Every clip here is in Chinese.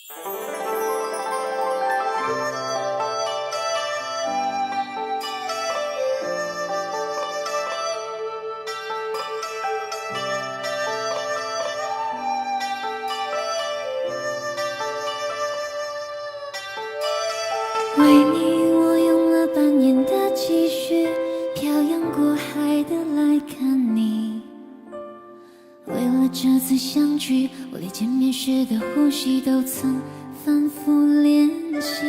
为你我用了半年的积蓄，漂洋过海的来看你。为了这次相聚，我连见面时的呼吸都曾反复练习。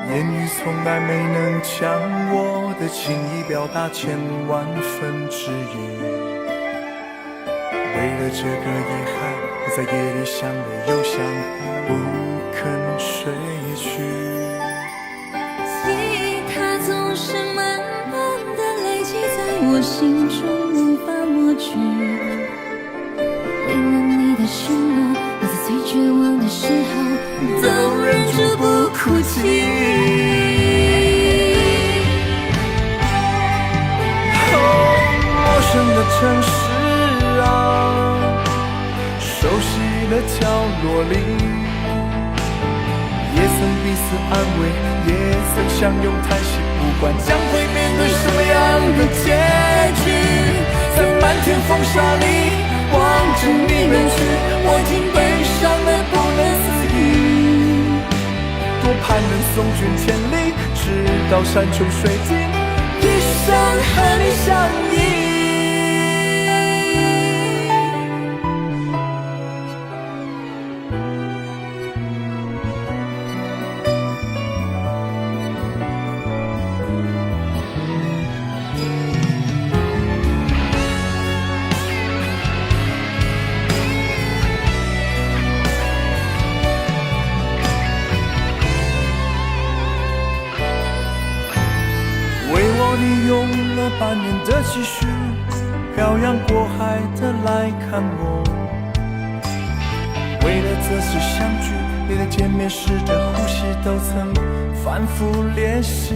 言语从来没能将我的情意表达千万分之一。为了这个遗憾，我在夜里想了又想，不肯睡去。记忆它总是慢慢的累积在我心中，无法抹去。为了你的承诺，我在最绝望的时候都忍住不哭泣。陌生的城市啊，熟悉的角落里，也曾彼此安慰，也曾相拥叹息，不管将会面对什么样的结局，在漫天风沙里望着你远去，我竟悲伤得不能自已。多盼能送君千里，直到山穷水尽，一生和你相依。你用了半年的积蓄，漂洋过海的来看我。为了这次相聚，连的见面时的呼吸都曾反复练习。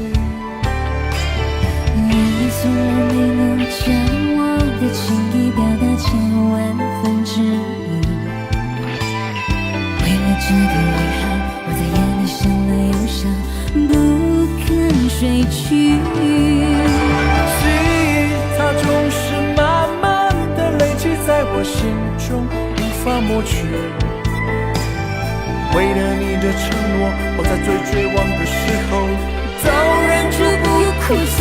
你从来没能将我的情意表达千万分之一。为了这个遗憾，我在夜里想了又想，不肯睡去。记忆它总是慢慢的累积在我心中，无法抹去。为了你的承诺，我在最绝望的时候都忍住不哭泣。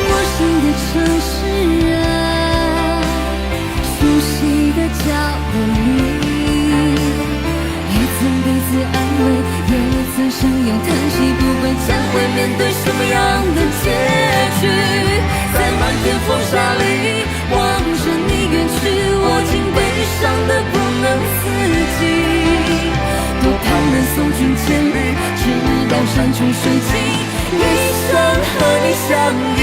陌生的城市啊，熟悉的角落里，也曾彼此安慰，也曾相拥叹息，不管将会面对什么样的结局，在漫天风沙里望着你远去，我竟悲伤得不能自己。多盼能送君千里，直到山穷水尽，一生和你相依。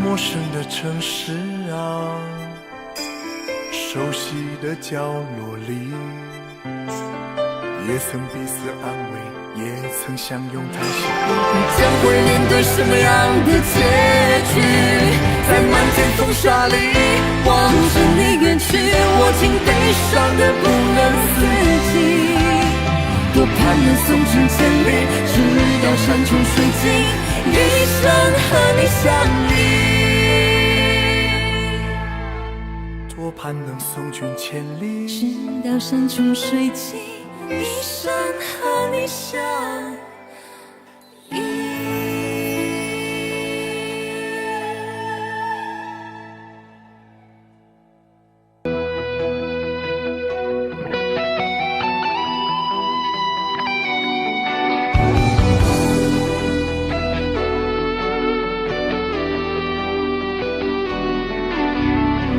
陌生的城市啊，熟悉的角落里，也曾彼此安慰，也曾相拥叹息，将会面对什么样的结局，在漫天风沙里望着你远去，我竟悲伤得不能自己。多盼能送君千里，直到山穷水尽，一生和你相依。多盼能送君千里，直到山穷水尽，一生和你相依。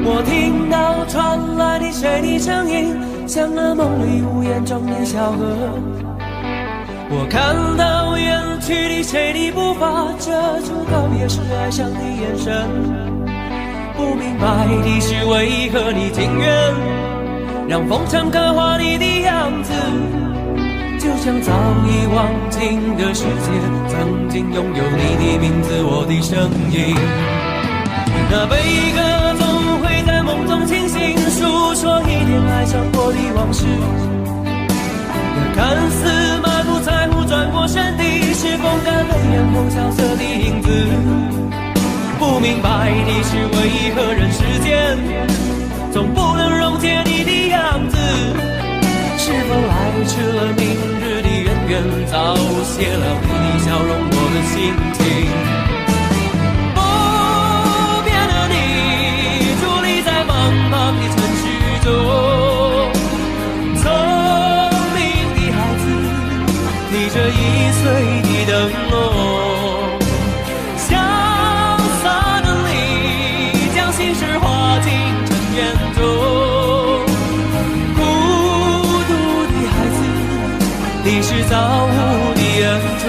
我听到传来的水的声音，像那梦里无言中的小河。我看到远去的谁的步伐，遮住告别时哀伤的眼神。不明白的是，为何你情愿让风尘刻画你的样子，就像早已忘情的世界，曾经拥有你的名字，我的声音。那悲歌总会在梦中清醒，诉说一点爱上过的往事。那看似满不在乎转过身的，是风干泪眼后萧瑟的影子。不明白你是为何人世间总不能溶解你的样子。是否来迟了明日的渊源，早谢了你的笑容，我的心情。不变的你，伫立在茫茫的城市中，聪明的孩子，提着易碎的灯笼，潇洒的你，将心事化进尘缘中。你是造物的恩宠。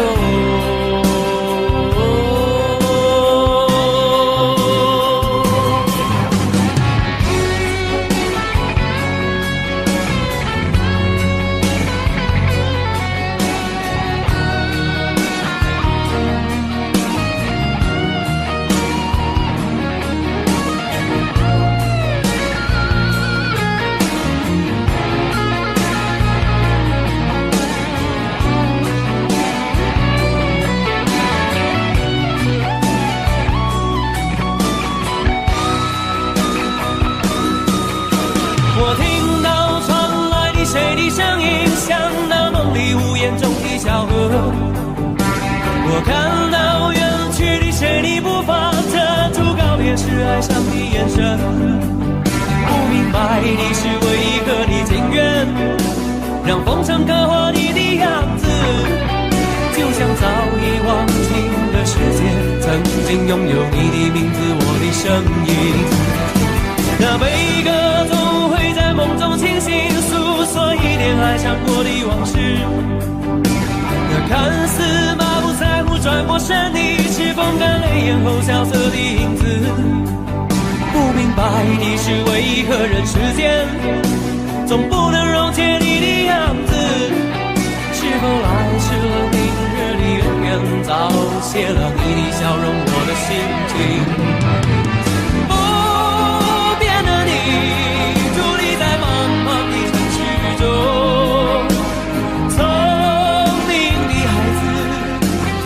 我听到传来的谁的声音，像那梦里屋檐中的小河。我看到远去的谁的步伐，遮住告别时哀伤的眼神。不明白你是为何你情愿让风尘刻画你的样子，就像早已忘情的世界，曾经拥有你的名字，我的声音。那悲歌总会在梦中清醒，诉说一点爱上过的往事。那看似满不在乎转过身的，是风干泪眼后萧瑟的影子。不明白你是为何人世间总不能溶解你的样子。是否来迟了明日的渊源，早谢了你的笑容，我的心情。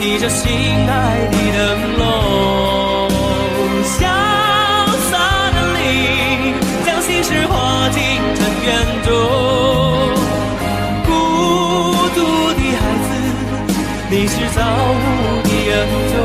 提着心爱的灯笼，潇洒的你，将心事化进尘缘中。孤独的孩子，你是造物的恩宠。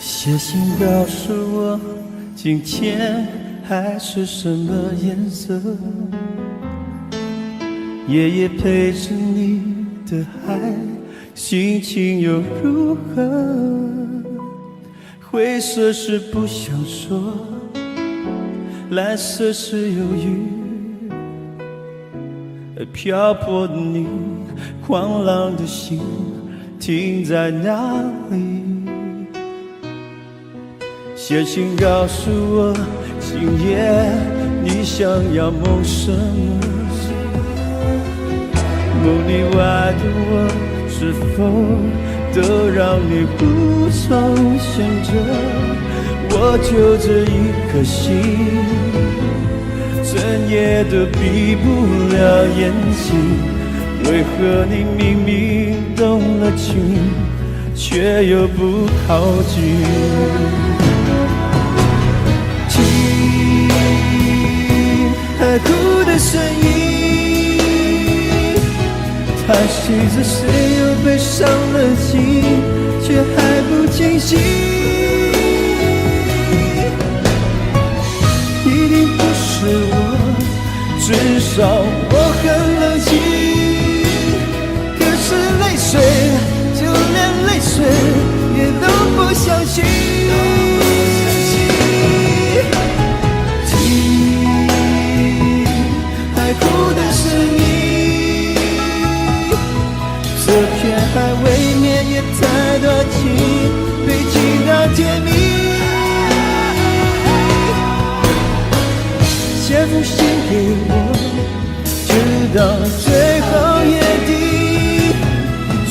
写信告诉我，今天海是什么颜色？夜夜陪着你的海，心情又如何？灰色是不想说，蓝色是犹豫，而漂泊的你，狂浪的心停在哪里？写信告诉我，今夜你想要梦什么？梦里外的我，是否都让你无从选择？我就这一颗心，怎也都闭不了眼睛。为何你明明动了情，却又不靠近？听海哭的声音，叹息着谁又被伤了心，却还不清醒。一定不是我，至少我很冷静。可是泪水，就连泪水也都不相信。听海哭的声音，这片海未免也太多情，被情到甜蜜。写封信给我，直到最后月底，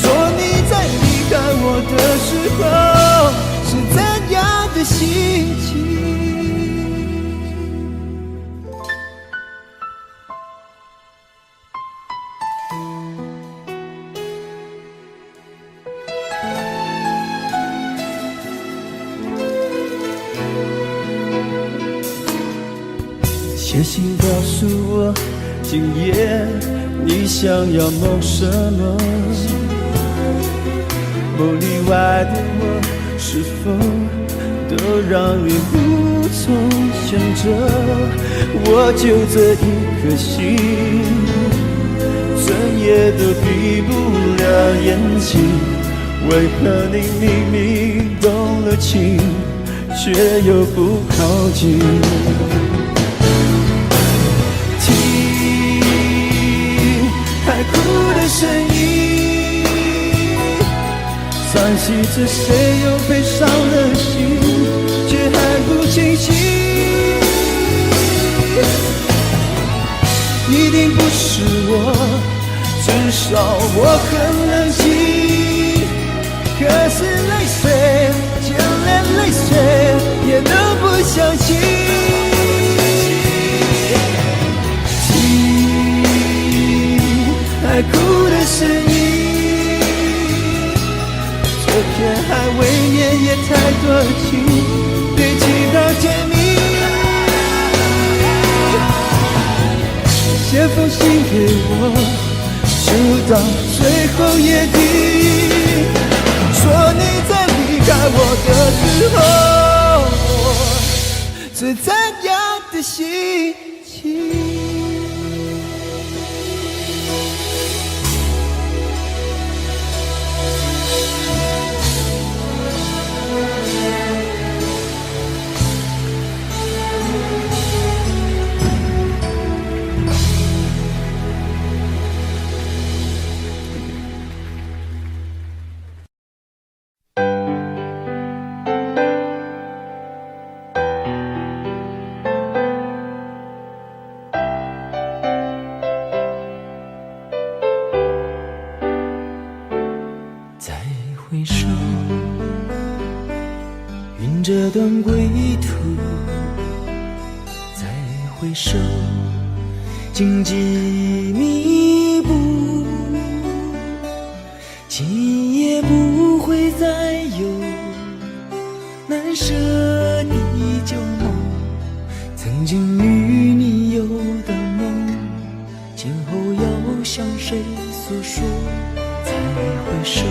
说你在离开我的时候是怎样的心情。写信告诉我，今夜你想要梦什么？梦里外的我，是否都让你无从选择？我就这一颗心，怎也都闭不了眼睛。为何你明明动了情，却又不靠近？海哭的声音，叹息着谁又被伤了心，却还不清醒。一定不是我，至少我很冷静。可是泪水，就连泪水也都不相信。海哭的声音，这片海未免也太多情，被情到甜蜜。写封信给我，直到最后月底，说你在离开我的时候是怎样的心情。回首，云这段归途，再回首，荆棘密布，今夜不会再有难舍的旧梦，曾经与你有的梦，今后要向谁诉说？再回首，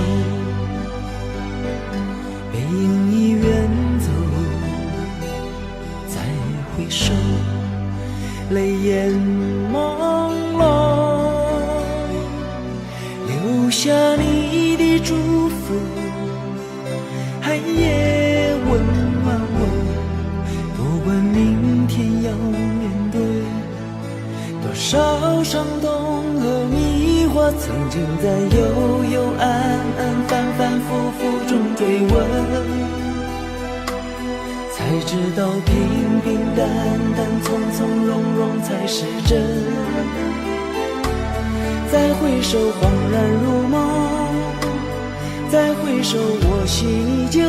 背影已远走，再回首，泪眼朦胧，留下你的祝福，寒夜温暖我，不管明天要面对多少伤痛和迷惑，曾经在幽幽暗暗反反复复中追问，才知道平平淡淡从从容容才是真。再回首恍然如梦，再回首我心依旧，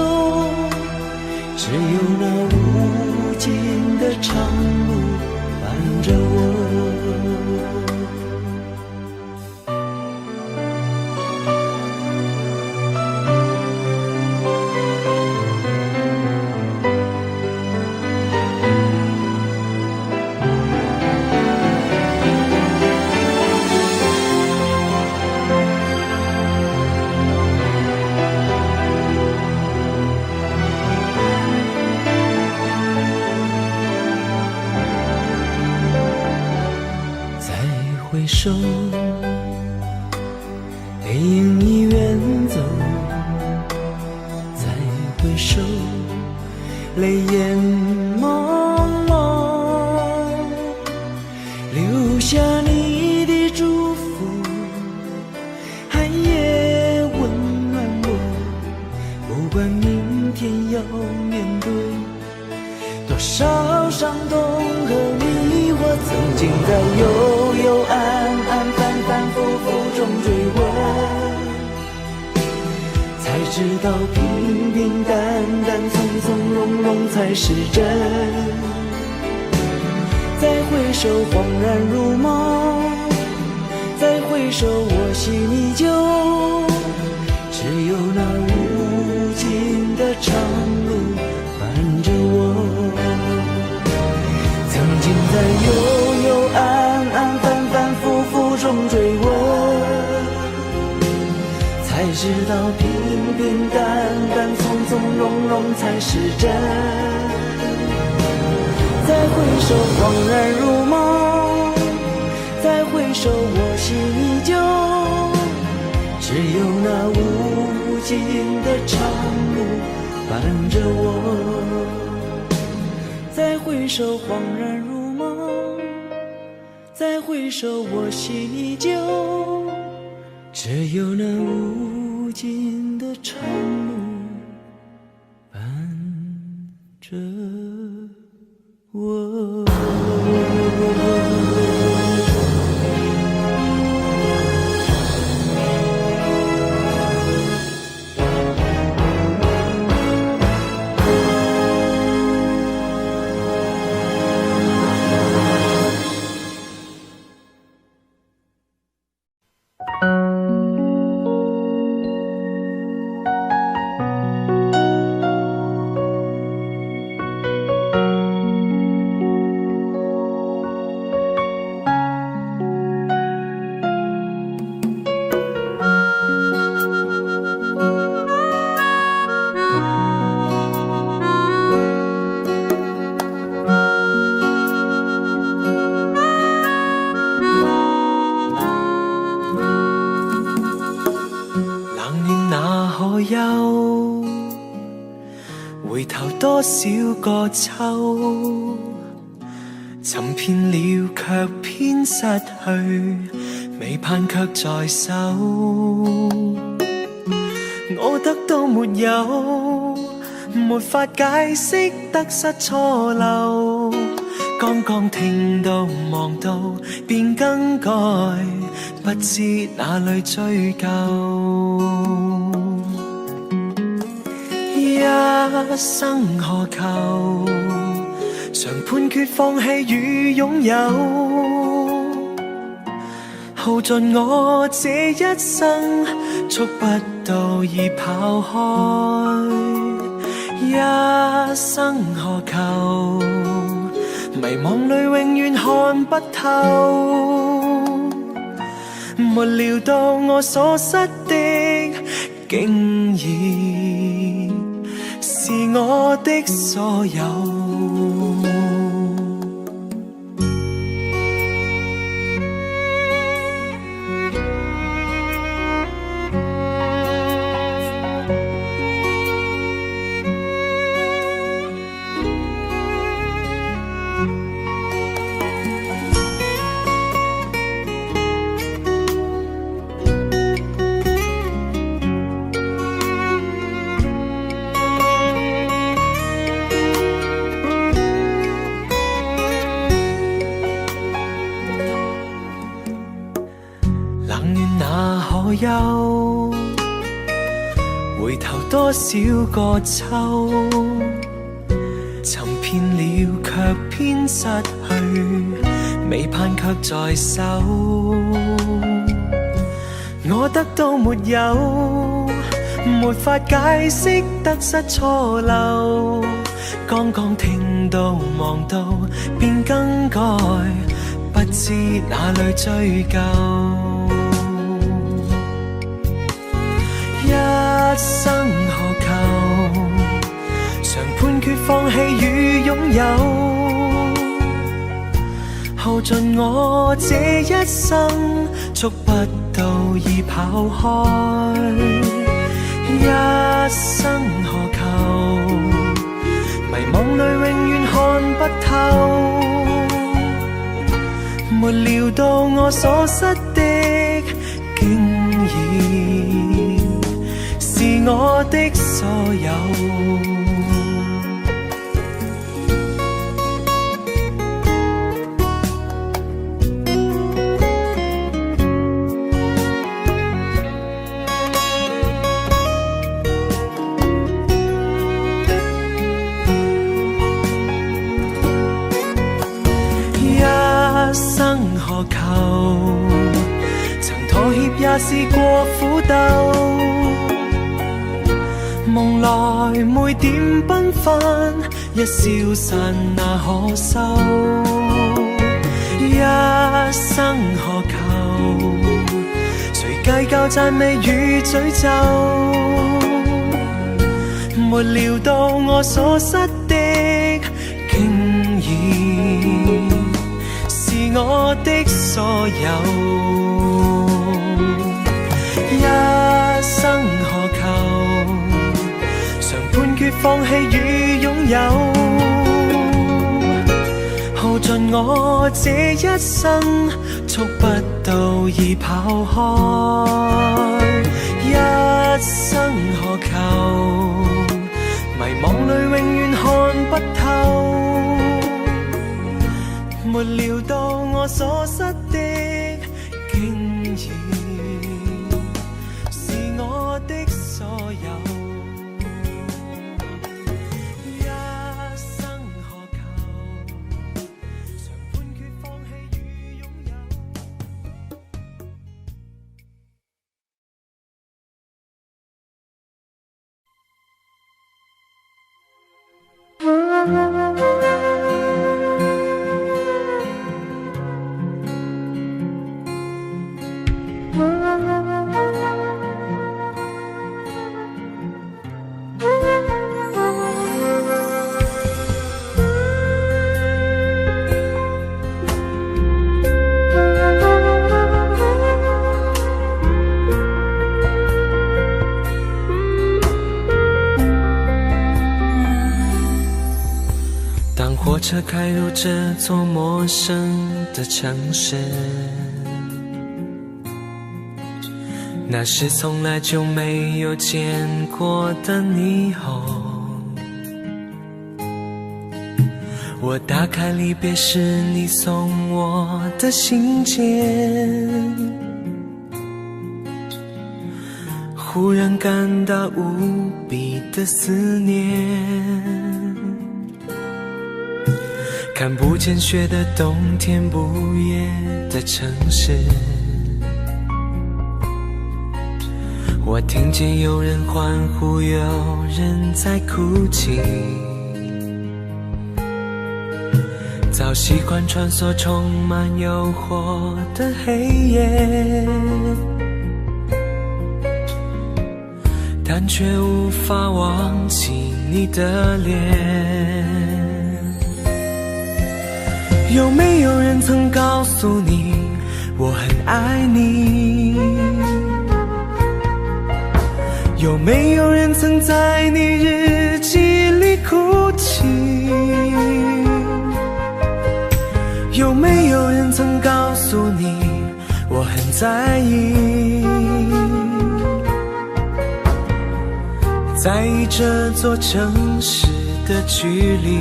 只有那无尽的长路伴着我。回首，背影已远走，再回首，泪眼朦胧，留下你的祝福，寒夜温暖我，不管明天要面对多少伤痛和迷惑，曾经在幽幽暗暗反反复复中追问，才知道平平淡淡从从容容才是真。再回首恍然如梦，再回首我心依旧，只有那无尽的长路伴着我。曾经在幽幽暗暗反反复复中追问，才知道平平淡淡从从容容才是真。再回首恍然如梦，再回首我心依旧，只有那无尽的长路伴着我。再回首恍然如梦，再回首我心依旧，只有那无尽的长路伴着我。回頭多少個秋，尋遍了卻偏失去，未盼卻在手。我得到沒有，沒法解釋得失錯漏，剛剛聽到望到便更改，不知哪裏追究。一生何求，常判決放棄與擁有，耗盡我這一生，觸不到已跑開。一生何求，迷惘裏永遠看不透，沒料到我所失的竟然是我的所有。休，回頭多少個秋，偏失去，未盼卻在手。我得到沒有，沒法解釋得失錯漏。剛剛聽到望到便更改，不知哪裏追究。一生何求？常判決放棄與擁有，耗盡我這一生，觸不到已跑開。一生何求？迷惘裏永遠看不透，沒料到我所失的，竟然是我的所有。曾妥協也試過苦鬥，夢來每點繽紛，一消散那可收。一生何求？誰計較讚美與詛咒？沒料到我所失的，竟然是我的所有。一生何求？常判決放棄與擁有，耗盡我這一生，觸不到已跑開。一生何求？迷惘裏永遠看不透，沒料到我所失的，竟然是我的所有。一生何求？常判決放棄與擁有。火车开入这座陌生的城市，那是从来就没有见过的霓虹。我打开离别时你送我的信件，忽然感到无比的思念。看不见雪的冬天，不夜的城市，我听见有人欢呼，有人在哭泣。早习惯穿梭充满诱惑的黑夜，但却无法忘记你的脸。有没有人曾告诉你我很爱你？有没有人曾在你日记里哭泣？有没有人曾告诉你我很在意？在意这座城市的距离。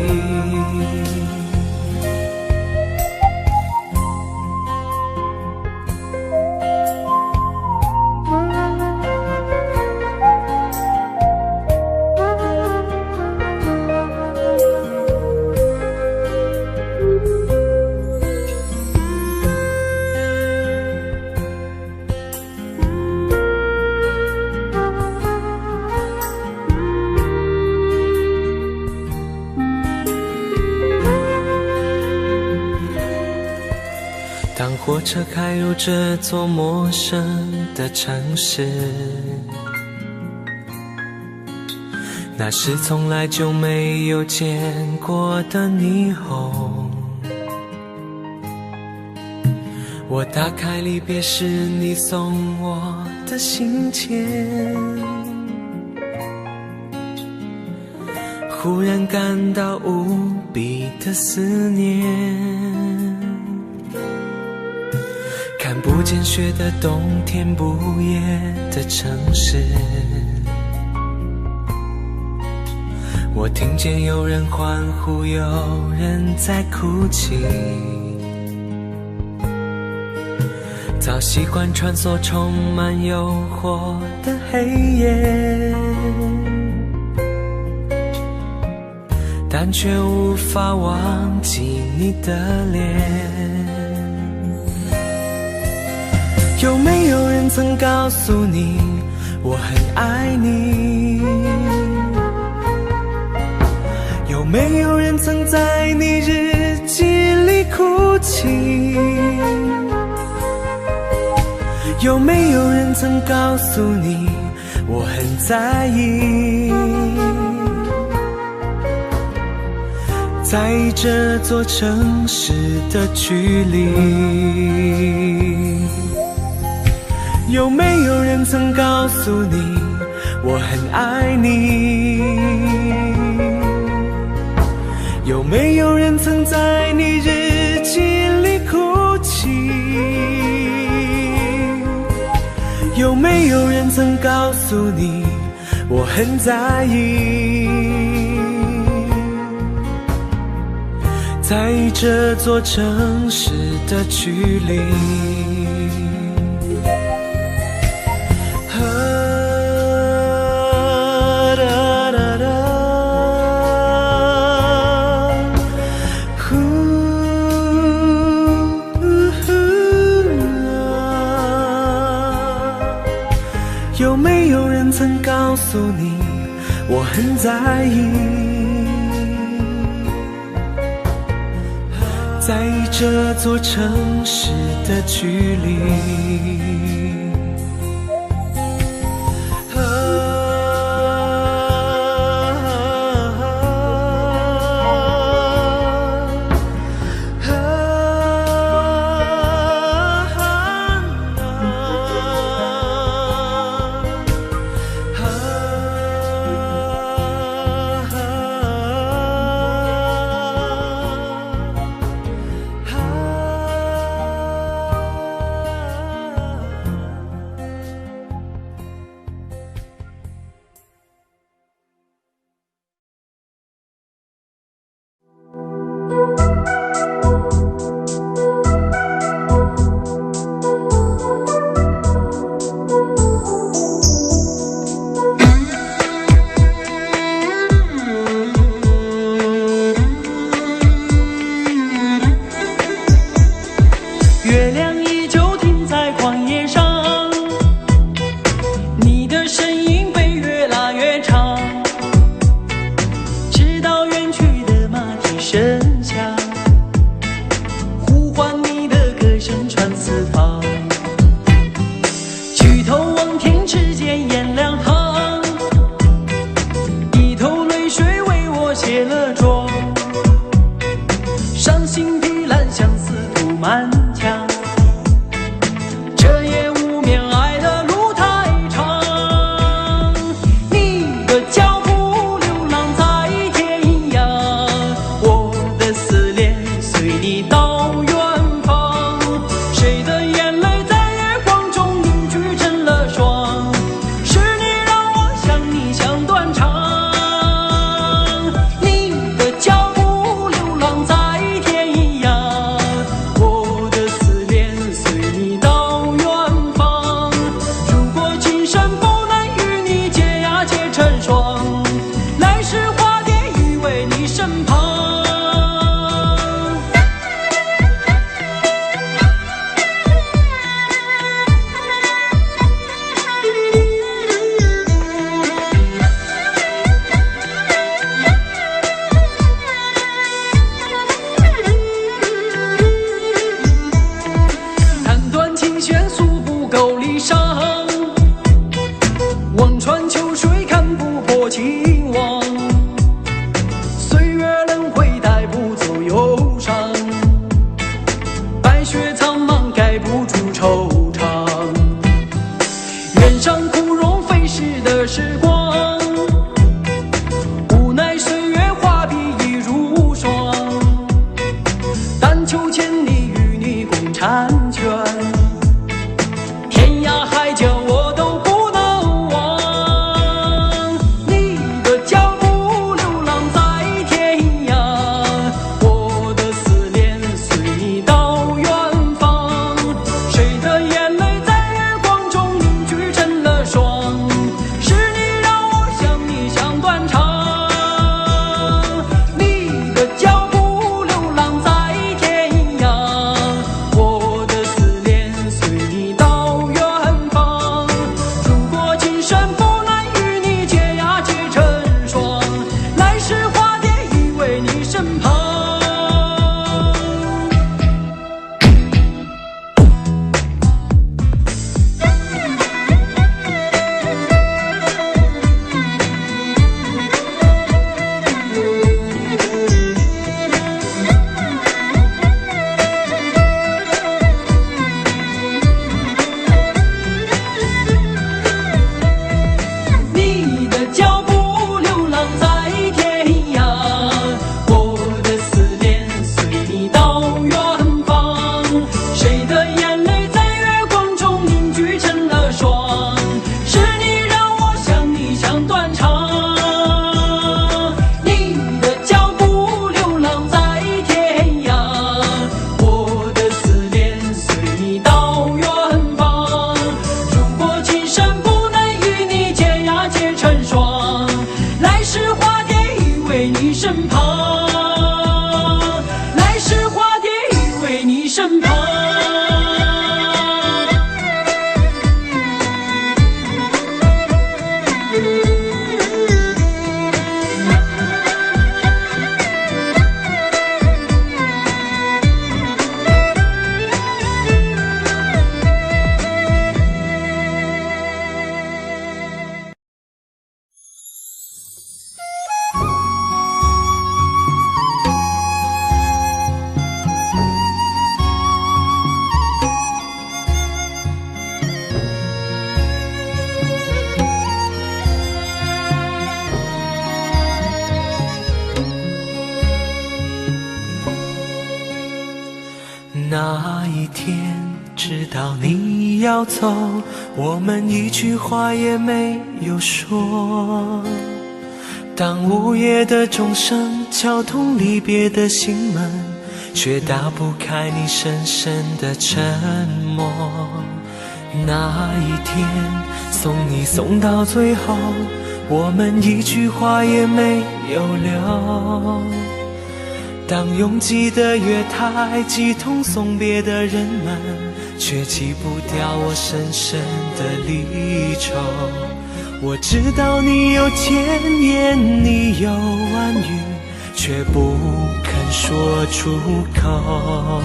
当火车开入这座陌生的城市，那是从来就没有见过的霓虹。我打开离别时你送我的信笺，忽然感到无比的思念。看不见雪的冬天，不夜的城市，我听见有人欢呼，有人在哭泣。早习惯穿梭充满诱惑的黑夜，但却无法忘记你的脸。有没有人曾告诉你我很爱你？有没有人曾在你日记里哭泣？有没有人曾告诉你我很在意？在这座城市的距离，有没有人曾告诉你我很爱你？有没有人曾在你日记里哭泣？有没有人曾告诉你我很在意？在这座城市的距离，有没有人曾告诉你我很在意？在这座城市的距离。月亮依旧停在旷野上，你的身影被越拉越长，直到远去的马蹄声响，呼唤你的歌声传四方。举头望天，只见颜良行，一头泪水为我卸了妆，伤心的蓝相思涂满墙。这夜无眠，爱的路太长，你的脚步流浪在天涯，我的思念随你到远方。谁的眼泪在月光中凝聚成了霜？是你让我想你想断肠。你的脚步流浪在天涯，我的雪苍茫，盖不住惆怅。原上枯荣飞逝的时光，无奈岁月画笔已如霜。但求千里与你共婵娟，天涯海角我都不能忘。你的脚步流浪在天涯，我的思念随你到远方。谁的眼泪在月光中凝聚成了霜？是你让我想你想断肠。你的脚步流浪在天涯，我的思念随你到远方。如果今生不能与你结呀结成双，来世化蝶依偎你身旁。你的脚步流浪在天涯，我的思念随你到远方。谁的眼泪在月光中凝聚成了霜？是你让我想你想断肠。你的脚步流浪在天涯，我的思念随你到远方。如果今生不能与你结呀结成双，来世化蝶依偎你身旁。来世化蝶依偎你身旁。那一天知道你要走，我们一句话也没有说。当午夜的钟声敲痛离别的心门，却打不开你深深的沉默。那一天送你送到最后，我们一句话也没有留。当拥挤的月台挤痛送别的人们，却挤不掉我深深的离愁。我知道你有千言，你有万语，却不肯说出口。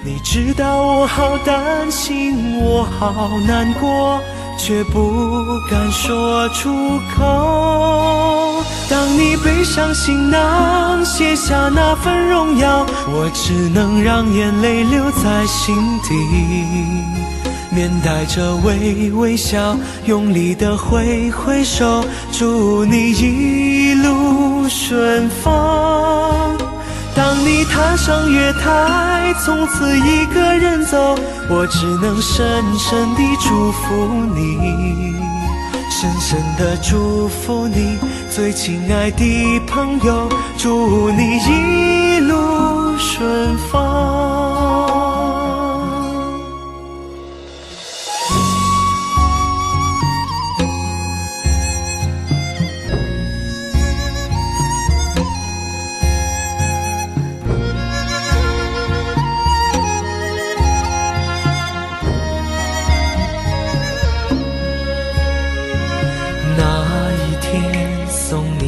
你知道我好担心，我好难过，却不敢说出口。当你背上行囊，卸下那份荣耀，我只能让眼泪留在心底，面带着微笑，用力地挥挥手，祝你一路顺风。当你踏上月台，从此一个人走，我只能深深地祝福你，深深地祝福你，最亲爱的朋友，祝你一路顺风。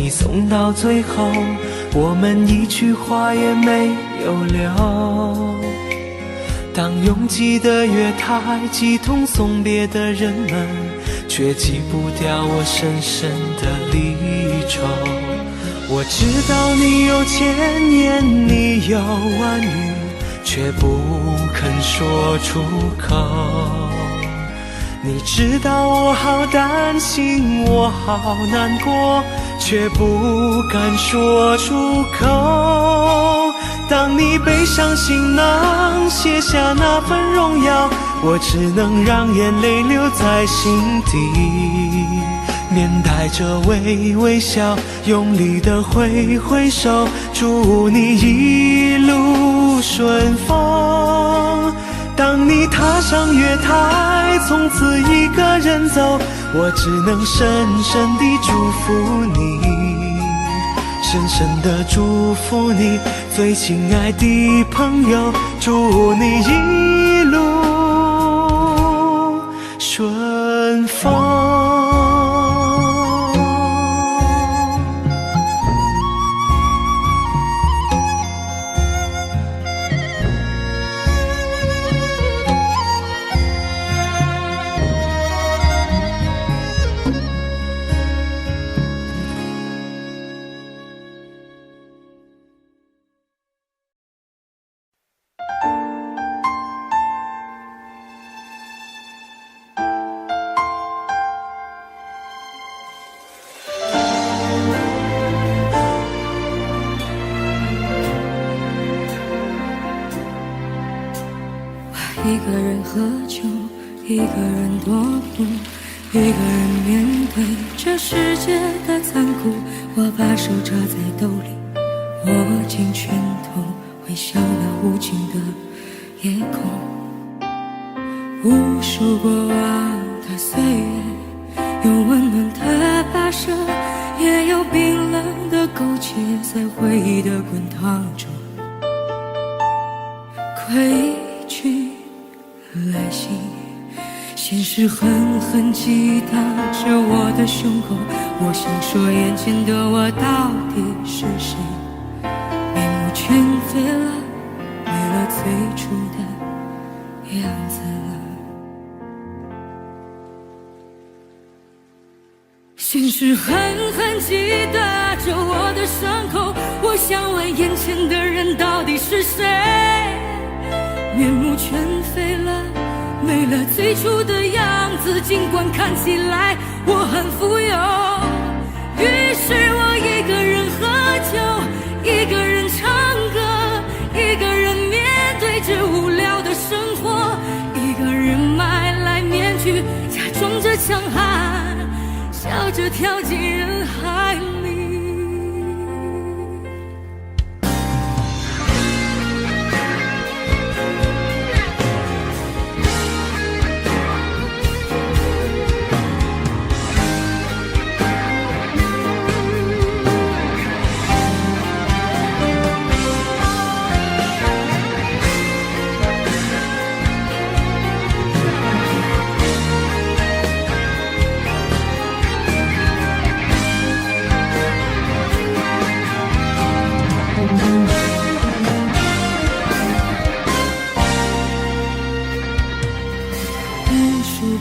送到最后，我们一句话也没有留。当拥挤的月台挤痛送别的人们，却挤不掉我深深的离愁。我知道你有千言，你有万语，却不肯说出口。你知道我好担心，我好难过，却不敢说出口。当你背上行囊，卸下那份荣耀，我只能让眼泪留在心底，面带着微笑，用力地挥手，祝你一路顺风。当你踏上月台，从此一个人走，我只能深深地祝福你，深深地祝福你，最亲爱的朋友，祝你一路顺风。一个人喝酒，一个人踱步，一个人面对这世界的残酷。我把手插在兜里，握紧拳头，回想那无尽的夜空。无数过往的岁月，有温暖的跋涉，也有冰冷的苟且，在回忆的滚烫中归去来袭，现实狠狠击打着我的胸口。我想说，眼前的我到底是谁？面目全非了，没了最初的样子了。现实狠狠击打着我的伤口。我想问，眼前的人到底是谁？面目全非了，没了最初的样子，尽管看起来我很富有。于是我一个人喝酒，一个人唱歌，一个人面对着无聊的生活，一个人买来面具，假装着强悍，笑着跳进人海里。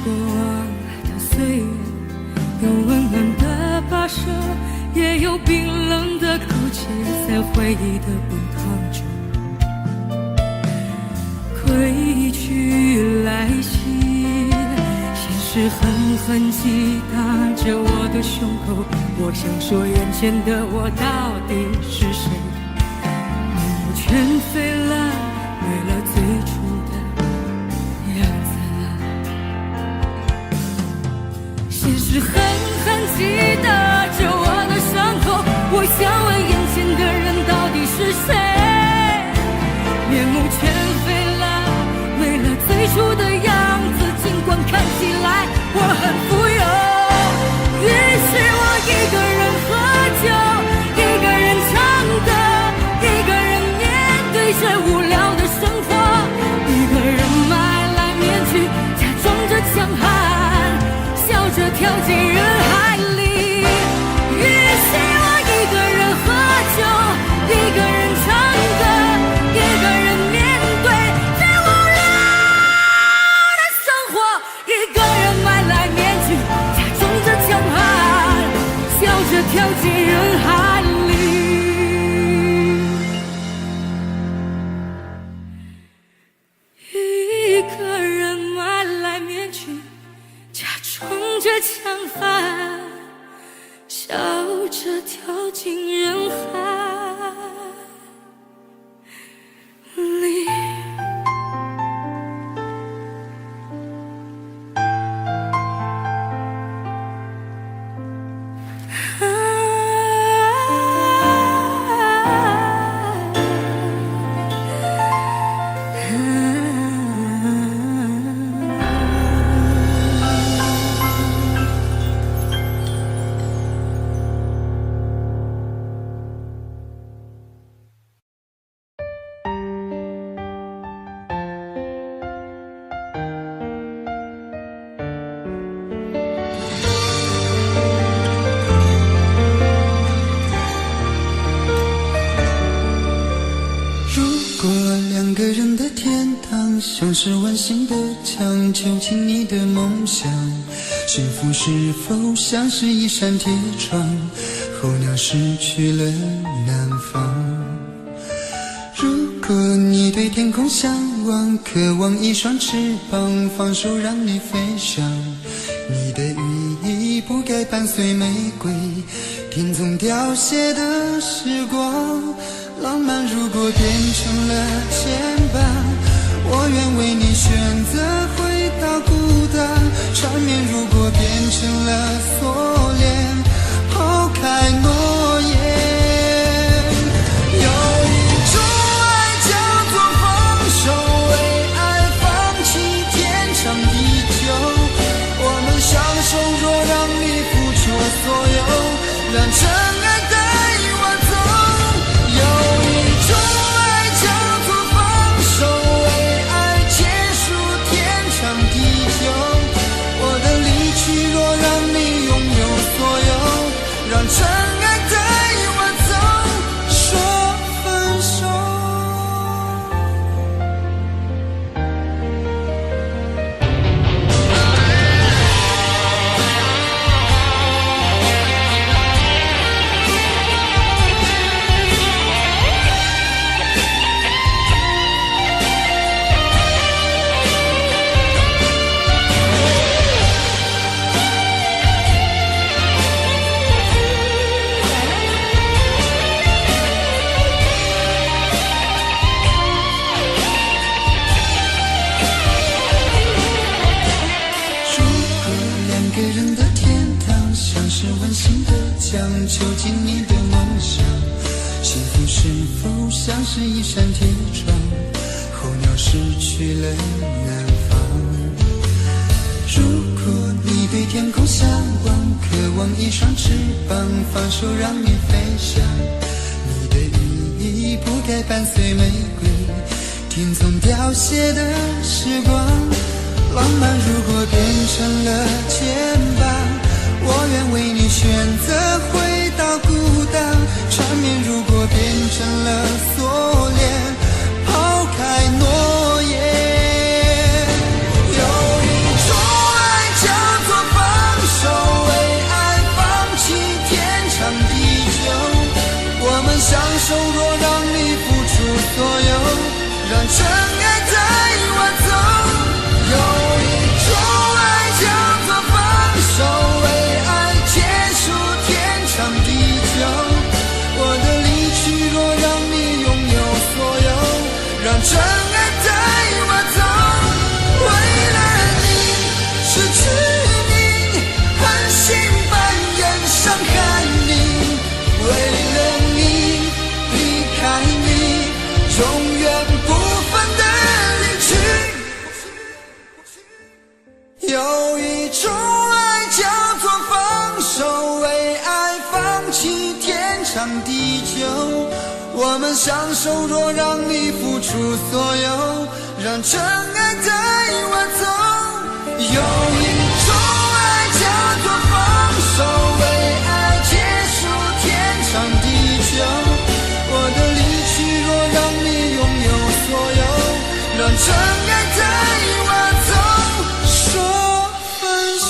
过往的岁月，有温暖的跋涉，也有冰冷的苟且，在回忆的滚烫中归去来袭。现实狠狠击打着我的胸口。我想说，眼前的我到底是谁？面目全非了，没了最初的样子了。现实狠狠击打着我的伤口。我想问，眼前的人到底是谁？面目全非了，没了最初的样子，尽管看起来我很富有。于是我一个人喝酒，一个人唱歌，一个人面对着无聊的生活，一个人买来面具，假装着强悍，笑着跳进人海里。于是我一个人喝酒，一个人唱歌，一个人面对最无聊的生活，一个人买来面具，假装着强悍，笑着跳进人海里。发，笑着跳进人海里。像是温馨的墙，囚禁你的梦想。幸福是否像是一扇铁窗，候鸟失去了南方。如果你对天空向往，渴望一双翅膀，放手让你飞翔。你的羽翼不该伴随玫瑰，听从凋谢的时光。浪漫如果变成了牵绊，我愿为你选择回到孤单。缠绵如果变成了锁链，抛开诺言。有一种爱叫做放手，为爱放弃天长地久。我们相守，若让你付出所有，让真爱带我走。有一种爱叫做放手，为爱结束天长地久。我的离去，若让你拥有所有，让真爱带我走，说分手。囚禁你的梦想，幸福是否像是一扇铁窗，候鸟失去了南方。如果你对天空向往，渴望一双翅膀，放手让你飞翔。你的羽翼不该伴随玫瑰，听从凋谢的时光。浪漫如果变成了牵绊，我愿为你选择回到孤单。缠绵如果变成了锁链，抛开诺言。有一种爱叫做放手，为爱放弃天长地久。我们相守，若让你付出所有，让真爱带我走。有一种爱叫做放手，为爱结束天长地久。我的离去，若让你拥有所有，让真爱带我走。为了你，失去你，狠心扮演伤害你。为了你，离开你，永远不分的离去。有一种爱叫做放手，为爱放弃天长地久。我们相守，若让你付出所有，让真爱带我走。有一种爱叫做放手，为爱结束天长地久。我的离去，若让你拥有所有，让真爱带我走，说分手。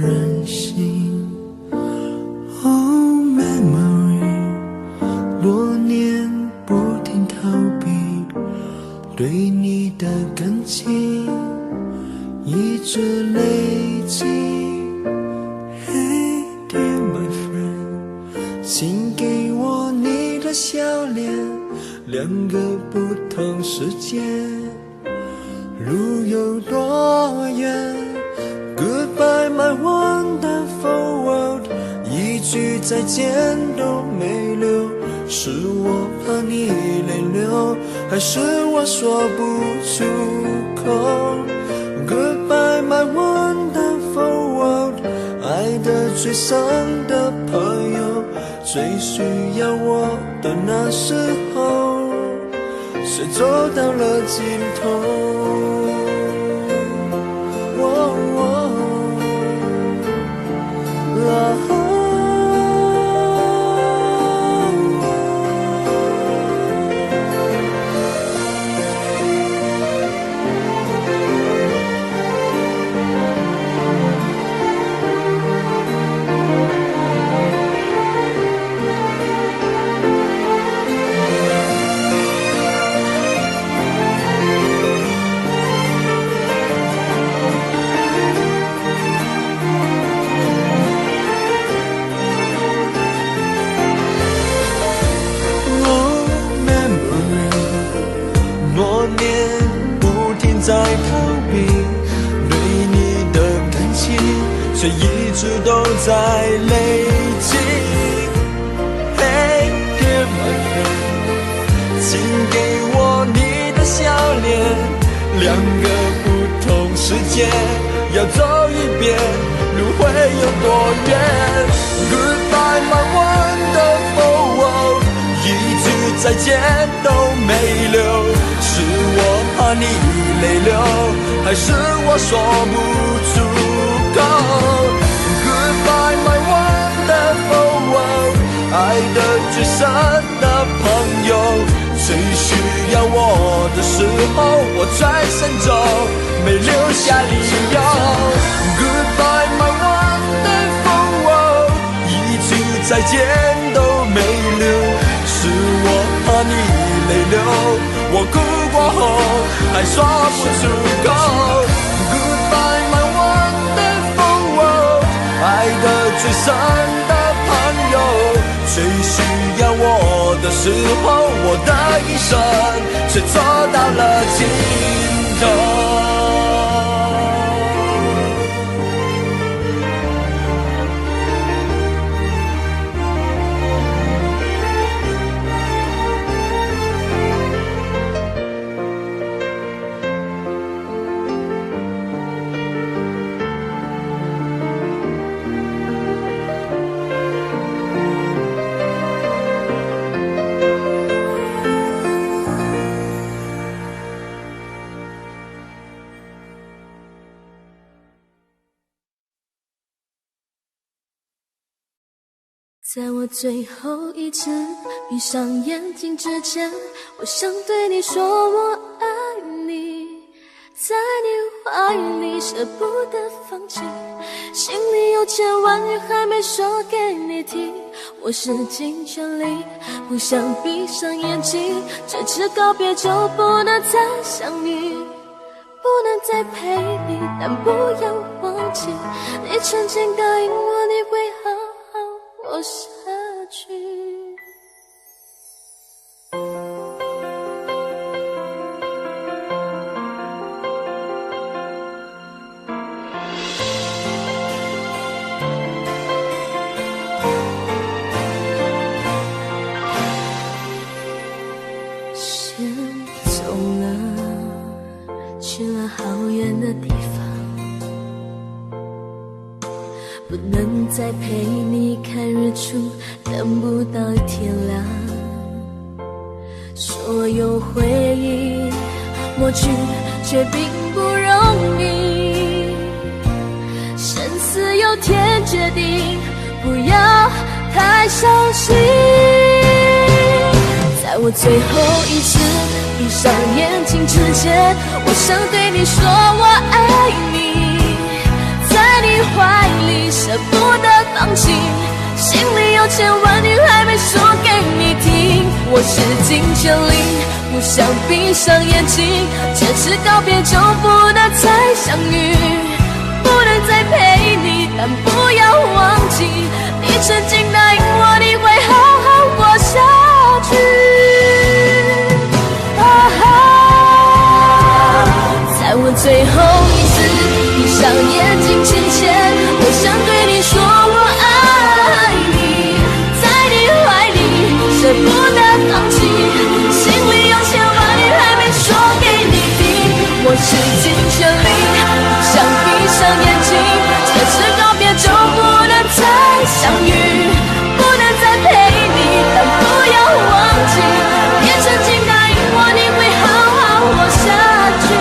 任性。Oh memory， 多年不停逃避，对你的感情一直累积。Hey dear my friend， 请给我你的笑脸，两个不同世界，路有多远 ？Goodbye my wonderful world， 一句再见都没留，是我怕你泪流，还是我说不出口 ？Goodbye my wonderful world， 爱得最深的朋友，最需要我的那时候，谁走到了尽头？在逃避对你的感情，却一直都在累积。Hey dear my friend， 请给我你的笑脸，两个不同世界，要走一遍，路会有多远 ？Goodbye my wonderful world， 一句再见都没留，是我怕你泪流，还是我说不出口 ？Goodbye my wonderful world， 爱得最深的朋友，最需要我的时候，我转身走，没留下理由。Goodbye my wonderful world， 一句再见都没留，是我怕你泪流。我哭过后还说不出口 Goodbye my wonderful world， 爱得最深的朋友，最需要我的时候，我的一生却走到了尽头。在我最后一次闭上眼睛之前，我想对你说我爱你，在你怀里舍不得放弃，心里有千万语还没说给你听，我使尽全力不想闭上眼睛，这次告别就不能再相遇，不能再陪你，但不要忘记你曾经答应我你会好好活下去。先走了，去了好远的地方，不能再陪你看日出，等不到天亮。所有回忆抹去，却并不容易。生死有天决定，不要太伤心。在我最后一次闭上眼睛之前，我想对你说我爱你，在你怀里舍不得放弃，心里有千万句还没说给你听。我使尽全力，不想闭上眼睛，这次告别就不能再相遇，不能再陪你，但不要忘记，你曾经答应我你会好好活下去。在我最后一次闭上眼睛之前，我想对你说我爱你，在你怀里舍不得放弃，心里有千万句还没说给你听。我使尽全力，不想闭上眼睛，这次告别就不能再相遇，不能再陪你，但不要忘记，你曾经答应我你会好好活下去。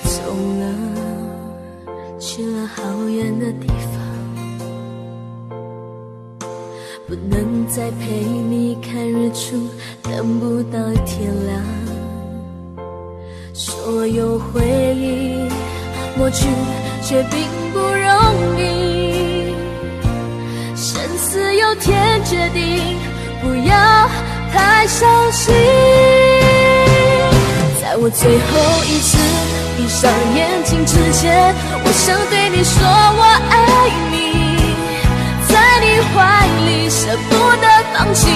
走了，去了好远的地方，不能再陪你看日出，等不到天亮。所有回忆抹去，却并不容易。生死有天决定，不要太伤心。在我最后一次闭上眼睛之前，我想对你说我爱你，在你怀里舍不得放弃，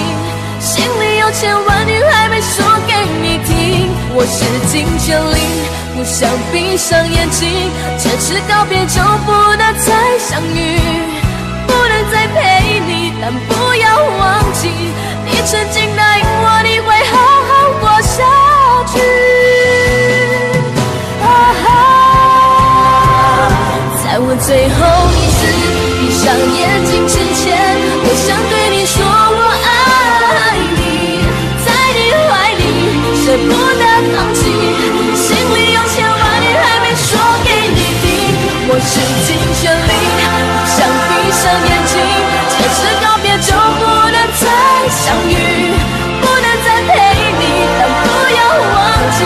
心里有千万句还没说给你听。我使尽全力，不想闭上眼睛，这次告别就不能再相遇，不能再陪你，但不要忘记，你曾经答应我你会好好活下去。在我最后一次闭上眼睛之前，我想对你说我爱你，在你怀里舍不得放弃，心里有千万句还没说给你听。我使尽全力，不想闭上眼睛，这次告别就不能再相遇，不能再陪你，但不要忘记，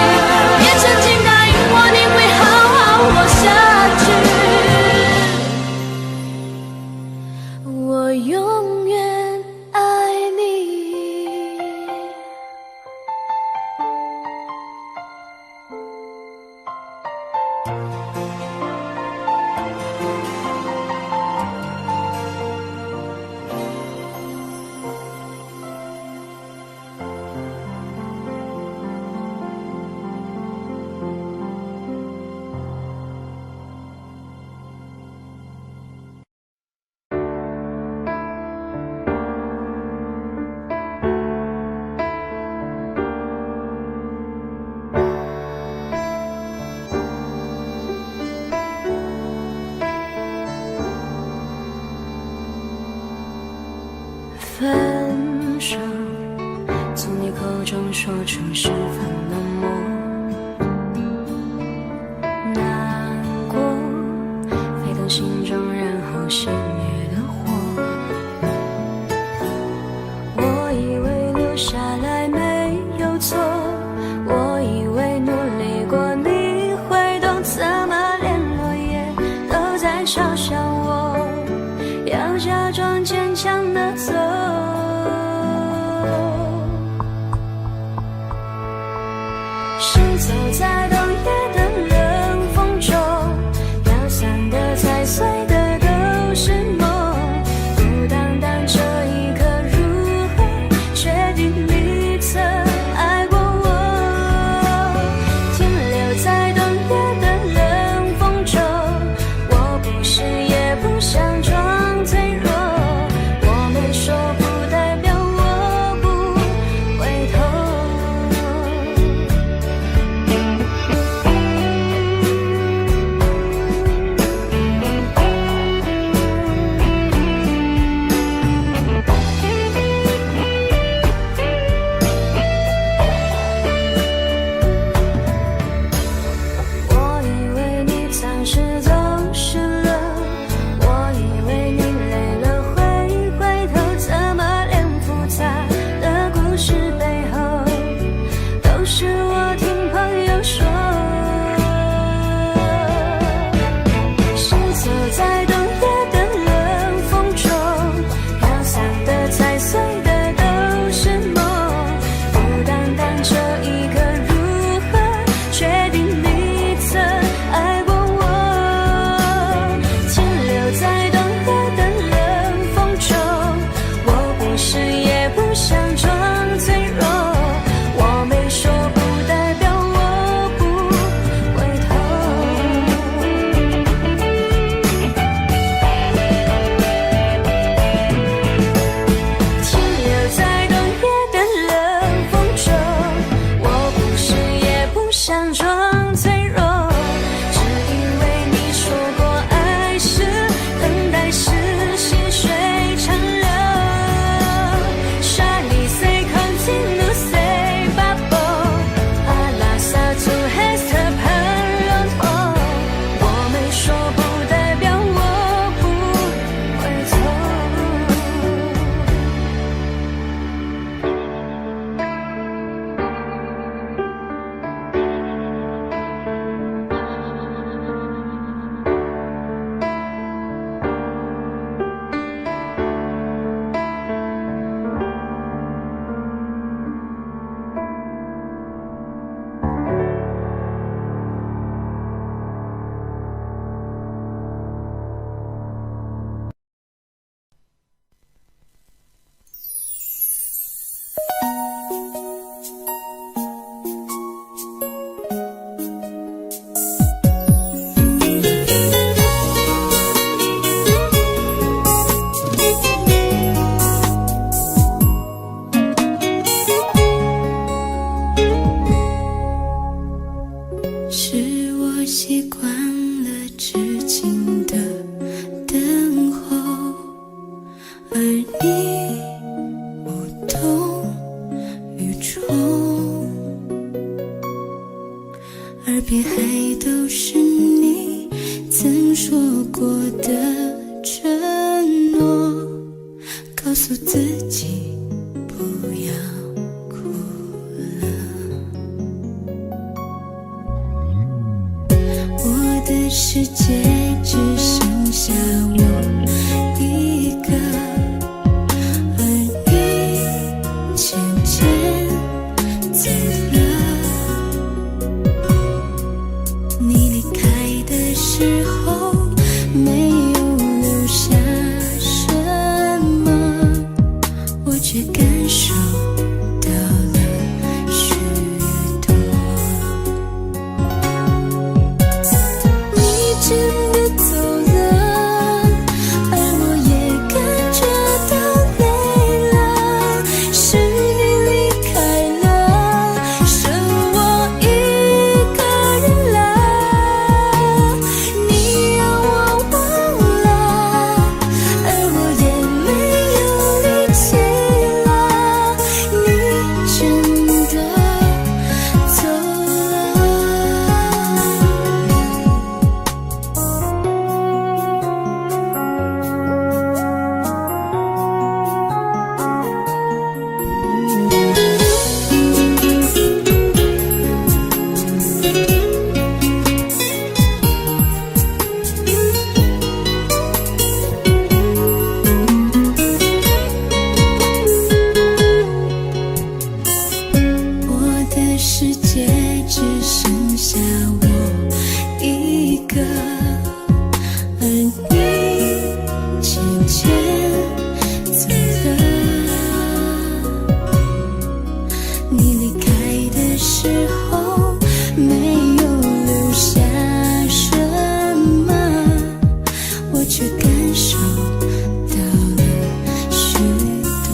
你曾经答应我你会好好活下去。我永远爱你。分手，从你口中说出十分冷漠，难过沸腾心中，然后熄灭的火。我以为留下来没有错，我以为努力过你会懂，怎么连落叶都在嘲笑我，要假装坚强的走。是走在冬夜的冷风中，飘散的、踩碎的都是你。惯了至今的等候，而你无动于衷，耳边还都是你曾说过的承诺，告诉自己不要哭了。我的世界只剩下我一个，而你渐渐走了。你离开的时候没有留下什么，我却感受到了许多。你真的走了，而我也感觉到累了，是你离开了，剩我一个人了。你让我忘了，而我也没有力气了，你真的走了。我的世界只剩下我一个，而你渐渐走了。你离开的时候没有留下什么，我却感受到了许多。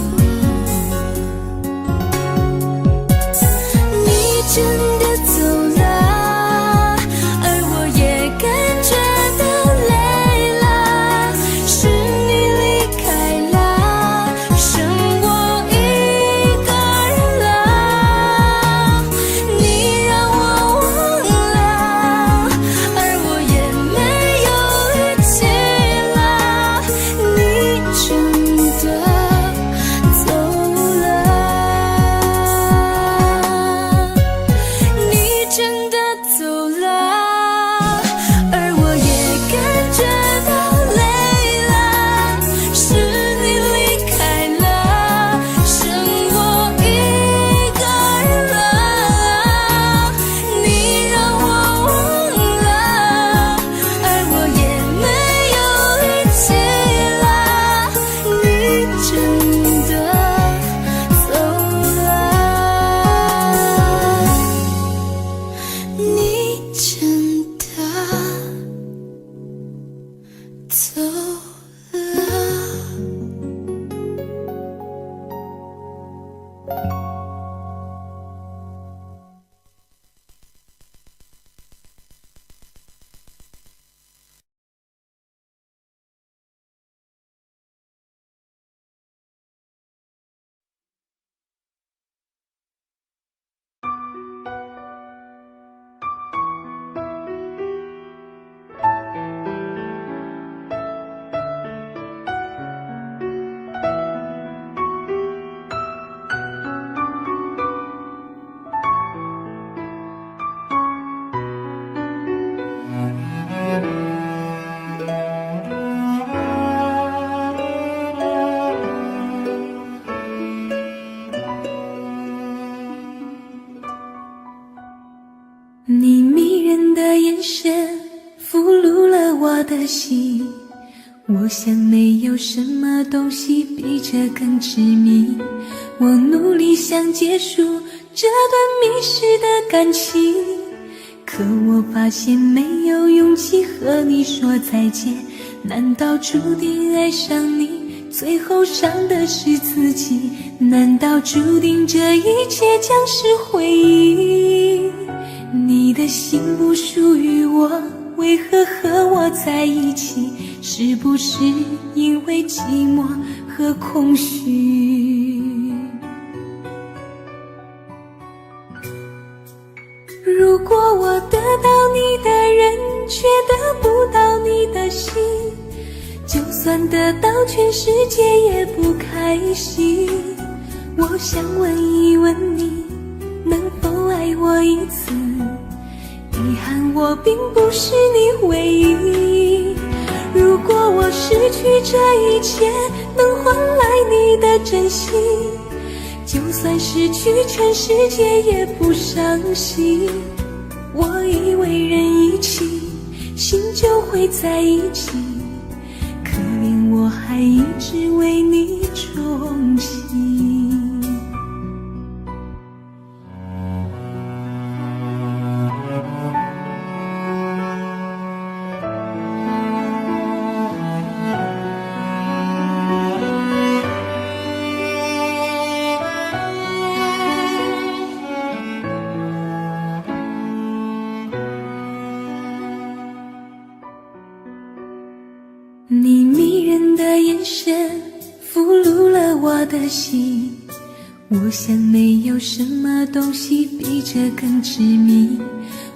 你真的走了，而我也感觉到累了，是你离开了，剩我一个人了。你让我忘了，而我也没有力气了，你真的走了。你真的走了，而我也感觉到累了，是你离开了，剩我一个人了。你让我忘了，而我也没有力气了，你真的走了。你真的走了。你迷人的眼神俘虏了我的心，我想没有什么东西比这更致命。我努力想结束这段迷失的感情，可我发现没有勇气和你说再见。难道注定爱上你，最后伤的是自己？难道注定这一切将是回忆？你的心不属于我，为何和我在一起？是不是因为寂寞和空虚？如果我得到你的人，却得不到你的心，就算得到全世界也不开心。我想问一问你，能否爱我一次？遗憾我并不是你唯一。如果我失去这一切，能换来你的真心，就算失去全世界也不伤心。我以为人一起，心就会在一起，可怜我还一直为你钟情。你迷人的眼神俘虏了我的心，我想没有什么东西比这更致命。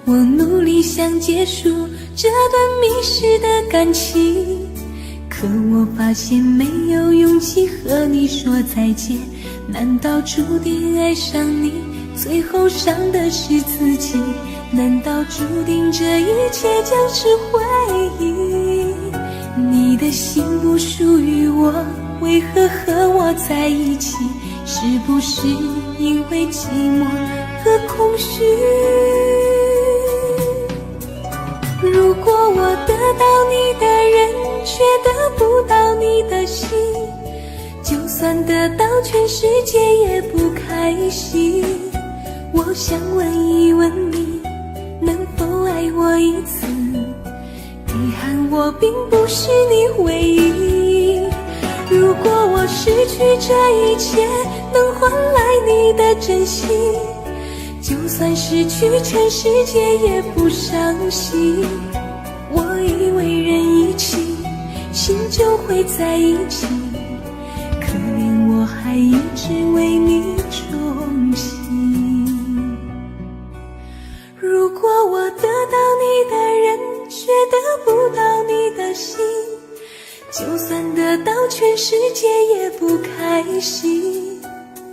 我努力想结束这段迷失的感情，可我发现没有勇气和你说再见。难道注定爱上你，最后伤的是自己？难道注定这一切就是回忆？你的心不属于我，为何和我在一起？是不是因为寂寞和空虚？如果我得到你的人，却得不到你的心，就算得到全世界也不开心。我想问一问你，能否爱我一次？遗憾我并不是你唯一。如果我失去这一切，能换来你的真心，就算失去全世界也不伤心。我以为人一起，心就会在一起，可怜我还一直为你钟情。如果我得到你的人，却得不到你的心，就算得到全世界也不开心。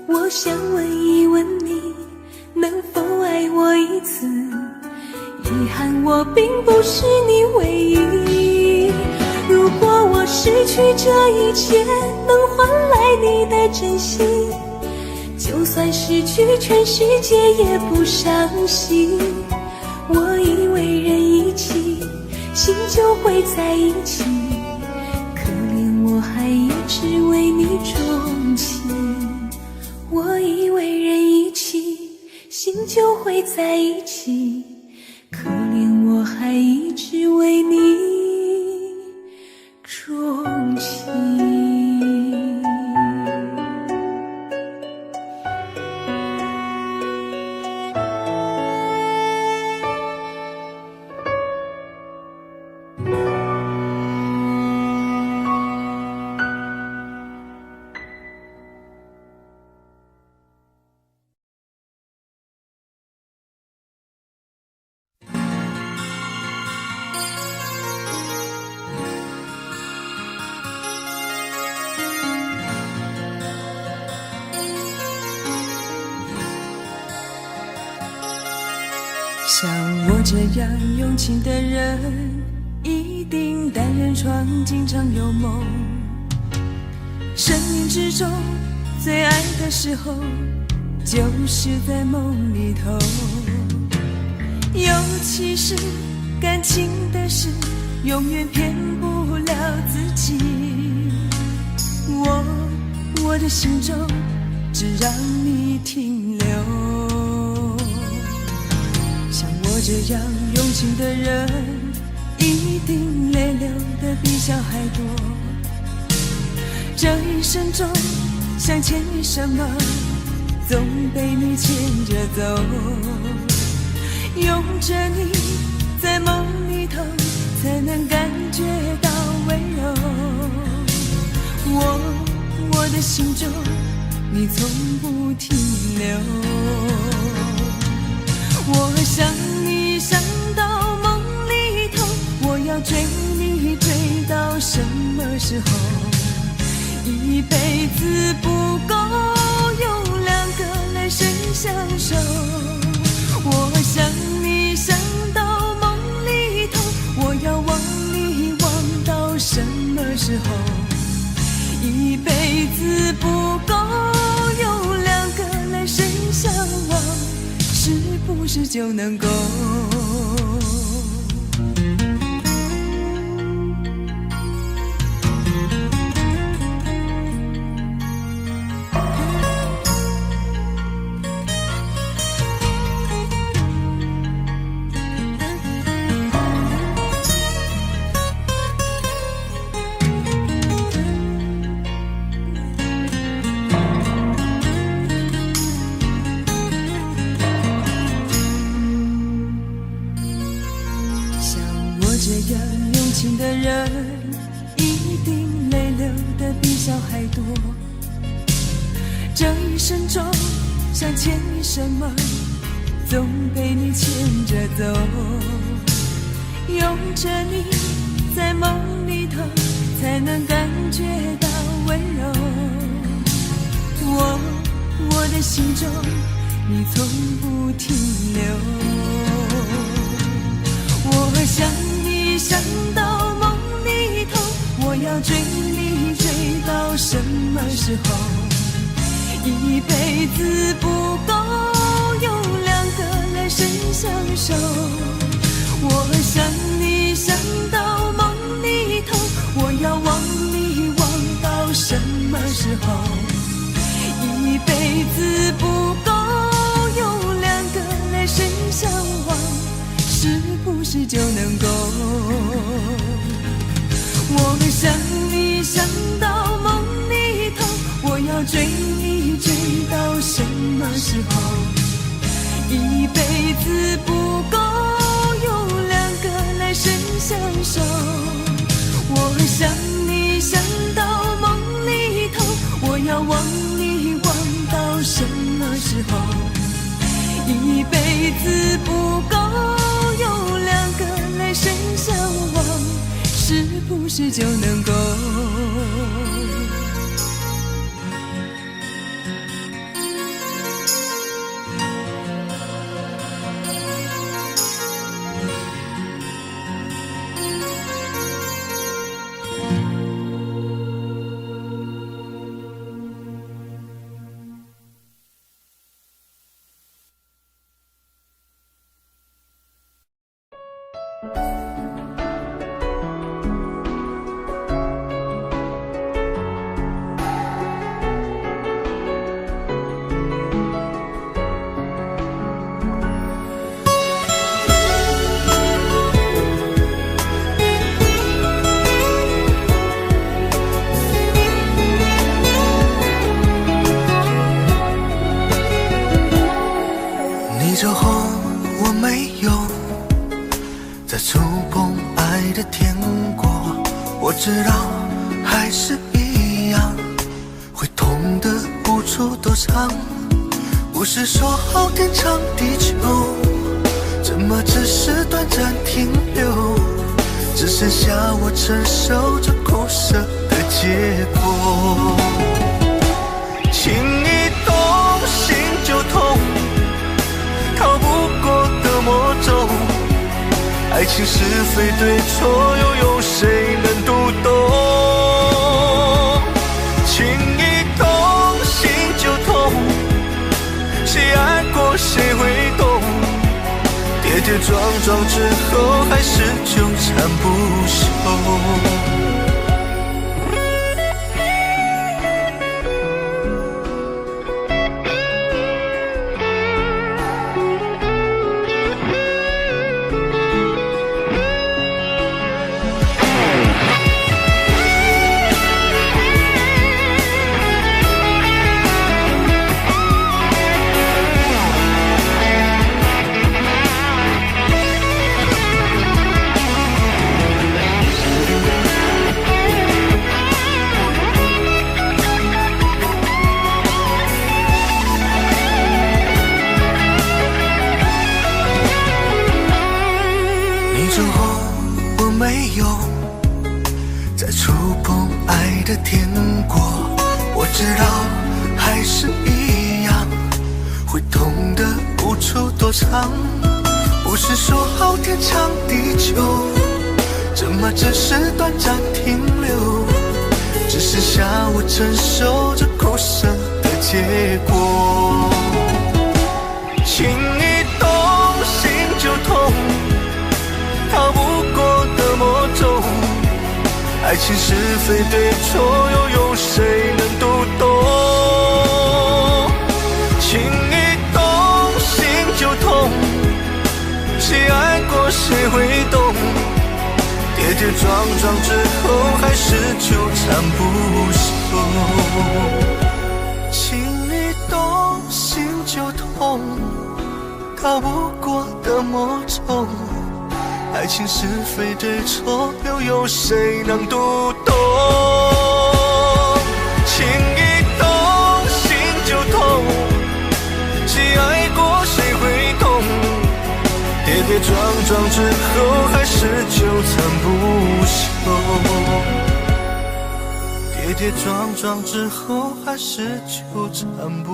我想问一问你，能否爱我一次？遗憾我并不是你唯一。如果我失去这一切，能换来你的真心，就算失去全世界也不伤心。我以为人一起，心就会在一起，可怜我还一直为你钟情。我以为人一起，心就会在一起，可怜我还一直为你钟情。像我这样用情的人，一定单人床，经常有梦。生命之中最爱的时候，就是在梦里头。尤其是感情的事，永远骗不了自己。我的心中只让你停留。像我这样用情的人，一定泪流的比小孩多。这一生中想牵你什么，总被你牵着走。拥着你在梦里头，你从不停留。我想你想到梦里头，我要追你追到什么时候？一辈子不够，有两个来生相守。我想你想到梦里头，我要忘你忘到什么时候？一辈子不够，有两个来生相望，是不是就能够？这样用情的人，一定泪流的比小孩多。这一生中想牵你什么，总被你牵着走。拥着你在梦里头，才能感觉到温柔。我的心中，你从不停留。我想你想到梦里头，我要追你追到什么时候？一辈子不够，有两个来生相守。我想你想到梦里头，我要忘你忘到什么时候？一辈子不够，有两个来生相望，是不是就能够？我想你想到梦里头，我要追你追到什么时候？一辈子不够，有两个来生相守。我想你想到梦里头，我要忘你忘到什么时候？一辈子不够，有两个来生相望，是不是就能够？你走后，我没有再触碰爱的天国。我知道还是一样，会痛的无处躲藏。不是说好天长地久，怎么只是短暂停留？只剩下我承受着苦涩的结果。情一动，心就痛，逃不过的魔咒。爱情是非对错，又有谁能读懂？情一动，心就痛，谁爱过谁会懂？跌跌撞撞之后，还是纠缠不休。没有再触碰爱的天国？我知道还是一样，会痛得无处躲藏。不是说好天长地久，怎么只是短暂停留？只剩下我承受着苦涩的结果。情一动心就痛，逃不过的魔咒。爱情是非对错，又有谁能读懂？情一动心就痛，谁爱过谁会懂？跌跌撞撞之后，还是纠缠不休。情一动心就痛，逃不过的魔咒。爱情是非对错，又有谁能读懂？情一动心就痛，谁爱过谁会懂？跌跌撞撞之后，还是纠缠不休。跌跌撞撞之后，还是纠缠不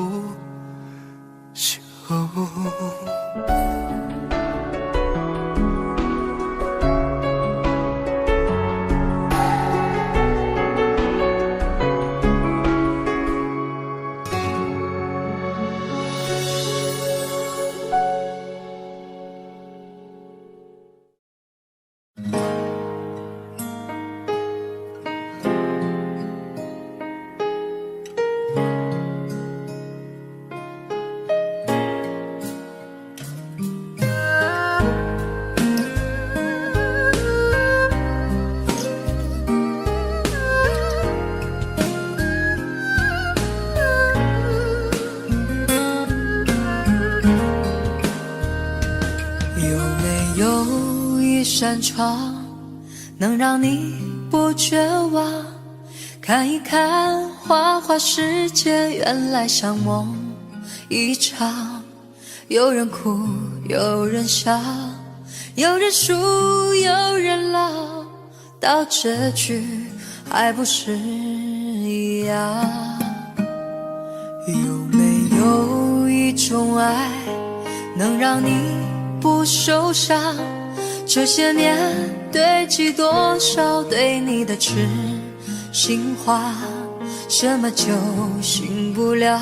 休。扇窗能让你不绝望，看一看花花世界，原来像梦一场。有人哭，有人笑，有人输，有人老，到结局还不是一样？有没有一种爱能让你不受伤？这些年堆积多少对你的痴心话，什么酒醒不了，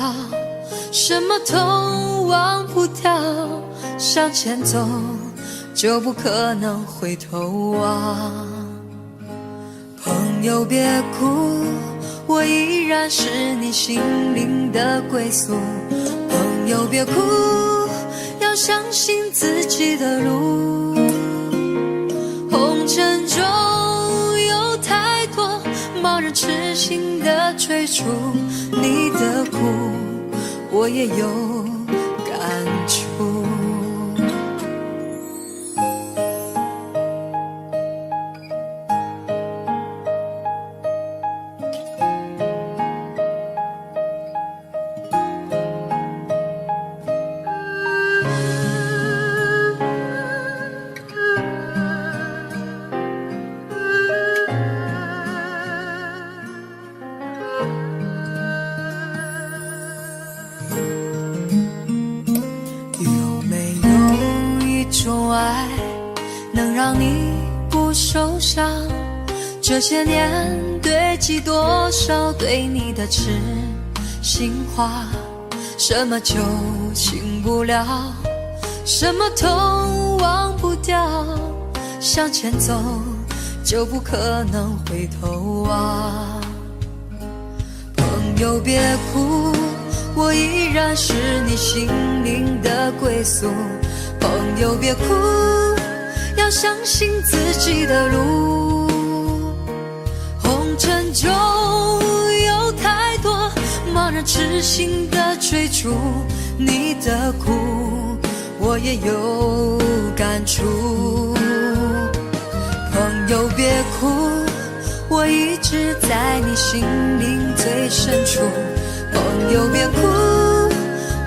什么痛忘不掉，向前走就不可能回头望。朋友别哭，我依然是你心灵的归宿。朋友别哭，要相信自己的路。红尘中有太多盲人痴心的追逐，你的苦我也有感触。这些年堆积多少对你的痴心话，什么酒醒不了，什么痛忘不掉，向前走就不可能回头望。朋友别哭，我依然是你心灵的归宿。朋友别哭，要相信自己的路。红尘中有太多盲人痴心的追逐，你的苦我也有感触。朋友别哭，我一直在你心灵最深处。朋友别哭，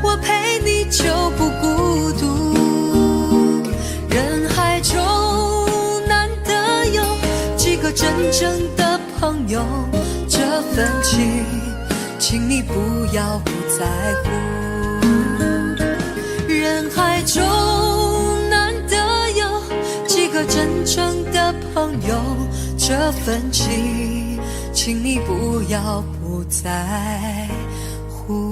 我陪你就不孤独。人海中难得有真正的朋友，这份情，请你不要不在乎。人海中难得有几个真正的朋友，这份情，请你不要不在乎。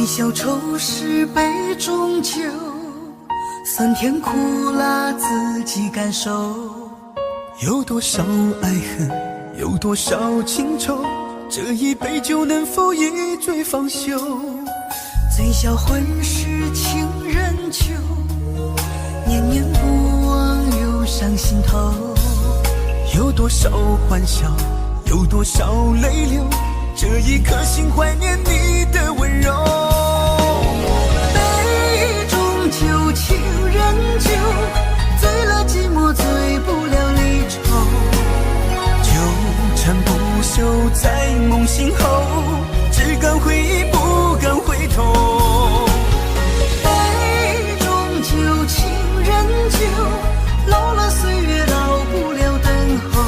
小丑是杯中酒，酸甜苦辣自己感受。有多少爱恨，有多少情愁，这一杯酒能否一醉方休？醉销魂是情人酒，念念不忘忧伤心头。有多少欢笑，有多少泪流，这一颗心怀念你的温柔。酒情人酒，醉了寂寞，醉不了离愁。纠缠不休在梦醒后，只敢回忆不敢回头。杯中酒，情人酒，老了岁月老不了等候。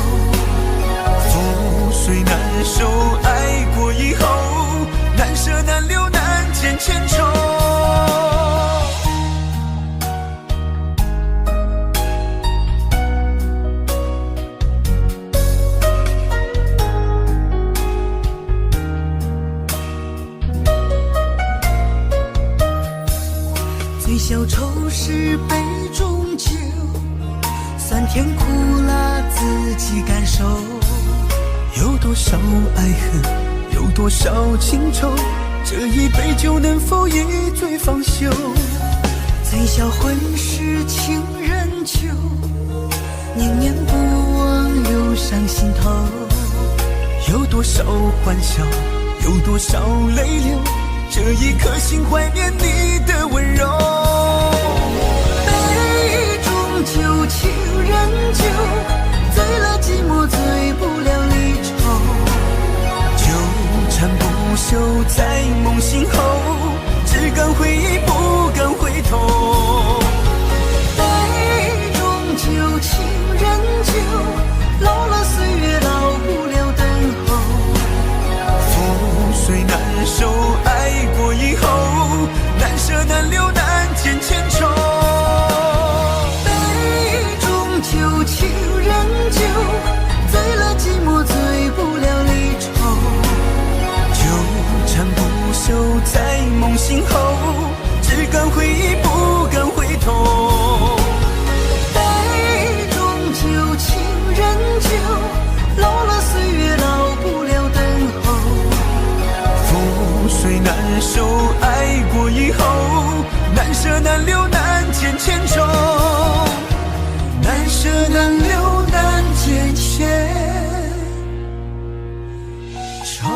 覆水难收，爱过以后，难舍难留难见千愁。小丑是杯中酒，酸甜苦辣自己感受。有多少爱恨，有多少情愁，这一杯酒能否一醉方休？醉销魂是情人酒，念念不忘忧伤心头。有多少欢笑，有多少泪流，这一颗心怀念你的温柔。酒情人酒，醉了寂寞，醉不了离愁。纠缠不休在梦醒后，只敢回忆不敢回头。杯中酒，情人酒，老了岁月老不了等候。覆水难收，爱过以后，难舍难留难见千愁。酒情人酒，醉了寂寞，醉不了离愁。纠缠不休在梦醒后，只敢回忆不敢回头。杯中酒，情人酒，老了岁月老不了等候。覆水难收，爱过以后，难舍难留难见千愁。难舍难留难见千愁。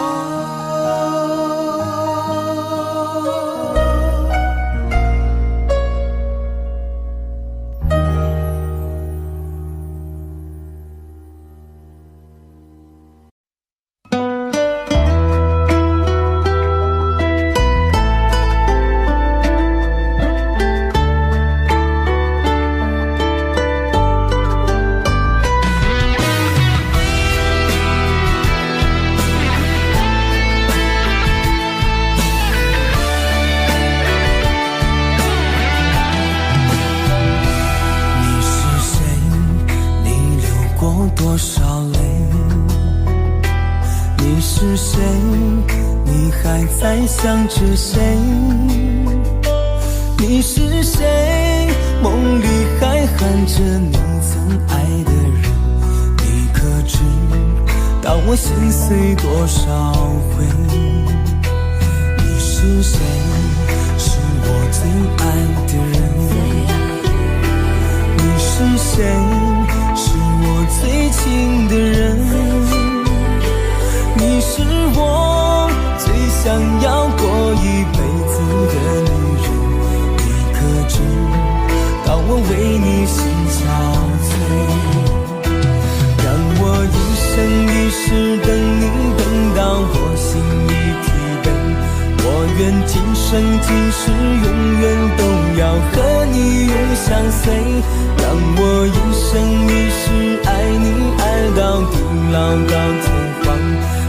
想着谁？你是谁？梦里还喊着你曾爱的人，你可知道我心碎多少回？你是谁？是我最爱的人。你是谁？是我最亲的人。你是我最想要过一辈子的女人。你可知道我为你心憔悴？让我一生一世等你，等到我心已疲惫。我愿今生今世永远都要和你永相随。让我一生一世爱你，爱到地老到天荒。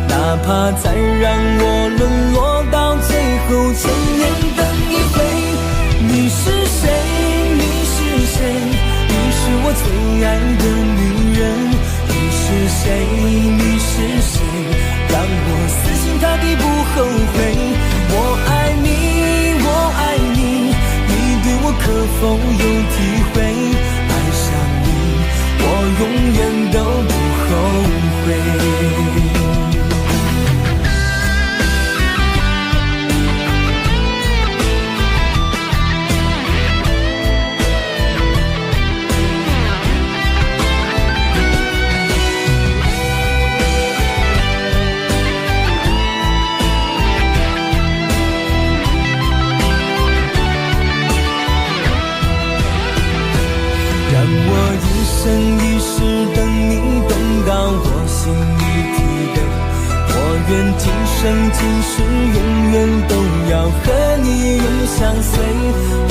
哪怕再让我沦落到最后千年等一回。你是谁？你是谁？你是我最爱的女人。你是谁？你是谁？让我死心塌地不后悔。我爱你，我爱你，你对我可否有体会？爱上你，我永远都不后悔。一生一世等你，等到我心已疲惫。我愿今生今世永远都要和你永相随。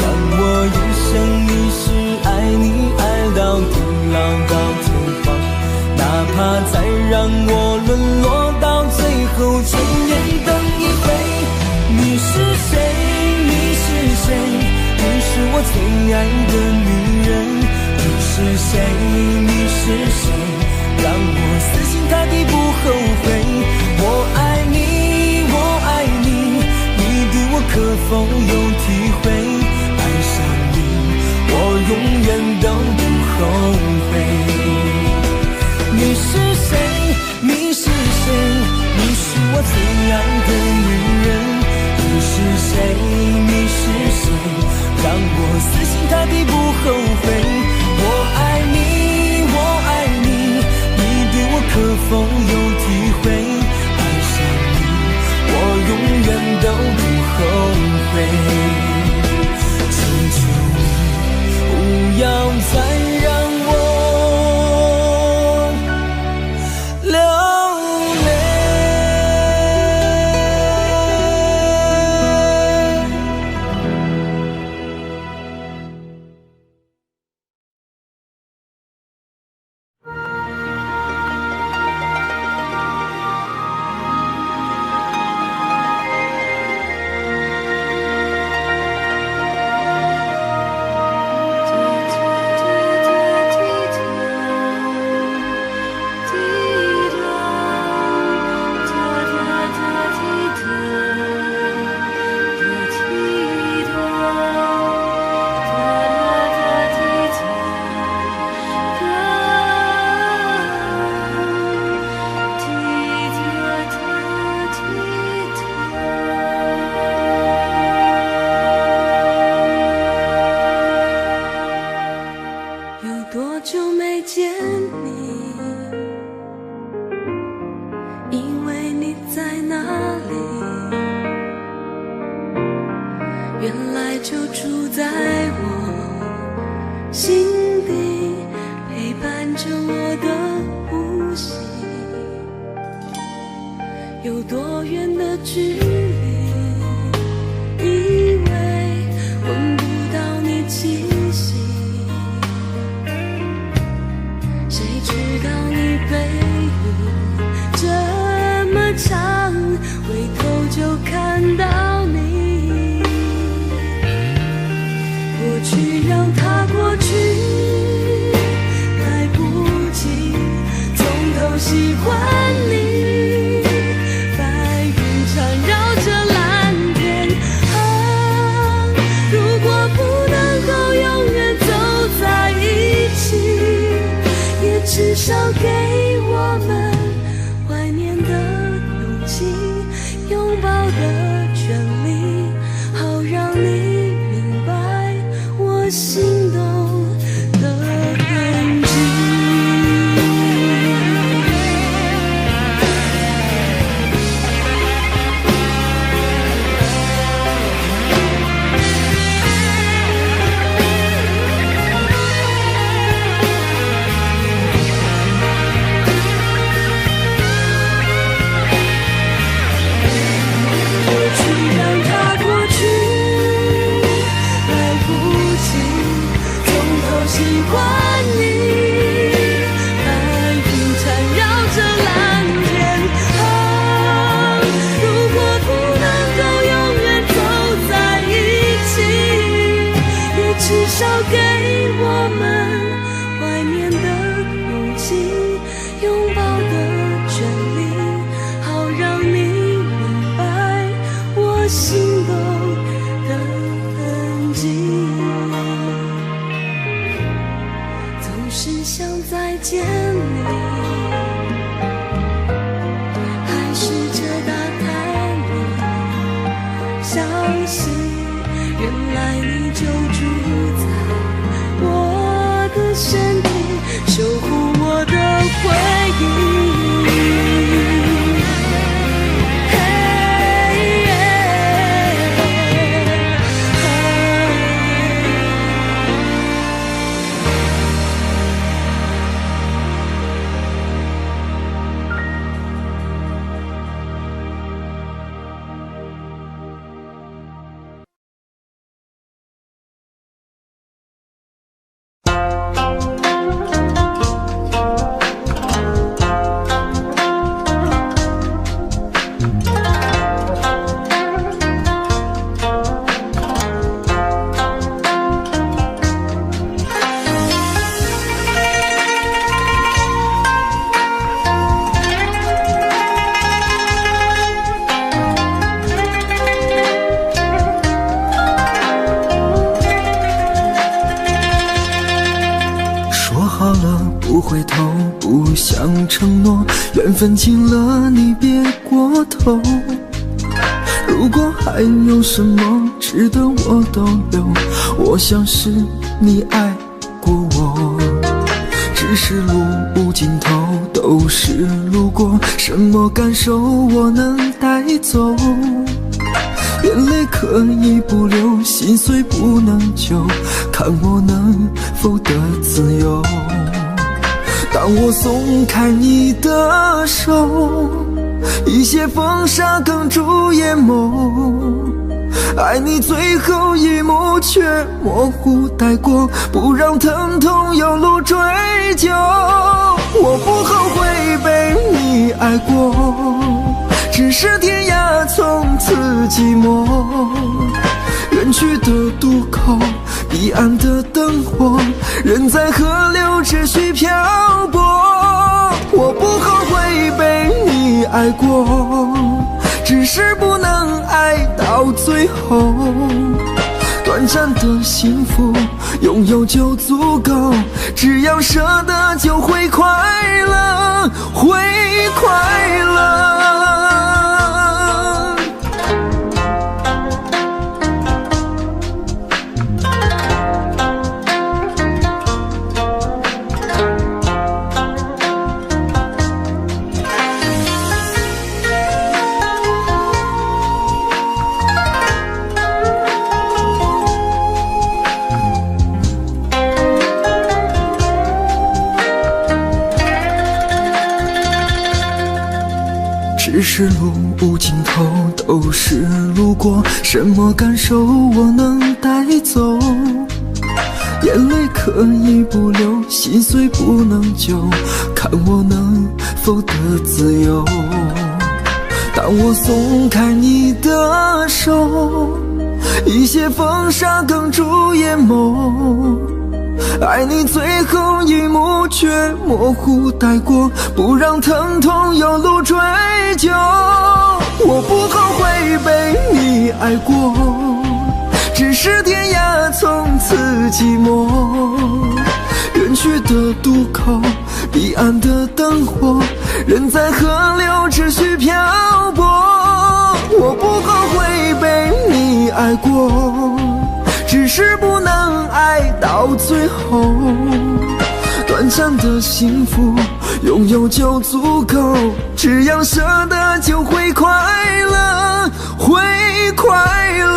让我一生一世爱你，爱到地老到天荒。哪怕再让我沦落到最后千年等一回。你是谁？你是谁？你是我最爱的女人。你是谁？你是谁？让我死心塌地不后悔。我爱你，我爱你，你对我可否有体会？爱上你，我永远都不后悔。你是谁？你是谁？你是我最爱的女人。你是谁？你是谁？让我死心塌地不后悔。我爱你，我爱你，你对我可否有体会？爱上你，我永远都不后悔。请求你不要再让我流泪。原来就住在我心底，陪伴着我的呼吸。有多远的距离，以为闻不到你气息，谁知道你背影这么长，回头就看到你。过去让它过去，来不及从头喜欢你。白云缠绕少给我们怀念的勇气，拥抱的权利，好让你明白我心动的痕迹。回头，不想承诺，缘分尽了，你别过头。如果还有什么值得我逗留，我想是你爱过我。只是路无尽头，都是路过，什么感受我能带走？眼泪可以不流，心碎不能救，看我能否得自由。当我松开你的手，一些风沙哽住眼眸，爱你最后一幕却模糊带过，不让疼痛有路追究。我不后悔被你爱过，只是天涯从此寂寞。远去的渡口，彼岸的灯火，人在河流只需漂泊。我不后悔被你爱过，只是不能爱到最后。短暂的幸福拥有就足够，只要舍得就会快乐，会快乐。只是路无尽头，都是路过，什么感受我能带走？眼泪可以不流，心碎不能救，看我能否得自由。当我松开你的手，一些风沙哽住眼眸，爱你最后一幕却模糊带过，不让疼痛有路追究。我不后悔被你爱过，只是天涯从此寂寞。远去的渡口，彼岸的灯火，人在河流只需漂泊。我不后悔被你爱过，只是不能爱到最后。短暂的幸福拥有就足够，只要舍得就会快乐，会快乐。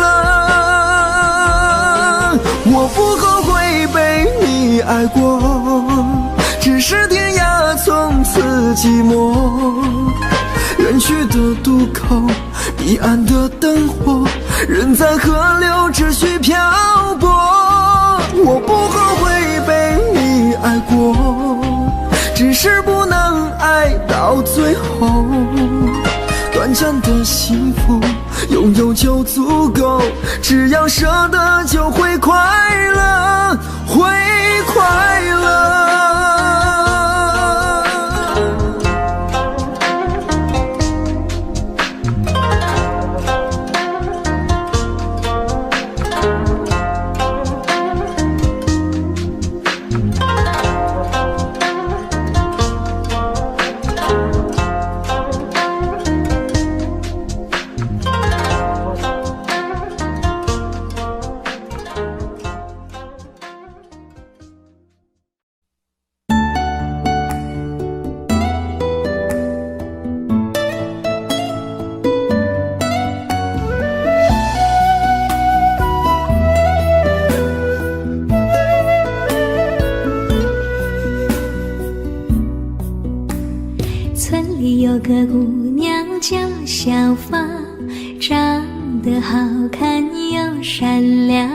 我不后悔被你爱过，只是天涯从此寂寞。远去的渡口，彼岸的灯火，人在河流只需漂泊。我不后悔被你爱过，只是不能爱到最后。短暂的幸福拥有就足够，只要舍得就会快乐，会快乐。村里有个姑娘叫小芳，长得好看又善良，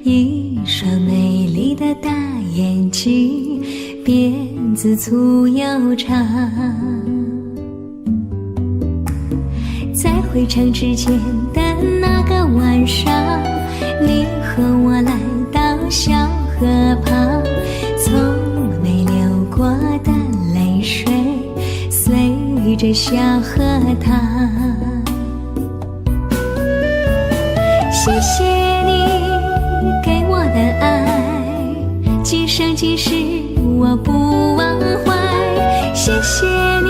一双美丽的大眼睛，辫子粗又长。在回城之前的那个晚上，你和我来到小河旁，从没流过的泪水随着小河淌。谢谢你给我的爱，今生今世我不忘怀。谢谢你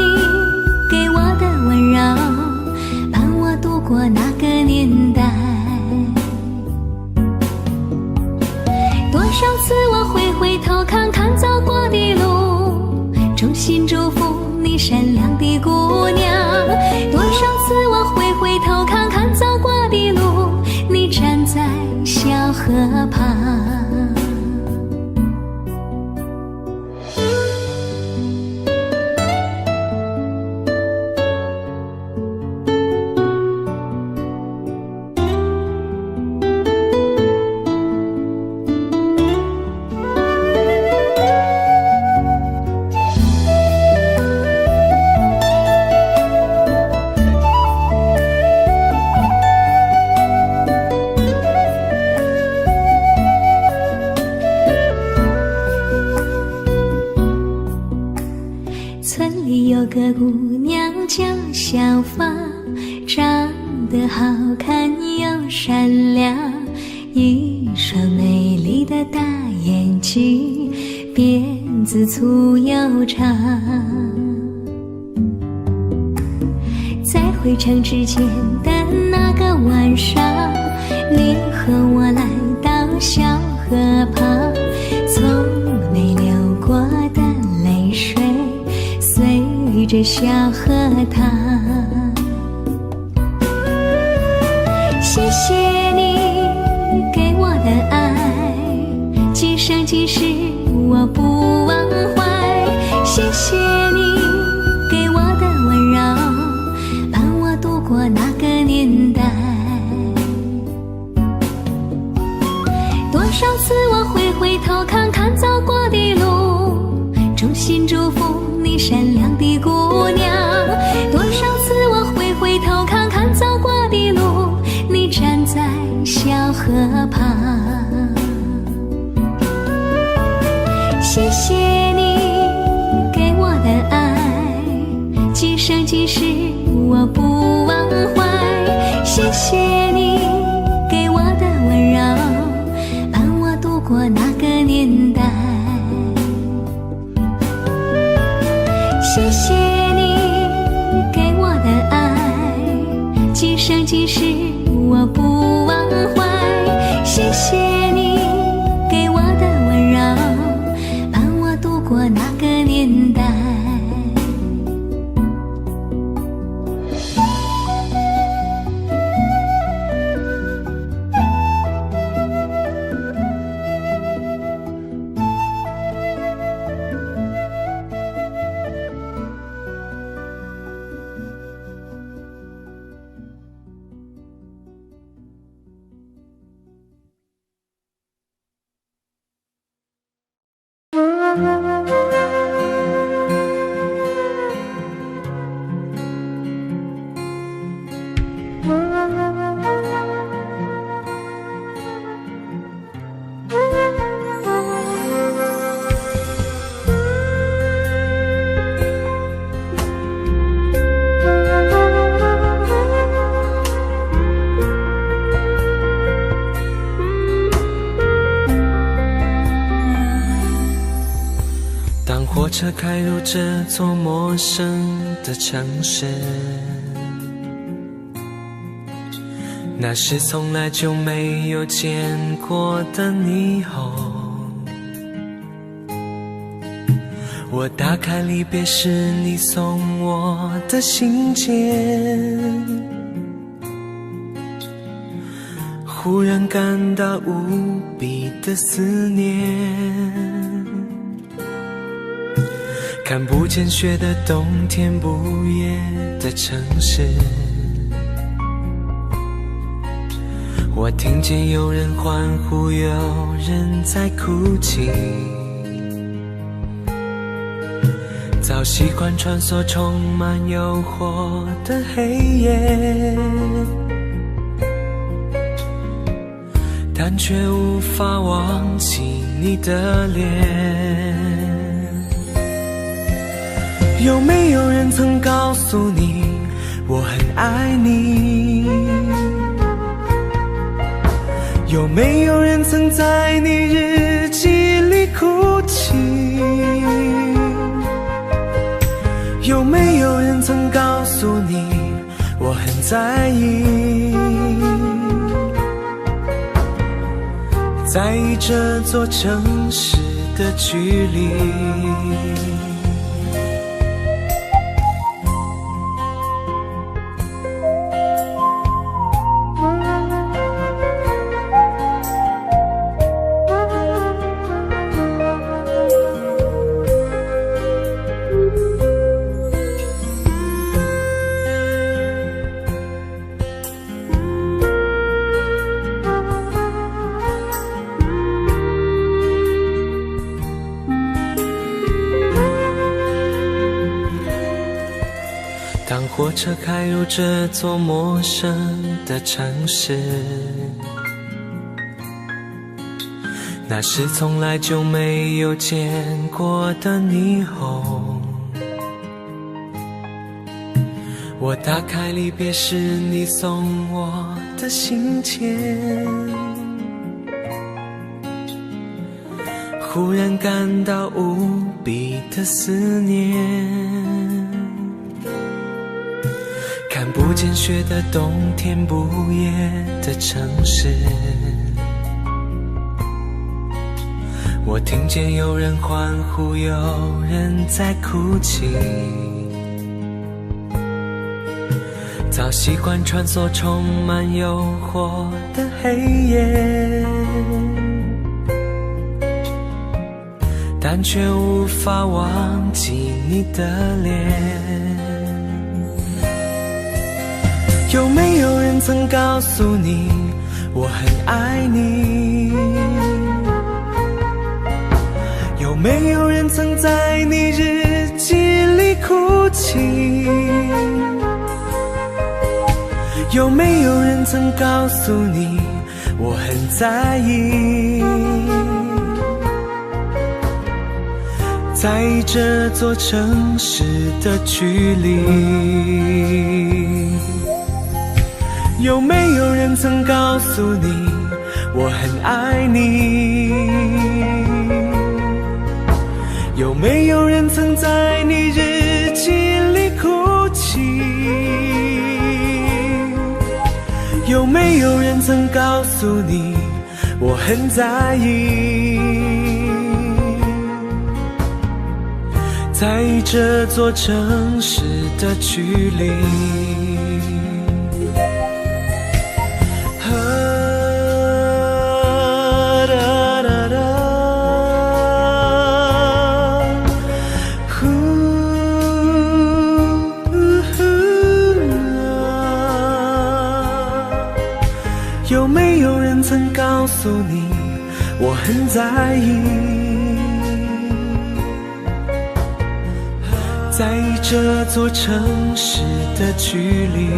给我的温柔，伴我度过那个年代。多少次我会回头看看走过的路，衷心祝福你善良的姑娘。多少次我会回头看看走过的路，你站在小河旁。村里有个姑娘叫小芳，长得好看又善良，一双美丽的大眼睛，辫子粗又长。在回城之前的那个晚上，你和我来到小河旁，从没流过的泪水随着小河淌。谢谢你给我的爱，今生今世我不忘怀。谢谢你给我的温柔，伴我度过那个年代。多少次我会回头看看走过的路，衷心祝福你善良的姑娘。多少次我会回头看看走过的路，你站在小河旁。谢谢你给我的爱，今生今世我不忘怀。谢谢你给我的温柔，伴我度过那个年代。火车开入这座陌生的城市，那是从来就没有见过的霓虹。我打开离别时你送我的信件，忽然感到无比的思念。看不见雪的冬天，不夜的城市，我听见有人欢呼，有人在哭泣。早习惯穿梭充满诱惑的黑夜，但却无法忘记你的脸。有没有人曾告诉你我很爱你？有没有人曾在你日记里哭泣？有没有人曾告诉你我很在意？在意这座城市的距离。当火车开入这座陌生的城市，那是从来就没有见过的霓虹。我打开离别时你送我的信件，忽然感到无比的思念。看不见雪的冬天，不夜的城市，我听见有人欢呼，有人在哭泣。早习惯穿梭充满诱惑的黑夜，但却无法忘记你的脸。有没有人曾告诉你我很爱你？有没有人曾在你日记里哭泣？有没有人曾告诉你我很在意？在意这座城市的距离。有没有人曾告诉你我很爱你？有没有人曾在你日记里哭泣？有没有人曾告诉你我很在意？在意这座城市的距离。有没有人曾告诉你我很在意？在这座城市的距离。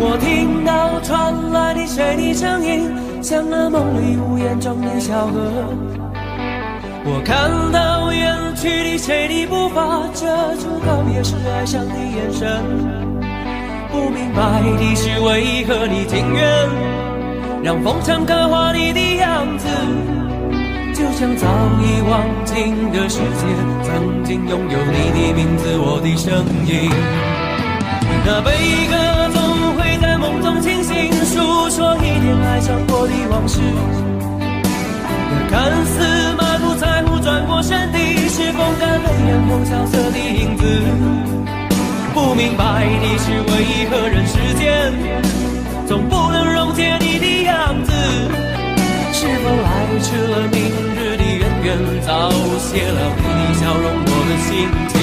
我听到传来的水的声音，像那梦里无言中的小河。我看到远去的谁的步伐，遮住告别时哀伤的眼神。不明白的是为何你情愿让风尘刻画你的样子，就像早已忘情的世界曾经拥有你的名字，我的声音。那悲歌总会在梦中清醒，诉说一点爱上过的往事。那看似满不在乎转过身的，是风干泪眼后萧瑟的影子。不明白的是为何人世间总不能溶解你的样子，是否来迟了明日的渊源，早谢了你的笑容我的心情。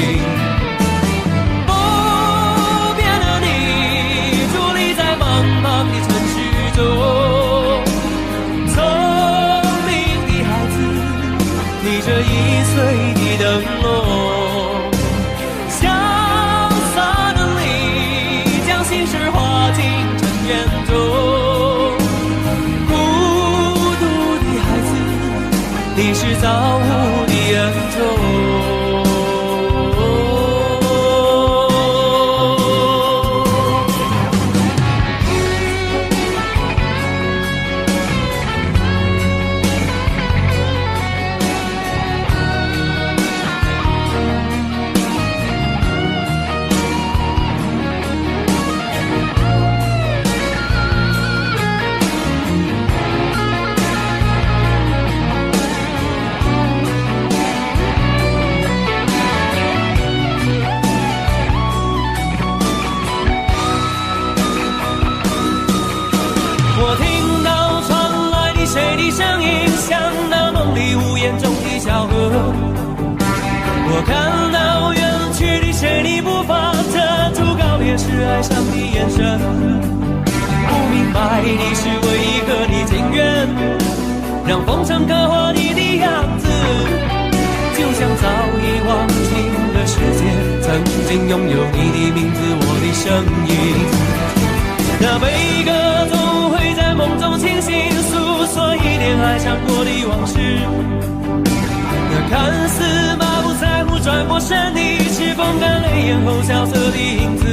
这易碎的灯笼，潇洒的你将心事化进尘缘中，孤独的孩子，你是造物的恩宠。我听到传来的谁的声音，像那梦里无言中的小河。我看到远去的谁的步伐，遮住告别时哀伤的眼神。不明白的是为何你情愿让风尘刻画你的样子，就像早已忘情的世界曾经拥有你的名字，我的声音。那悲歌总会在梦中清醒，诉说一点爱上过的往事。那看似满不在乎转过身的，是风干泪眼后萧瑟的影子。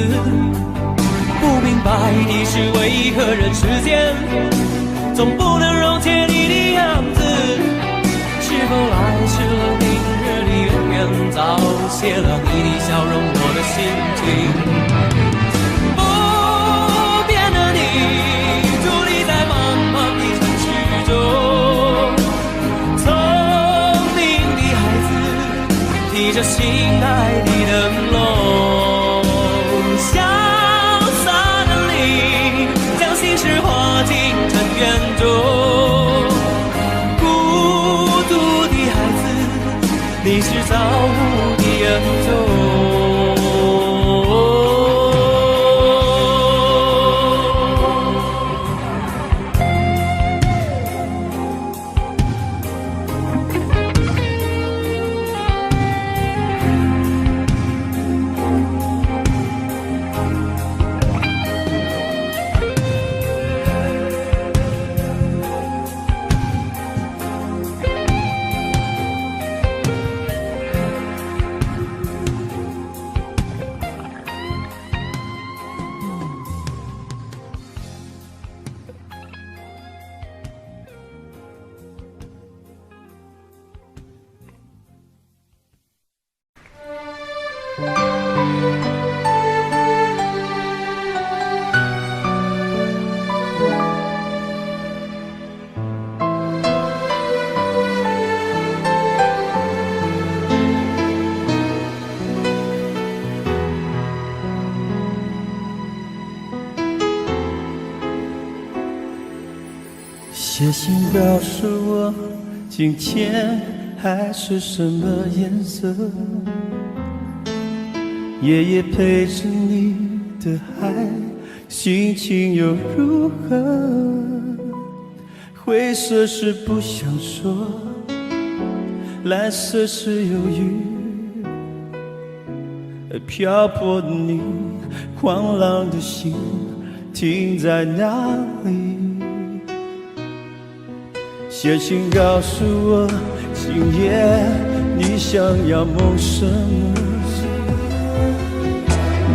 不明白的是为何人世间总不能溶解你的样子，是否来迟了明日的渊源，早谢了你的笑容我的心情。提着心爱的灯笼，潇洒的你将心事化进尘缘中，孤独的孩子，你是造物的恩宠。写信告诉我，今天海是什么颜色？夜夜陪着你的海，心情又如何？灰色是不想说，蓝色是犹豫，而漂泊的你，狂浪的心停在哪里？写信告诉我，今夜你想要梦什么？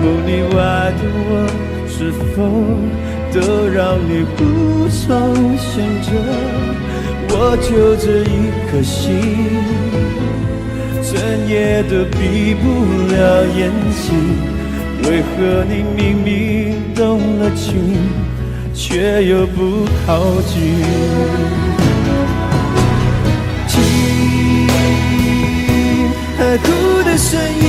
梦里外的我，是否都让你无从选择？我就这一颗心，整夜都闭不了眼睛。为何你明明动了情，却又不靠近？听海哭的声音，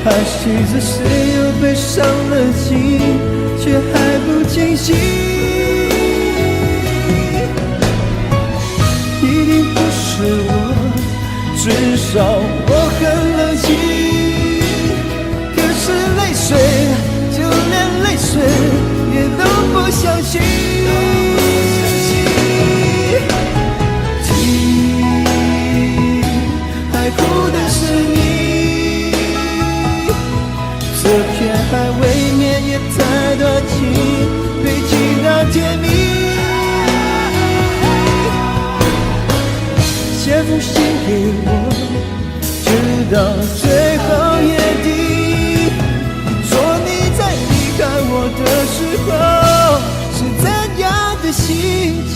叹息着谁又被伤了心，却还不清醒。一定不是我，至少我很冷静。可是泪水，就连泪水也都不相信。海哭的声音，这片海未免也太多情，堆积到天明。写封信给我，直到最后夜底，说你在离开我的时候是怎样的心情。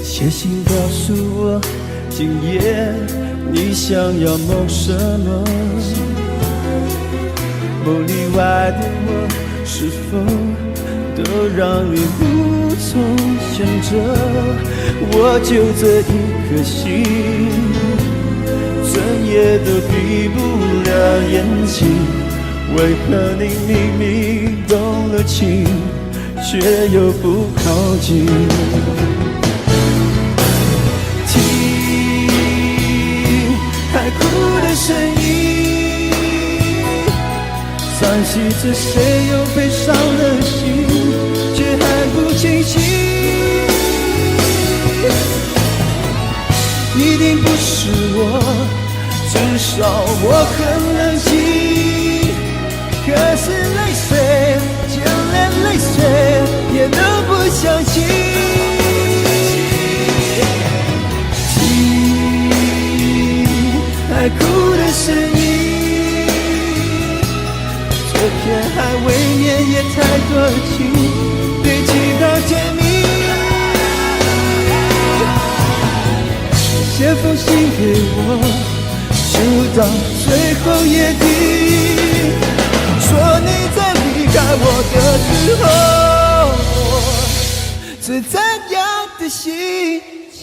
写信告诉我，今夜你想要梦什么？梦里外的我，是否都让你无从选择？我就这一颗心，整夜都闭不了眼睛。为何你明明动了情，却又不靠近？海哭的声音，叹息着谁又被伤了心，却还不清醒。一定不是我，至少我很冷静。可是泪水，就连泪水也都不相信。海哭的声音，这片海未免也太多情，堆积到天明。写封信给我，直到最后夜底，说你在离开我的时候是怎样的心情。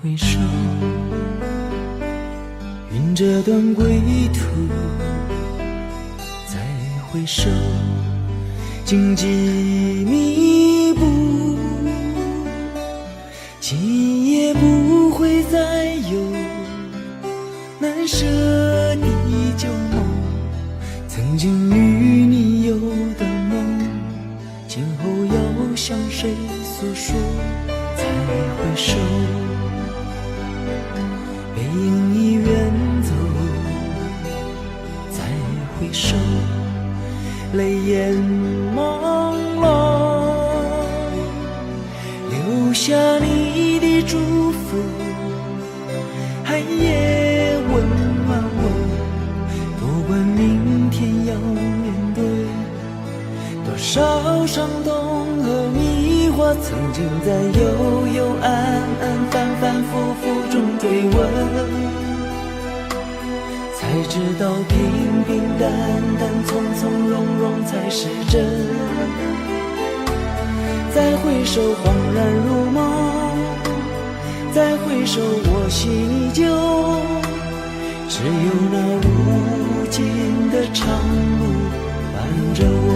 回首，云这段归途，再回首，荆棘密布，今夜不会再有难舍的旧梦，曾经与你有的梦，今后要向谁诉说？再回首，背影已远首，泪眼朦胧，留下你的祝福，寒夜温暖我。不管明天要面对多少伤痛和迷惑，曾经在幽幽暗暗、反反复复中追问。才知道平平淡淡、从从容容才是真。再回首，恍然如梦；再回首，我心依旧。只有那无尽的长路伴着我。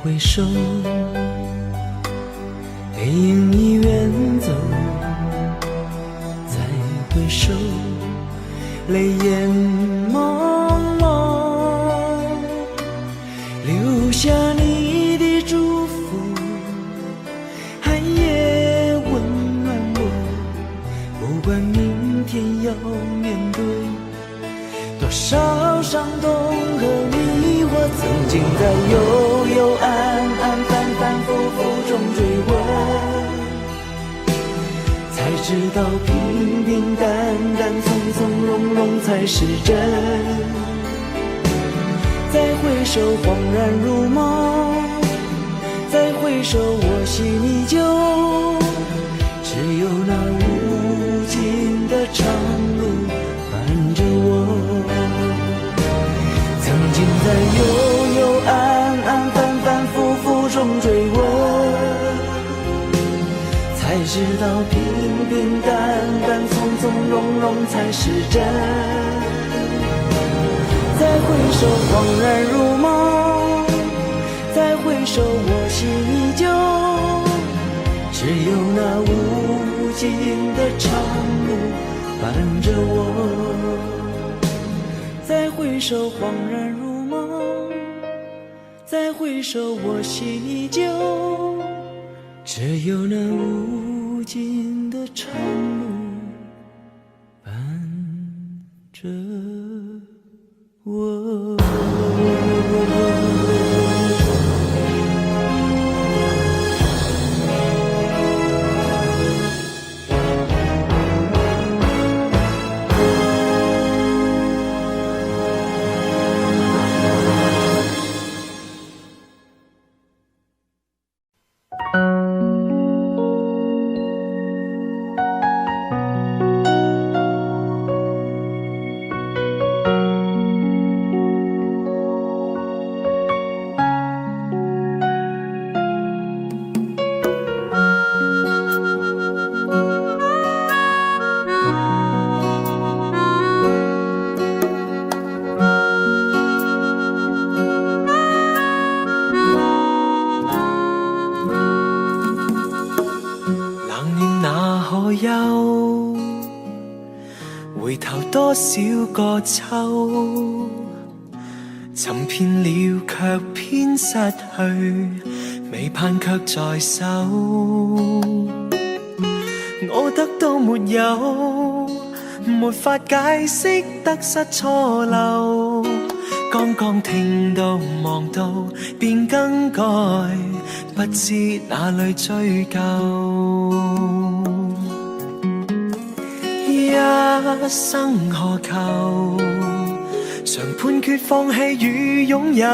回首，背影已远走。再回首，泪眼朦胧，留下你的祝福，寒夜温暖我。不管明天要面对多少伤痛和迷惑，曾经在幽幽暗暗、反反复复中追问，才知道平平淡淡、从从容容才是真。再回首，恍然如梦；再回首，我心依旧。只有那无尽的长路伴着我。曾经在幽幽暗暗、反反复复中追问，才知道平平淡淡、从从容容才是真。再回首，恍然如梦；再回首，我心依旧。只有那无尽的长路伴着我。再回首，恍然如梦；再回首，我心依旧。只有那无尽的长路伴着我。回頭多少個秋，尋遍了卻偏失去，未盼卻在手。我得到沒有，沒法解釋得失錯漏。剛剛聽到望到便更改，不知哪裏追究。一生何求，常判決放棄與擁有，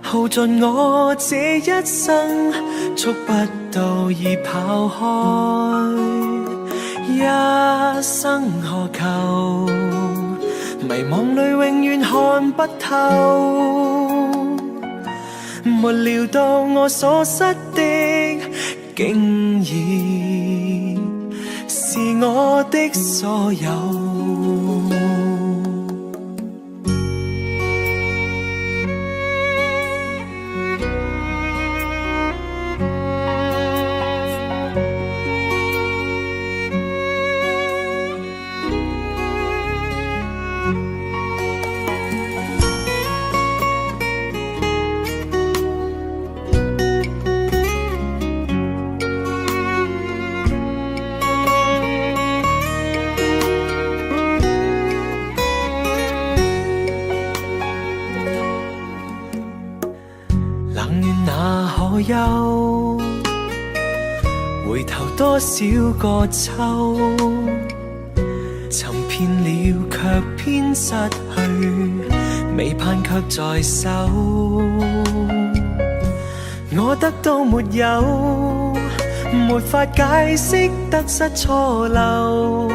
耗盡我這一生，觸不到已跑開。一生何求，迷惘裏永遠看不透，沒料到我所失的竟然是我的所有。冷暖哪可休？回頭多少個秋，尋遍了卻偏失去，未盼卻在手。我得到沒有，沒法解釋得失錯漏。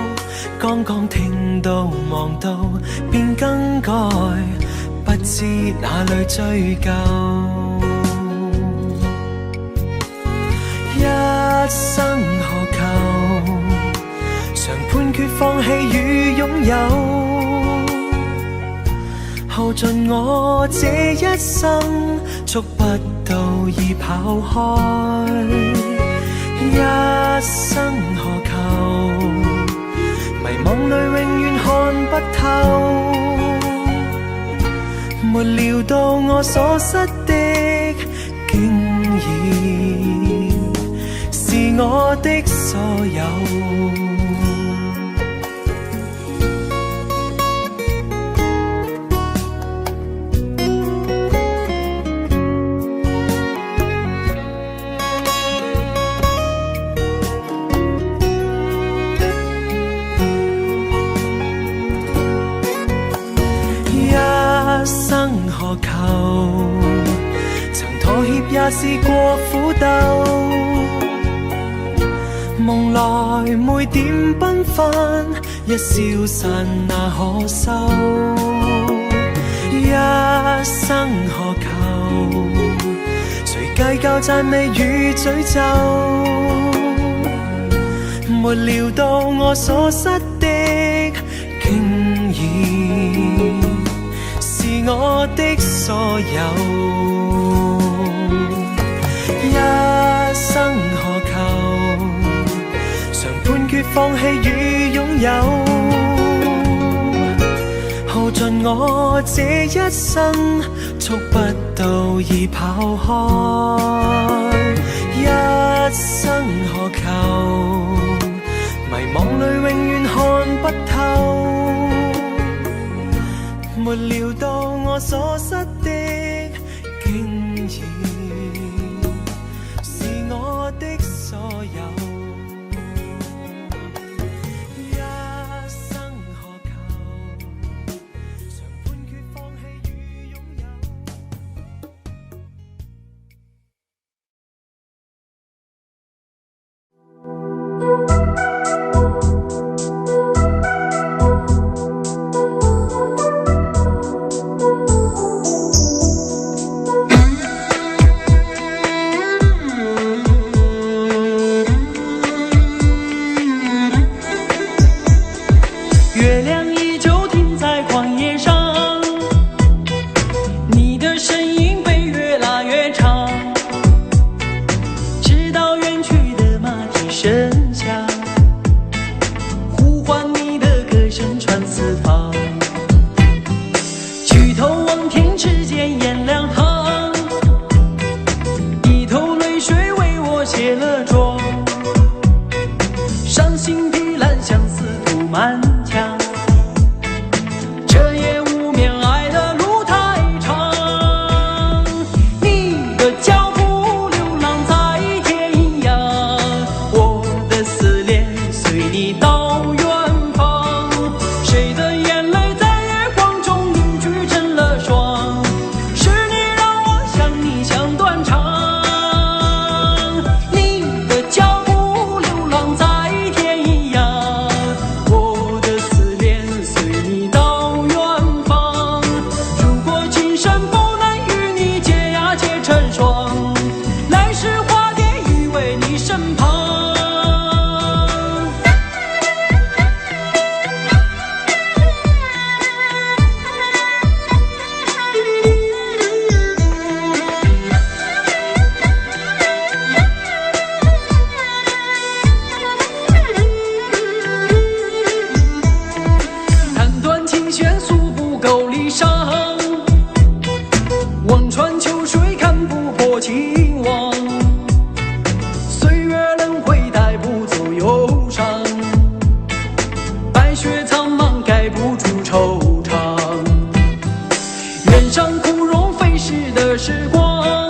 剛剛聽到望到便更改，不知哪裏追究。一生何求？常判決放棄與擁有，耗盡我這一生，觸不到已跑開。一生何求？迷惘裏永遠看不透，沒料到我所失的竟然是我的所有。一生何求？曾妥協也試過苦鬥，夢來每點繽紛，一消散那可收？一生何求？誰計較讚美與詛咒？沒料到我所失的竟然是我的所有。一生何求？常判決放棄與擁有，耗盡我這一生，觸不到已跑開。一生何求？迷惘裏永遠看不透，沒料到我所失的竟然是我的所有。一生何求？常判決放棄與擁有。月亮依旧停在旷野上，你的身影被越拉越长，直到远去的马蹄声响，呼唤你的歌声传四方。举头望天，只见颜良堂，一头泪水为我卸了妆，伤心的蓝相思涂满墙。这夜无眠，爱的路太长，你的脚步流浪在天涯，我的思念随你到远方。谁的眼泪在月光中凝聚成了霜？是你让我想你想断肠。你的脚步流浪在天涯，我的思念随你到远方。如果今生不能与你结呀结成双，来世化蝶依偎你身旁。弹断琴弦诉不够离殇，望穿秋水看不破情网。岁月轮回带不走忧伤，白雪苍茫盖不住惆怅。原上枯荣飞逝的时光，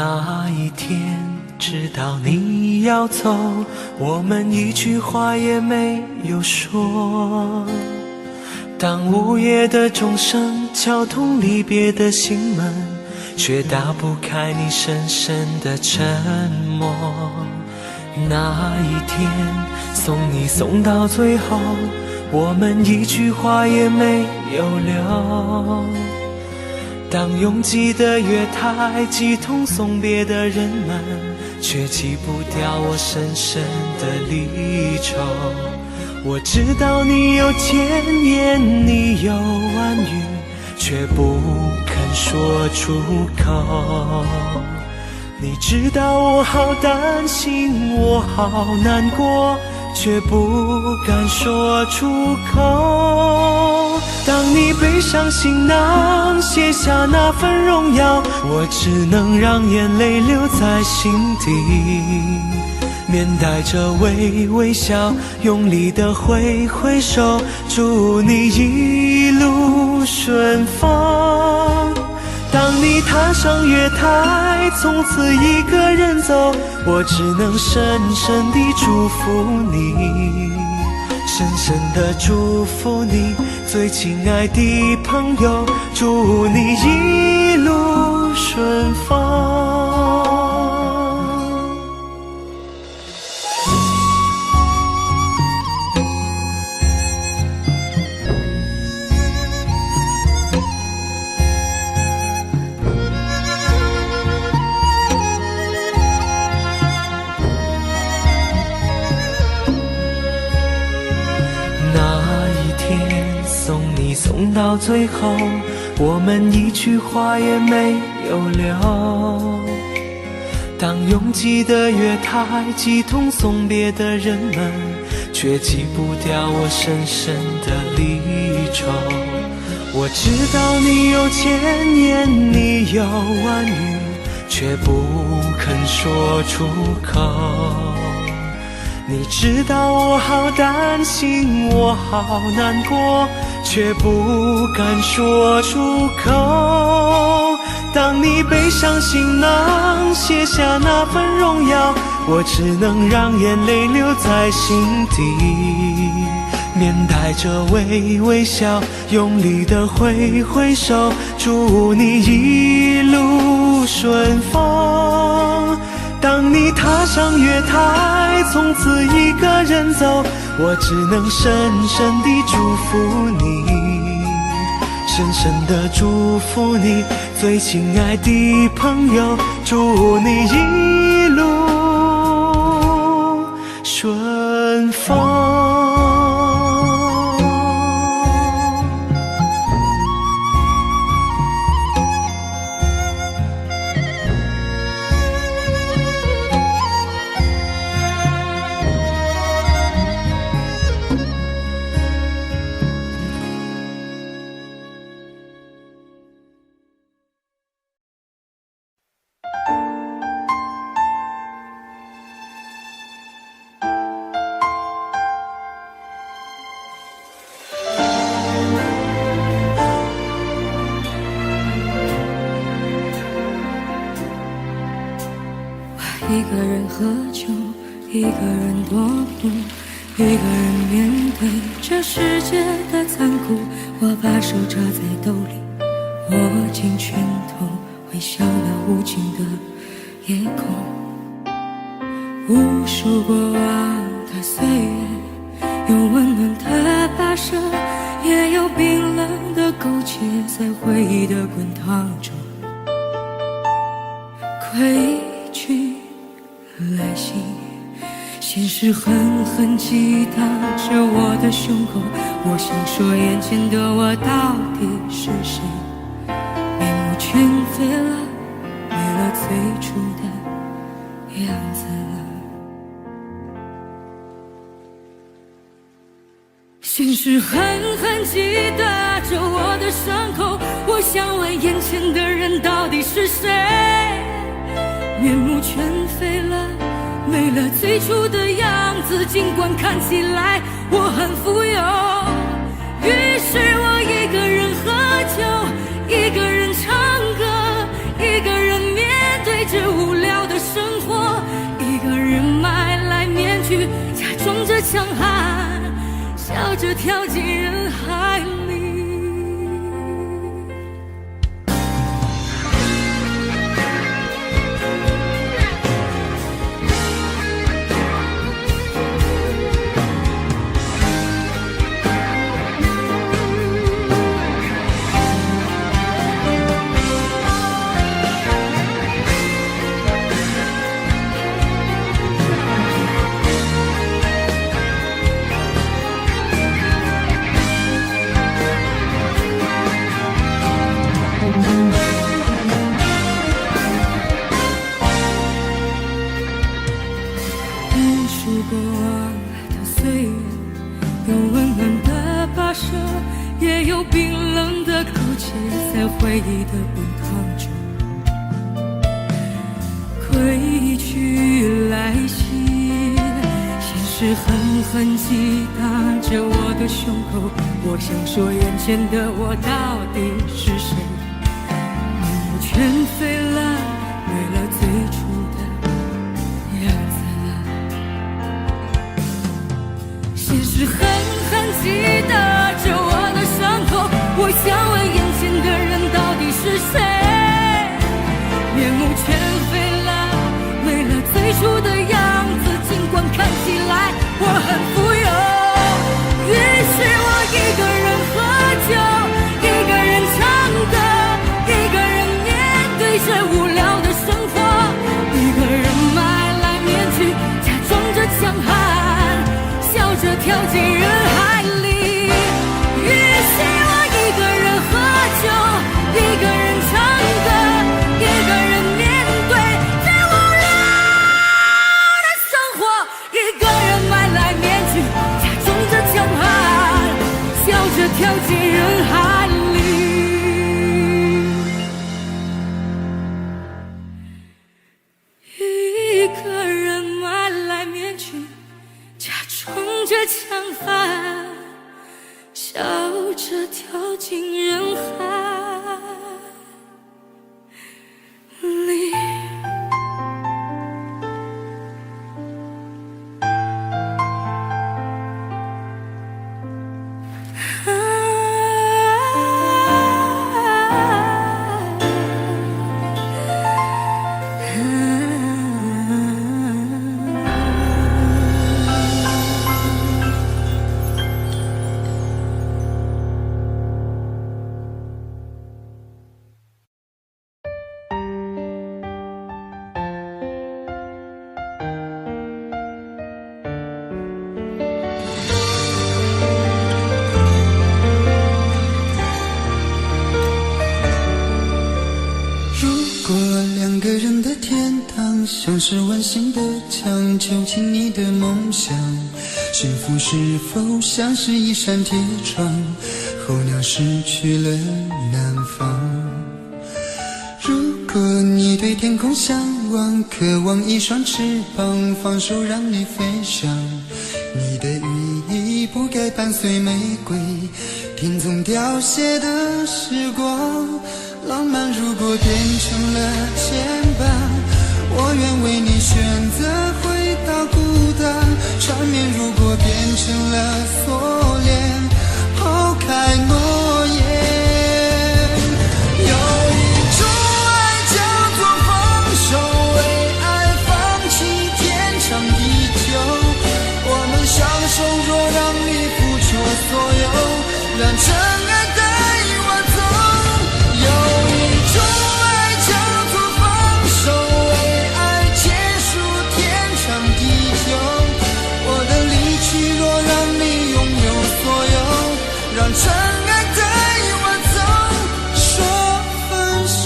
那一天知道你要走，我们一句话也没有说。当午夜的钟声敲痛离别的心门，却打不开你深深的沉默。那一天送你送到最后，我们一句话也没有留。当拥挤的月台挤痛送别的人们，却挤不掉我深深的离愁。我知道你有千言，你有万语，却不肯说出口。你知道我好担心，我好难过，却不敢说出口。当你背上行囊，卸下那份荣耀，我只能让眼泪留在心底，面带着微笑，用力地挥挥手，祝你一路顺风。当你踏上月台，从此一个人走，我只能深深地祝福你，深深地祝福你，最亲爱的朋友，祝你一路顺风。送到最后，我们一句话也没有留。当拥挤的月台挤痛送别的人们，却挤不掉我深深的离愁。我知道你有千言，你有万语，却不肯说出口。你知道我好担心，我好难过，却不敢说出口。当你背上行囊，卸下那份荣耀，我只能让眼泪留在心底，面带着微笑，用力地挥挥手，祝你一路顺风。当你踏上月台，从此一个人走，我只能深深地祝福你，深深地祝福你，最亲爱的朋友，祝你一路顺风。一个人喝酒，一个人躲步，一个人面对这世界的残酷。我把手插在兜里，握紧拳头，微笑那无尽的夜空。无数过往的岁月，有温暖的跋涉，也有冰冷的苟且，在回忆的滚烫中归去来袭，现实狠狠击打着我的胸口。我想说，眼前的我到底是谁？面目全非了，没了最初的样子了。现实狠狠击打着我的伤口。我想问，眼前的人到底是谁？面目全非了，没了最初的样子，尽管看起来我很富有。于是我一个人喝酒，一个人唱歌，一个人面对着着跳进人海里。过的岁月，有温暖的跋涉，也有冰冷的勾结，在回忆的滚烫中归去来袭。现实狠狠击打着我的胸口，我想说眼前的我到底是谁？面目全非了，没了最初的样子。现实狠狠击打着我的伤口，我想问眼前的人到底是谁？面目全非了，没了最初的样子，尽管看起来我很富有。于是我一个人喝酒，一个人唱歌，一个人面对着无聊的生活，一个人买来面具，假装着强悍，笑着跳进人海里。于是我一个人喝酒，一个人唱歌，一个人面对最无聊的生活，一个人买来面具，假装着强悍，笑着跳进人海里。一个人买来面具，假装着强悍，笑着跳进人海里。像是温馨的墙，囚禁你的梦想。幸福是否像是一扇铁窗，候鸟失去了南方。如果你对天空向往，渴望一双翅膀，放手让你飞翔。你的羽翼不该伴随玫瑰，听从凋谢的时光。浪漫如果变成了牵绊，我愿为你选择回到孤单。缠绵如果变成了锁链，抛开诺言。有一种爱叫做放手，为爱放弃天长地久。我们相守，若让你付出所有，让真爱带我走。有一种爱叫做放手，为爱结束天长地久。我的离去若让你拥有所有，让真爱带我走，说分手。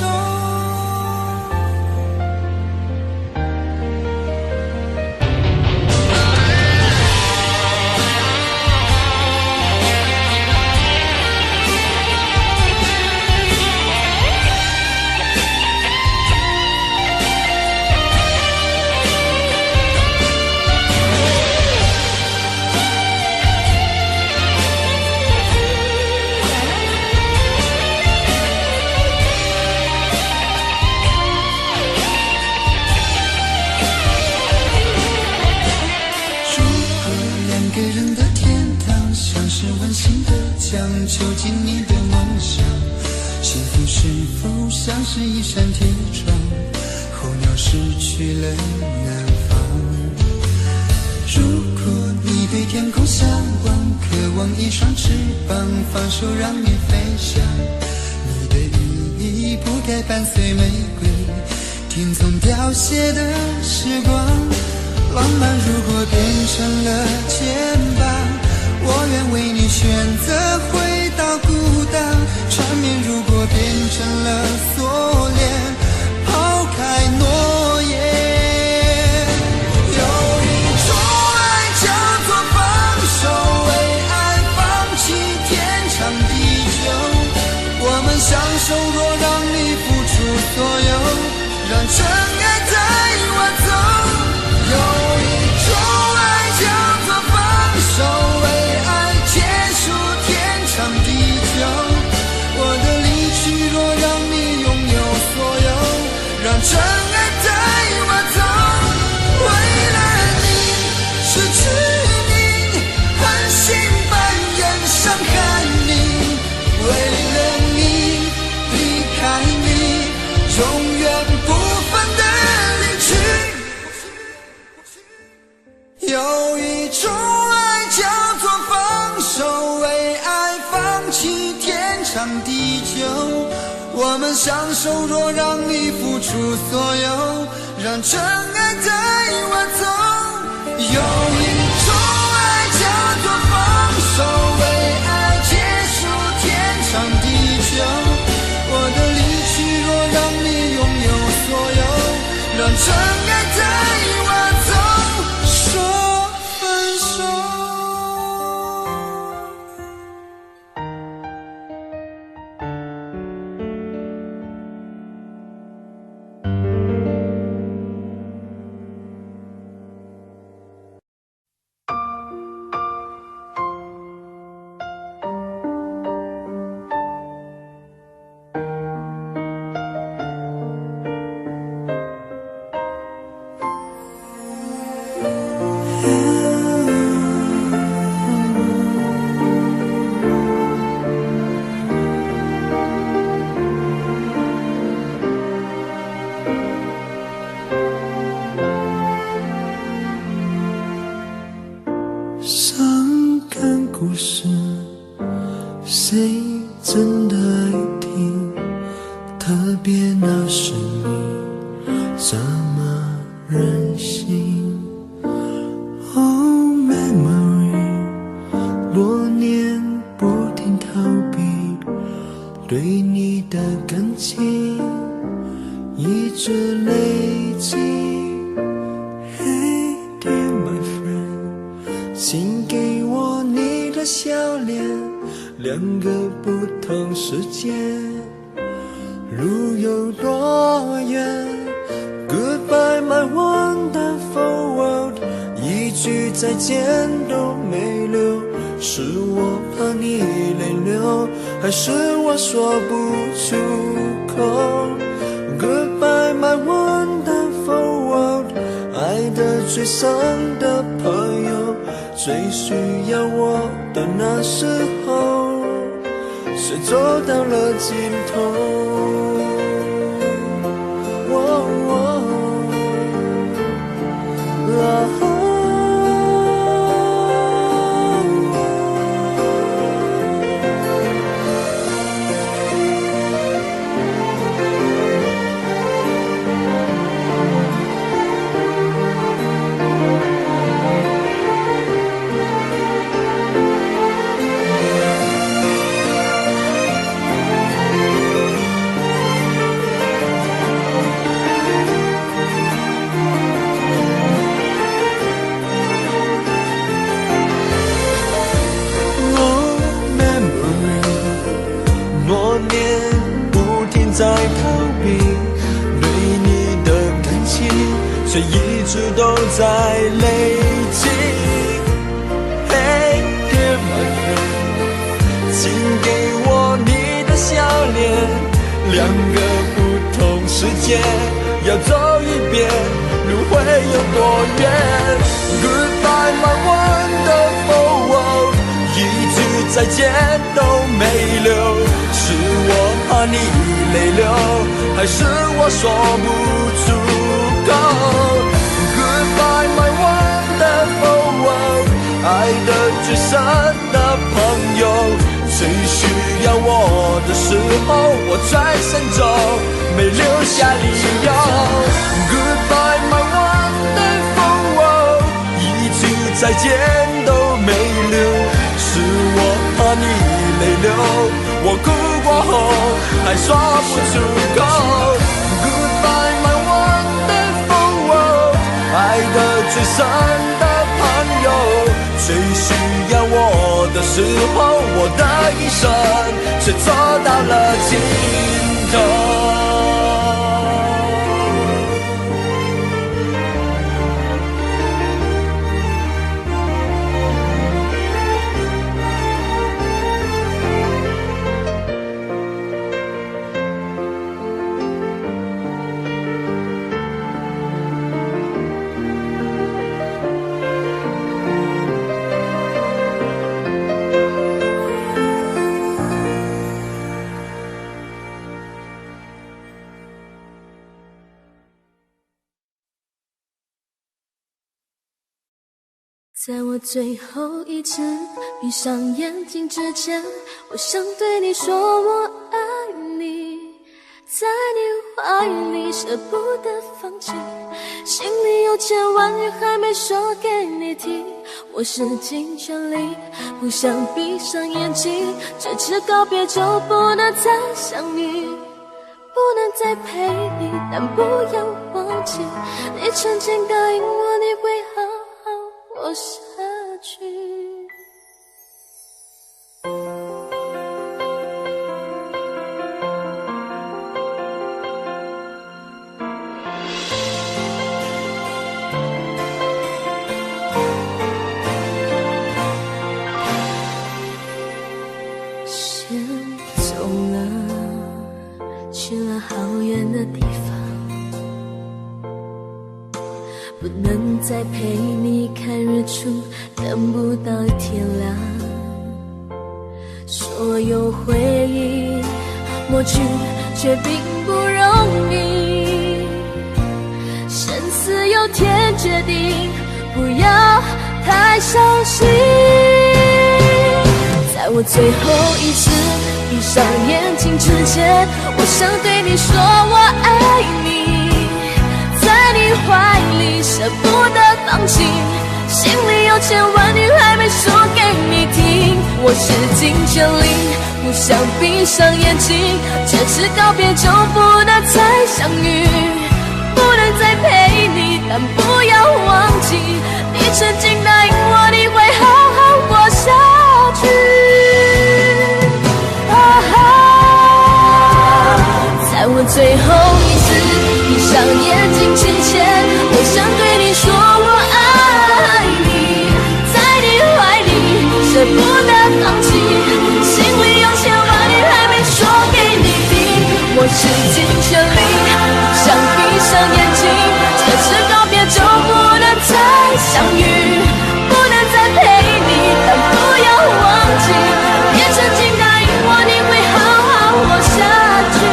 的讲究尽你的梦想。幸福是否像是一扇铁窗，候鸟失去了南方。如果你对天空向往，渴望一双翅膀，放手让你飞翔。你的羽翼不该伴随玫瑰，听从凋谢的时光。浪漫如果变成了肩膀，我愿为你选择回到孤岛。缠绵如果变成了锁链，抛开诺言。有一种爱叫做放手，为爱放弃天长地久。我们相守，若让你付出所有，让真爱带我走。有一种爱叫做放手，为爱结束天长地久。我的离去若让你拥有所有，让真爱带我走。为了你失去你，狠心扮演伤害你。为了你离开你，永远不分的离去。有一种爱叫做放手，为爱放弃天长地久。我们相守，若让你付出所有，让真爱带我走。有一种爱叫做放手，为爱结束天长地久。我的离去若让你拥有所有，让真爱带我走。说分手。伤感故事，谁真的爱听？特别那是你这么任性。Oh memory， 多年不停逃避，对你的感情一直累积。Hey dear my friend，请给我你的笑脸，两个不同世界，路有多远 ？Goodbye my wonderful world， 一句再见都没留，是我怕你泪流，还是我说不出口 ？Goodbye my wonderful world， 爱得最深的朋友。最需要我的那时候，却走到了尽头。在逃避对你的感情，却一直都在累积。Hey dear my friend， 请给我你的笑脸，两个不同世界，要走一遍，路会有多远 ？Goodbye my wonderful world， 一句再见都没留，是我怕你泪流，还是我说不出口 Goodbye my wonderful world， 爱的最深的朋友，最需要我的时候我转身走，没留下理由 Goodbye my wonderful world， 一句再见都没留，是我怕你泪流，我哭过后还说不出口 Goodbye my wonderful world， 爱的最深的朋友，最需要我的时候，我的一生却走到了尽头。在我最后一次闭上眼睛之前，我想对你说我爱你，在你怀里舍不得放弃，心里有千万语还没说给你听，我使尽全力不想闭上眼睛，这次告别就不能再相遇，不能再陪你，但不要忘记你曾经答应我你会好好活下去。先走了，去了好远的地方，不能再陪你看日出，等不到天亮，所有回忆抹去却并不容易，生死有天决定，不要太伤心。在我最后一次闭上眼睛之前，我想对你说我爱你，在你怀里舍不得放弃，心里有千万语还没说给你听，我使尽全力不想闭上眼睛，这次告别就不能再相遇，不能再陪你，但不要忘记你曾经答应我你会好好活下去。在我最后一次闭上眼睛之前，我想对你说我爱你，在你怀里舍不得放弃，心里有千万语还没说给你听，我使尽全力不想闭上眼睛，这次告别就不能再相遇，不能再陪你，但不要忘记你曾经答应我你会好好活下去。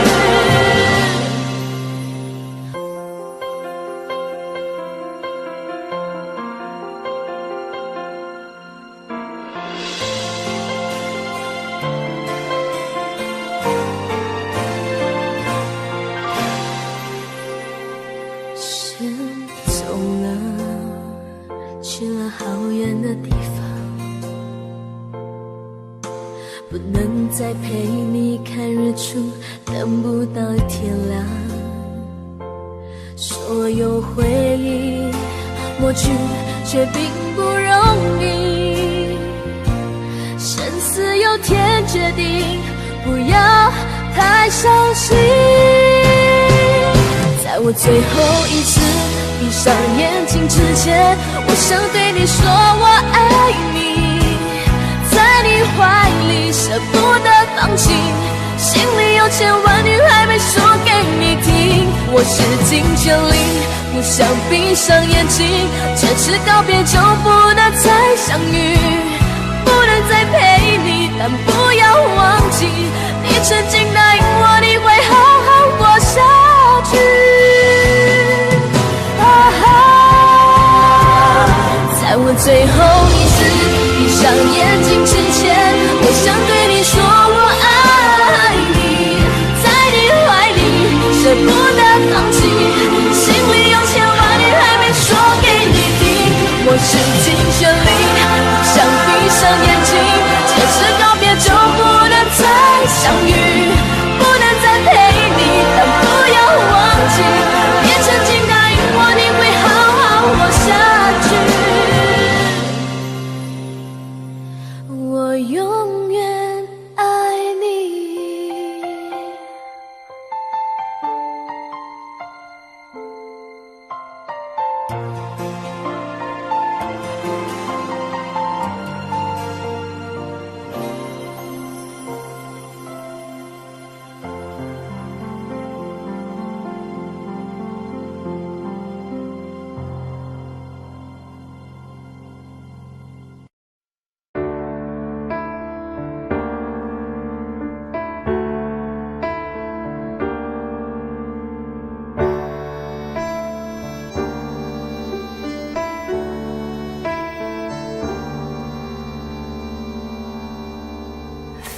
先走了，去了好远的地方，不能再陪你看日出，等不到天亮，所有回忆抹去却并不容易，生死有天决定，不要太伤心。在我最后一次闭上眼睛之前，我想对你说我爱你，在你怀里舍不得放弃，心里有千万语还没说给你听，我使尽全力不想闭上眼睛，这次告别就不能再相遇，不能再陪你，但不要忘记，你曾经答应我，你会好好活下去。在我最后一次闭上眼睛之前，我想对你说我爱你，在你怀里舍不得放弃，心里有千万语还没说给你听，我使尽全力，不想闭上眼睛，这次告别就不能再相遇，不能再陪你，但不要忘记，你曾经答应我，你会好好活下去。我永远爱你。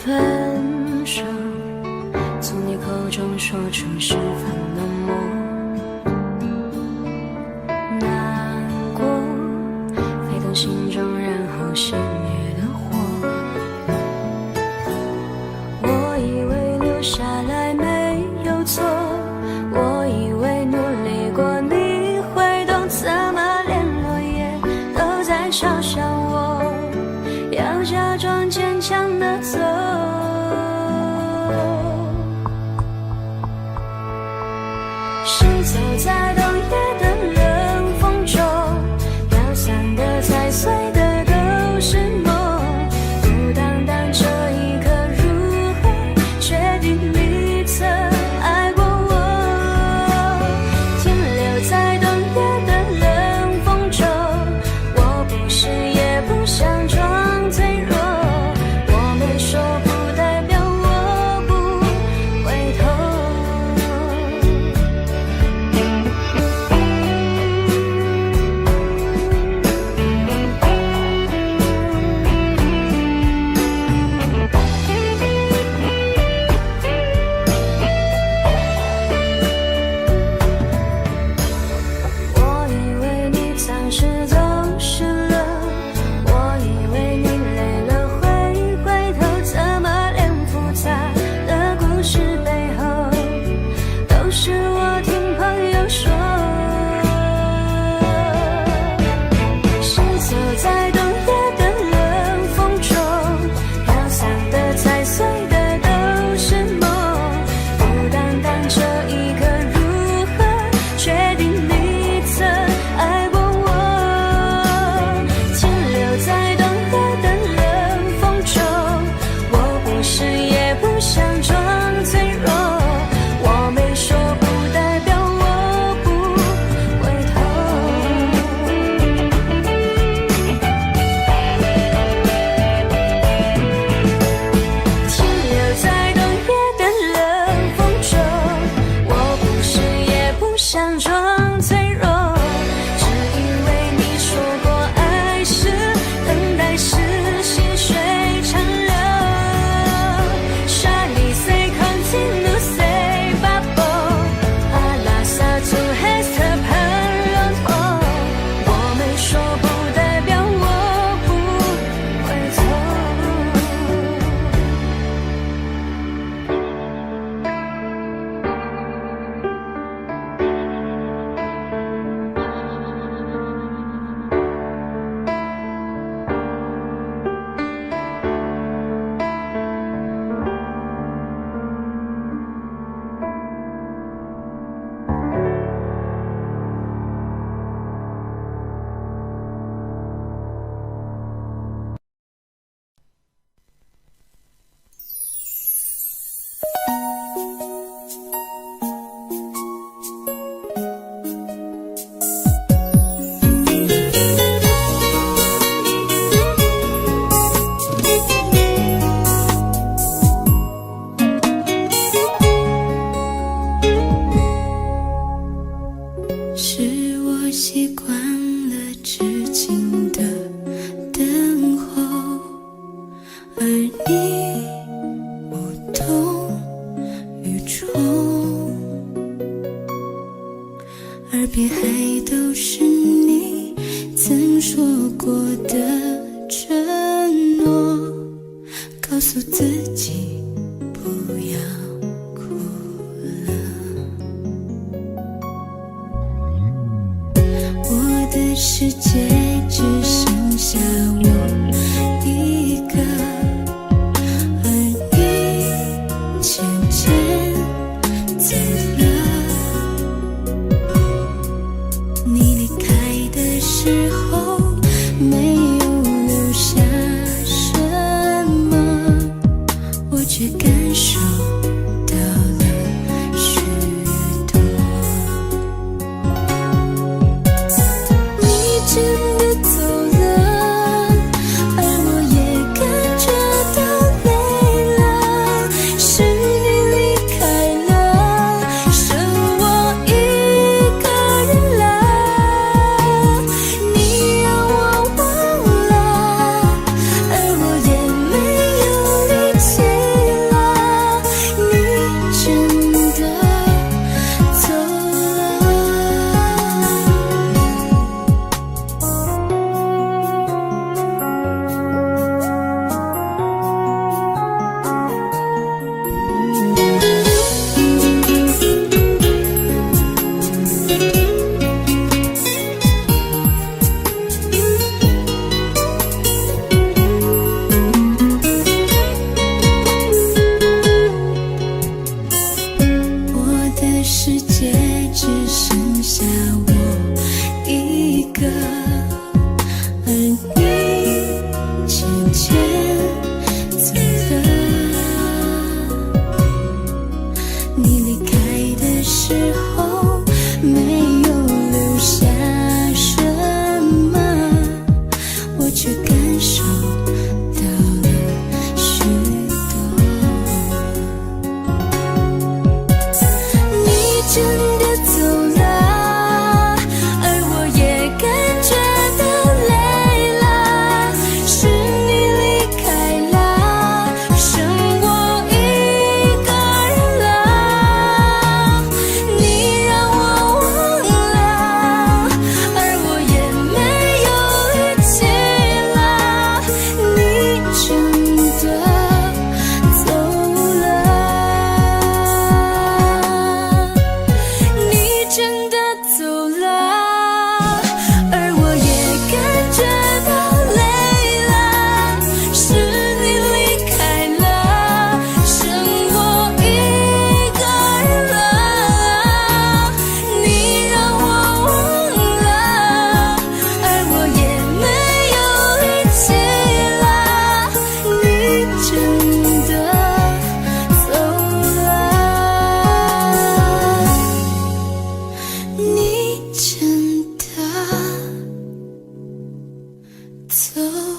分手，从你口中说出十分冷漠，难过沸腾心中，然后熄灭了火。我以为留下来没有错，我以为努力过你会懂，怎么连落叶都在嘲笑我，要假装坚强的走。世界只剩下我一个，而你渐渐走了。你离开的时候没有留下什么，我却感受到了许多。你真的走了，而我也感觉到累了。是你离开了，剩我一个人了。你让我忘了，而我也没有力气了。你真的走了。我的世界只剩下我一个，而你渐渐走了。你离开的时候没有留下什么，我却感受到了许多。你真的走了，而我也感觉到累了。是你离开了，剩我一个人了。你让我忘了，而我也没有力气了。你真的走了。你真的走了，而我也感觉到累了。是你离开了，剩我一个人了。你让我忘了，而我也没有力气了。你真的走了。你真的走了。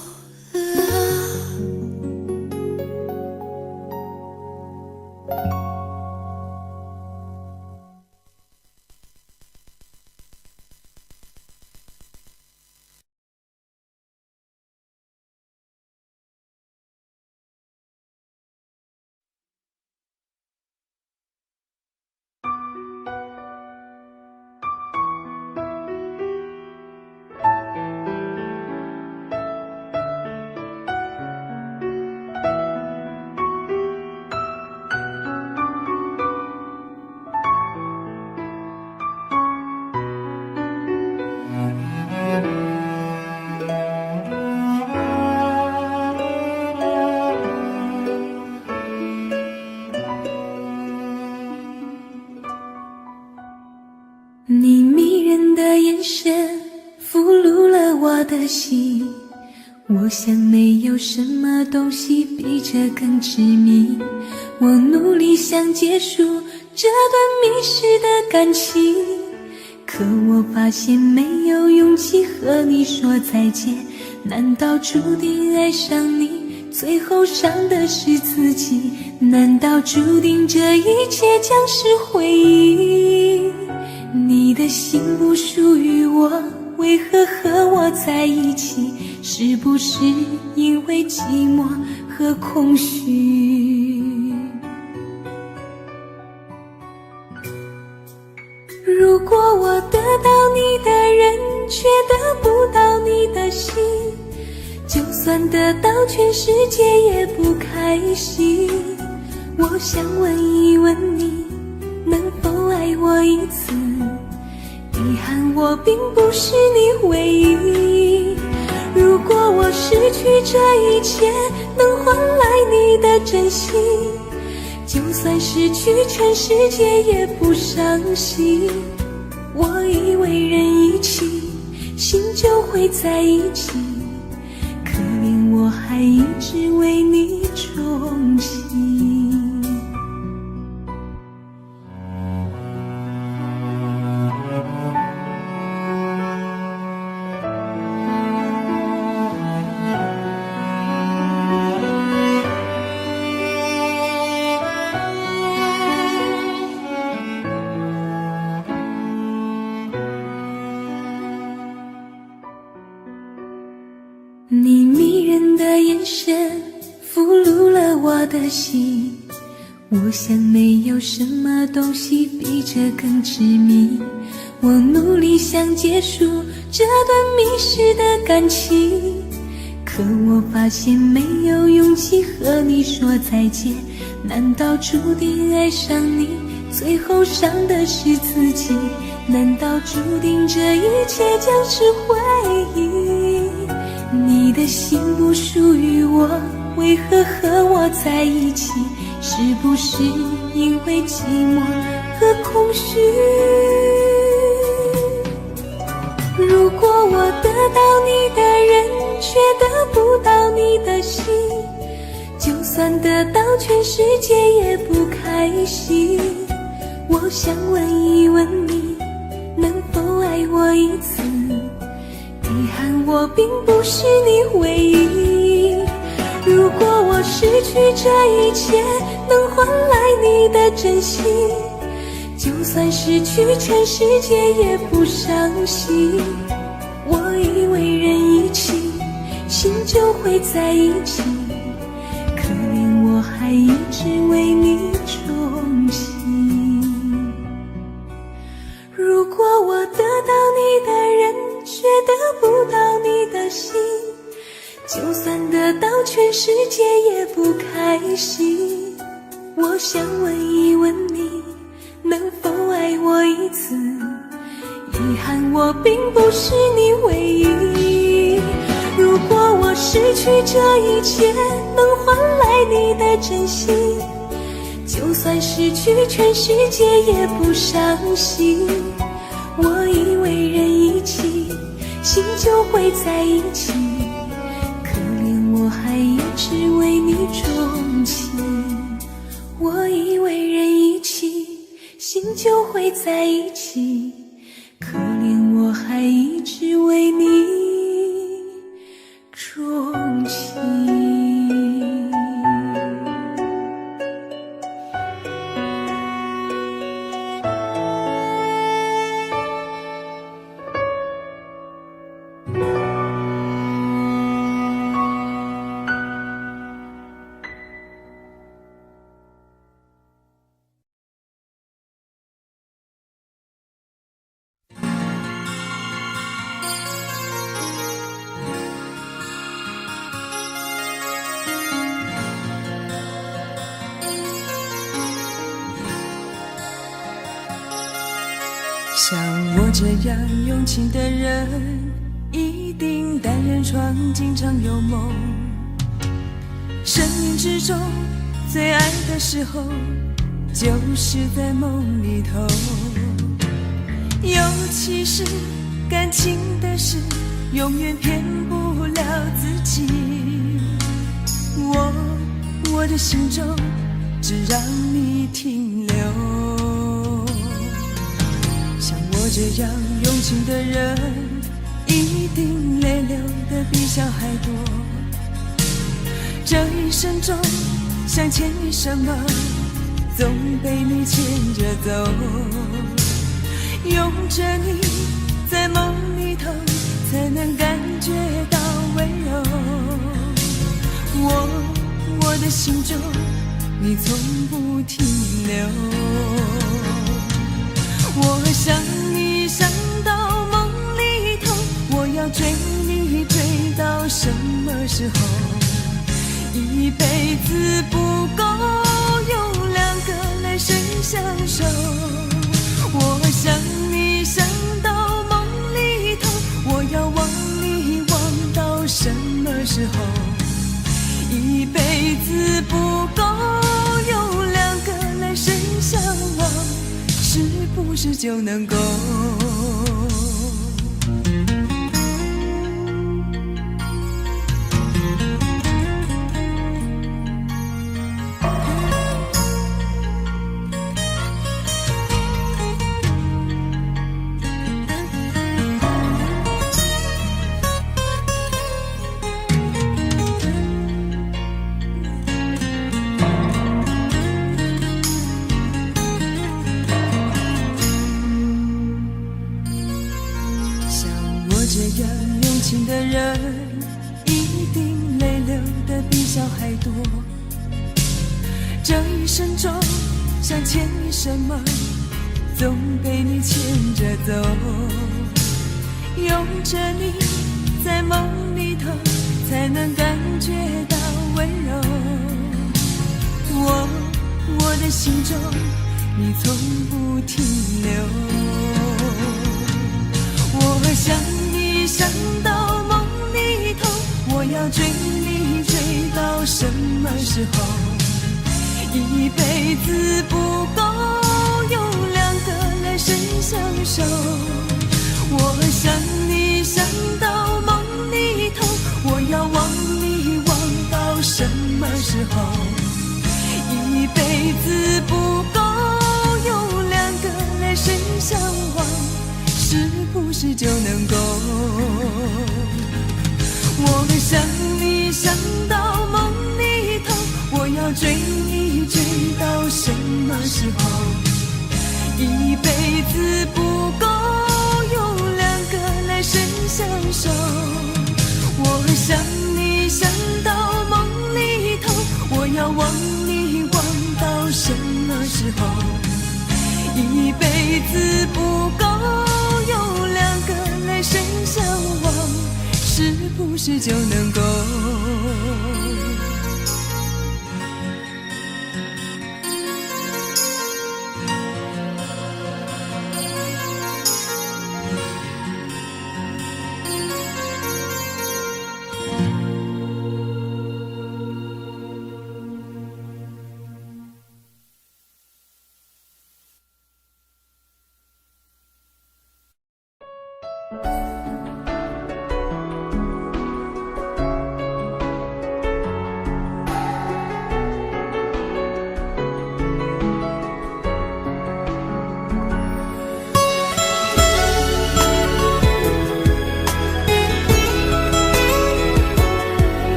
你迷人的眼神俘虏了我的心，我想没有什么东西比这更致命。我努力想结束这段迷失的感情，可我发现没有勇气和你说再见。难道注定爱上你，最后伤的是自己？难道注定这一切将是回忆？你的心不属于我，为何和我在一起？是不是因为寂寞和空虚？如果我得到你的人，却得不到你的心，就算得到全世界也不开心。我想问一问你，能否爱我一次？因遗憾我并不是你唯一。如果我失去这一切能换来你的真心，就算失去全世界也不伤心。我以为人一起心就会在一起，可怜我还一直为你钟情。你迷人的眼神俘虏了我的心，我想没有什么东西比这更致命。我努力想结束这段迷失的感情，可我发现没有勇气和你说再见。难道注定爱上你，最后伤的是自己？难道注定这一切将是回忆？你的心不属于我，为何和我在一起？是不是因为寂寞和空虚？如果我得到你的人，却得不到你的心，就算得到全世界也不开心。我想问一问你，能否爱我一次？遗憾我并不是你唯一。如果我失去这一切能换来你的真心，就算失去全世界也不伤心。我以为人一起心就会在一起，可怜我还一直为你钟情。如果我得到你的人，却得不到你的心，就算得到全世界也不开心。我想问一问你，能否爱我一次？遗憾我并不是你唯一。如果我失去这一切能换来你的真心，就算失去全世界也不伤心。我以为人一起心就会在一起，可怜我还一直为你钟情。我以为人一起心就会在一起，可怜我还一直为你钟情。像我这样用情的人，一定单人床，经常有梦。生命之中最爱的时候，就是在梦里头。尤其是感情的事，永远骗不了自己。我的心中只让你停留。像我这样用情的人，一定泪流的比小孩多。这一生中想牵你什么，总被你牵着走。拥着你在梦里头，才能感觉到温柔。我的心中你从不停留。我想你想到梦里头，我要追你追到什么时候？一辈子不够用两个来生相守。我想你想到是就能够。这样用情的人，一定泪流的比小孩多。这一生中，想牵你什么，总被你牵着走。拥着你，在梦里头，才能感觉到温柔。我的心中，你从不停留。我想你想到梦里头，我要追你追到什么时候？一辈子不够，有两个来生相守。我想你想到梦里头，我要忘你忘到什么时候？一辈子不够，有两个来生相望，是不是就能够？我想你想到梦里头，我要追你追到什么时候？一辈子不够，有两个来生相守。我想你想到梦里头，我要忘你忘到什么时候？一辈子不够，有两个来生相望，是不是就能够？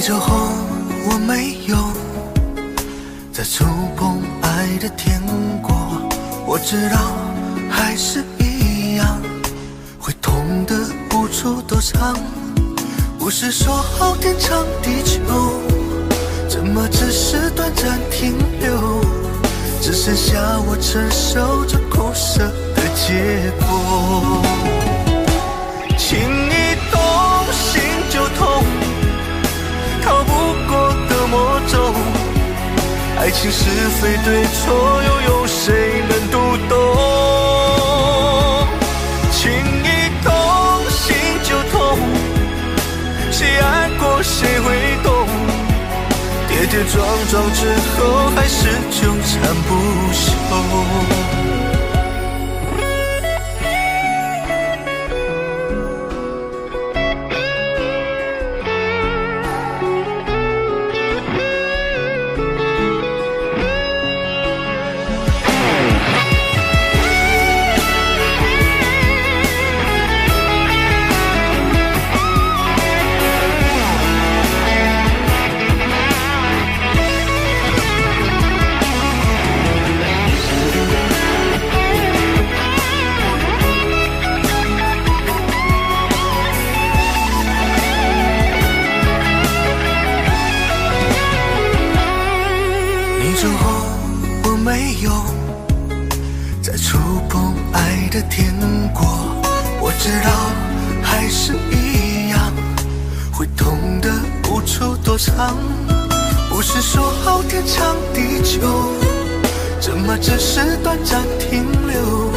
走后我没有再触碰爱的天国，我知道还是一样会痛的无处躲藏。不是说好天长地久，怎么只是短暂停留？只剩下我承受着苦涩的结果。情一动心就痛，逃不过的魔咒，爱情是非对错，又有谁能读懂？情一动心就痛，谁爱过谁会懂？跌跌撞撞之后，还是纠缠不休。之后我没有再触碰爱的天国，我知道还是一样会痛的无处躲藏。不是说好天长地久，怎么只是短暂停留？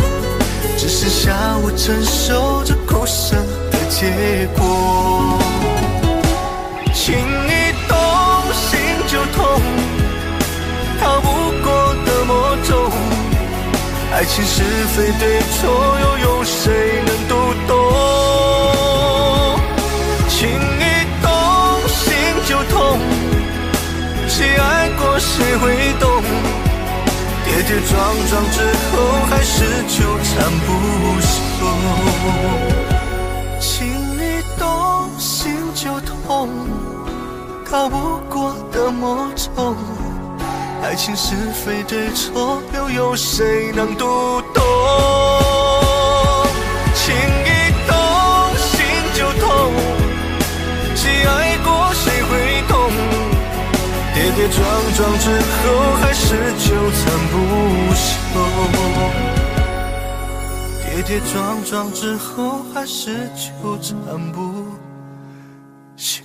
只剩下我承受着苦涩的结果。情一动爱情是非对错，又有谁能读懂？情一动心就痛，谁爱过谁会懂？跌跌撞撞之后，还是纠缠不休。情一动心就痛，逃不过的魔咒。爱情是非对错，又有谁能读懂？情一动心就痛，谁爱过谁会懂？跌跌撞撞之后，还是纠缠不休。跌跌撞撞之后，还是纠缠不休。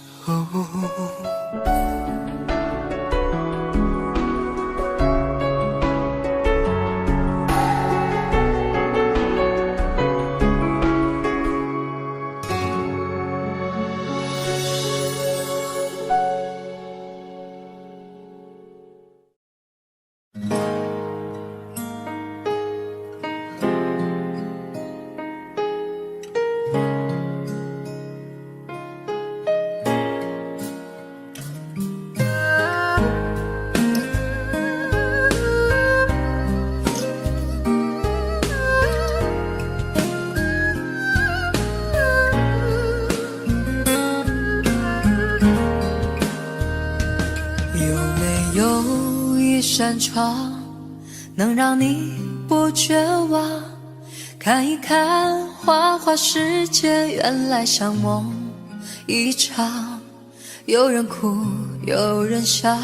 扇窗能让你不绝望，看一看花花世界，原来像梦一场。有人哭，有人笑，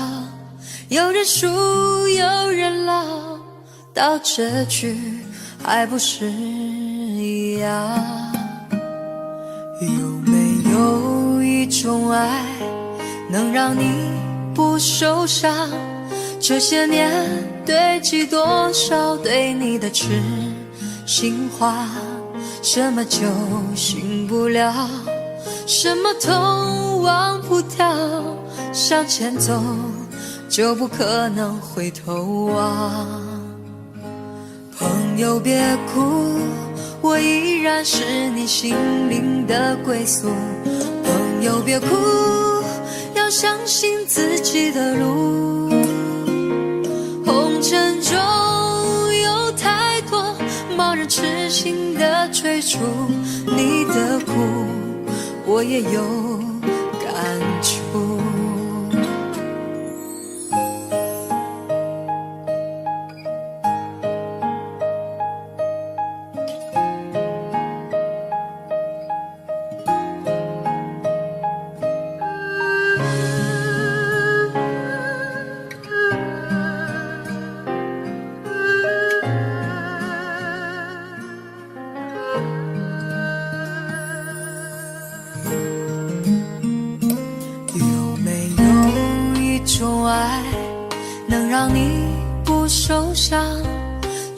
有人输，有人老，到这句还不是一样？有没有一种爱能让你不受伤？这些年堆积多少对你的痴心话，什么酒醒不了，什么痛忘不掉，向前走就不可能回头望。朋友别哭，我依然是你心灵的归宿。朋友别哭，要相信自己的路。红尘中有太多盲人痴心的追逐，你的苦我也有感触。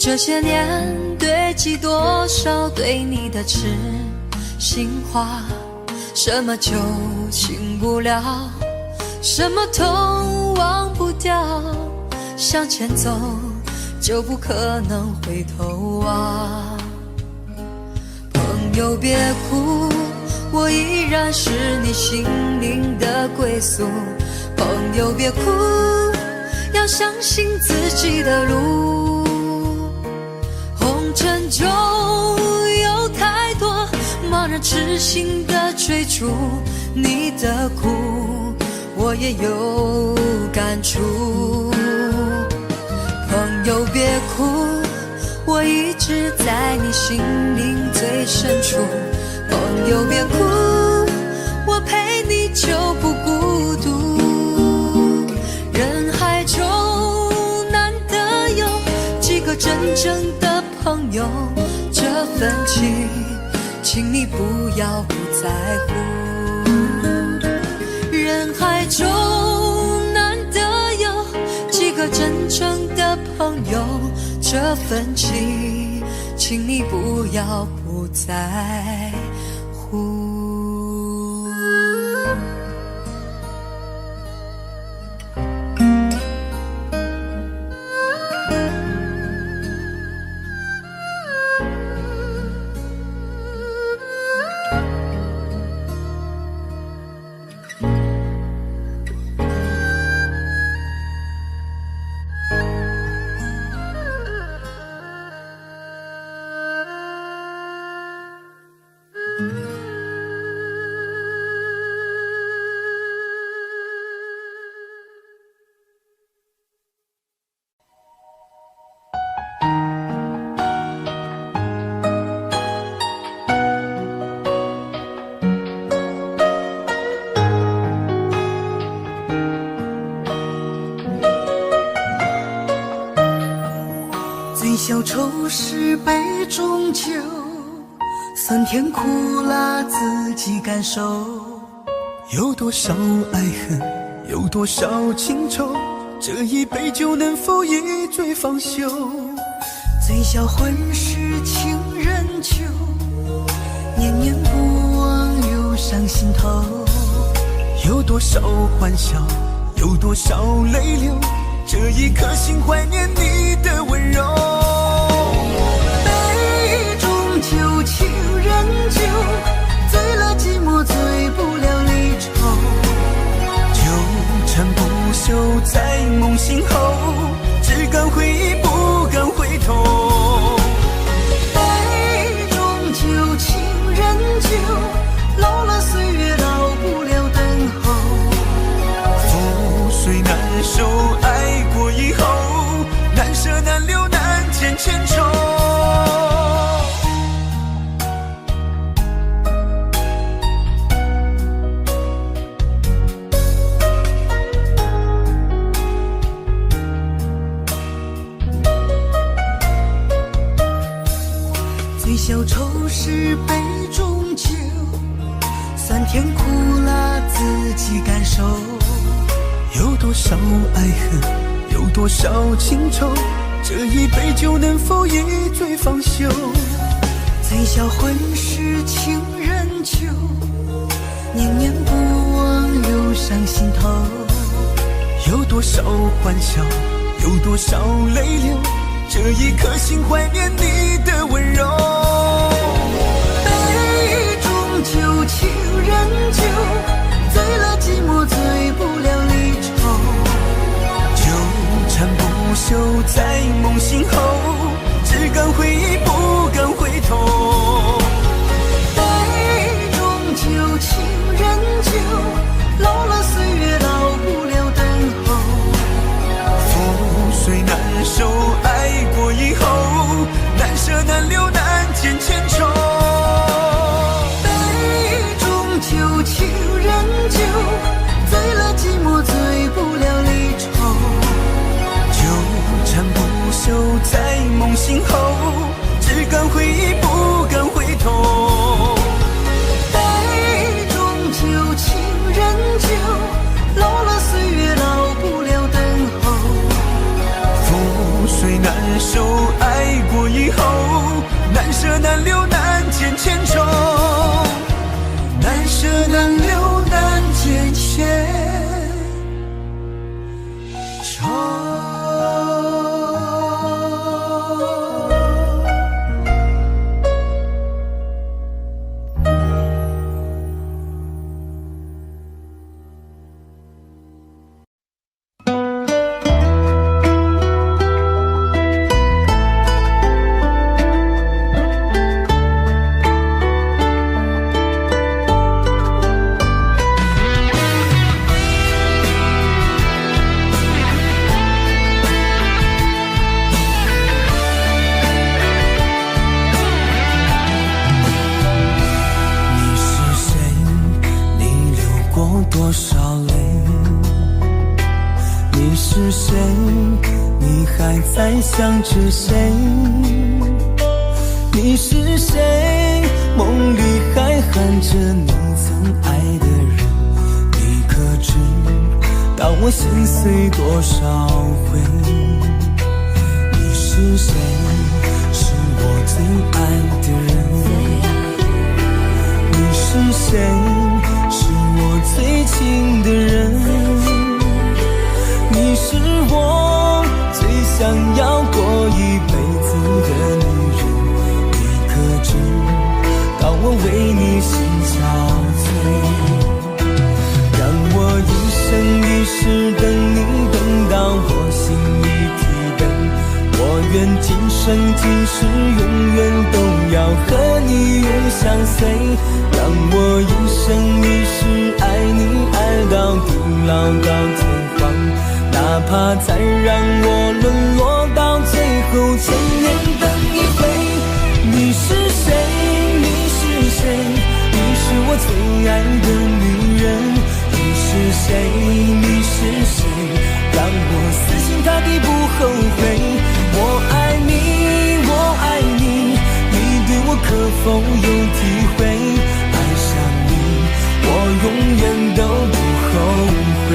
这些年堆积多少对你的痴心话，什么酒醒不了，什么痛忘不掉，向前走就不可能回头望。朋友别哭，我依然是你心灵的归宿。朋友别哭，要相信自己的路。红尘中有太多盲人痴心的追逐，你的苦我也有感触。朋友别哭，我一直在你心灵最深处。朋友别哭，我陪你就不孤独。人海中难得有几个真正的朋友，这份情请你不要不在乎。人海中难得有几个真正的朋友，这份情请你不要不在乎。愁是杯中酒，酸甜苦辣自己感受。有多少爱恨，有多少情愁，这一杯酒能否一醉方休？醉销魂是情人酒，念念不忘忧伤心头。有多少欢笑，有多少泪流，这一颗心怀念你的温柔。杯中酒，情人酒，醉了寂寞，醉不了离愁。纠缠不休在梦醒后，只敢回忆不敢回头。杯中酒，情人酒，老了岁月老不了等候。覆水难收，爱过以后，难舍难留难见千愁。醉消愁是杯中酒，酸甜苦辣自己感受。有多少爱恨，有多少情愁，这一杯酒能否一醉方休？醉销魂是情人酒，念念不忘忧伤心头。有多少欢笑，有多少泪流，这一颗心怀念你的温柔。杯中酒，情人酒，醉了寂寞，醉不了离愁。纠缠不休在梦醒后，只敢回忆不敢回头。杯中酒，情人酒，老了岁月老不了等候。覆水难收，爱过以后，难舍难留难见千愁。杯中酒，情人酒，醉了寂寞，醉不了离愁。纠缠不休在梦醒后，只敢回忆不敢回头。杯中酒，情人酒，老了岁月老不了等候。覆水难收，爱过以后，难舍难留难见千愁。难舍难留难见千愁。多少泪？你是谁？你还在想着谁？你是谁？梦里还喊着你曾爱的人，你可知道我心碎多少回？你是谁？是我最爱的人。你是谁？是我最亲的人，你是我最想要过一辈子的女人，你可知道我为你心憔悴？让我一生一世等你，等到我心已疲惫，我愿今生今世永远都要和你永相随。让我一生一世爱你，爱到地老到天荒，哪怕再让我沦落到最后千年等一回。你是谁？你是谁？你是我最爱的女人。你是谁？你是谁？让我死心塌地不后悔。我爱你，否有体会？爱上你，我永远都不后悔。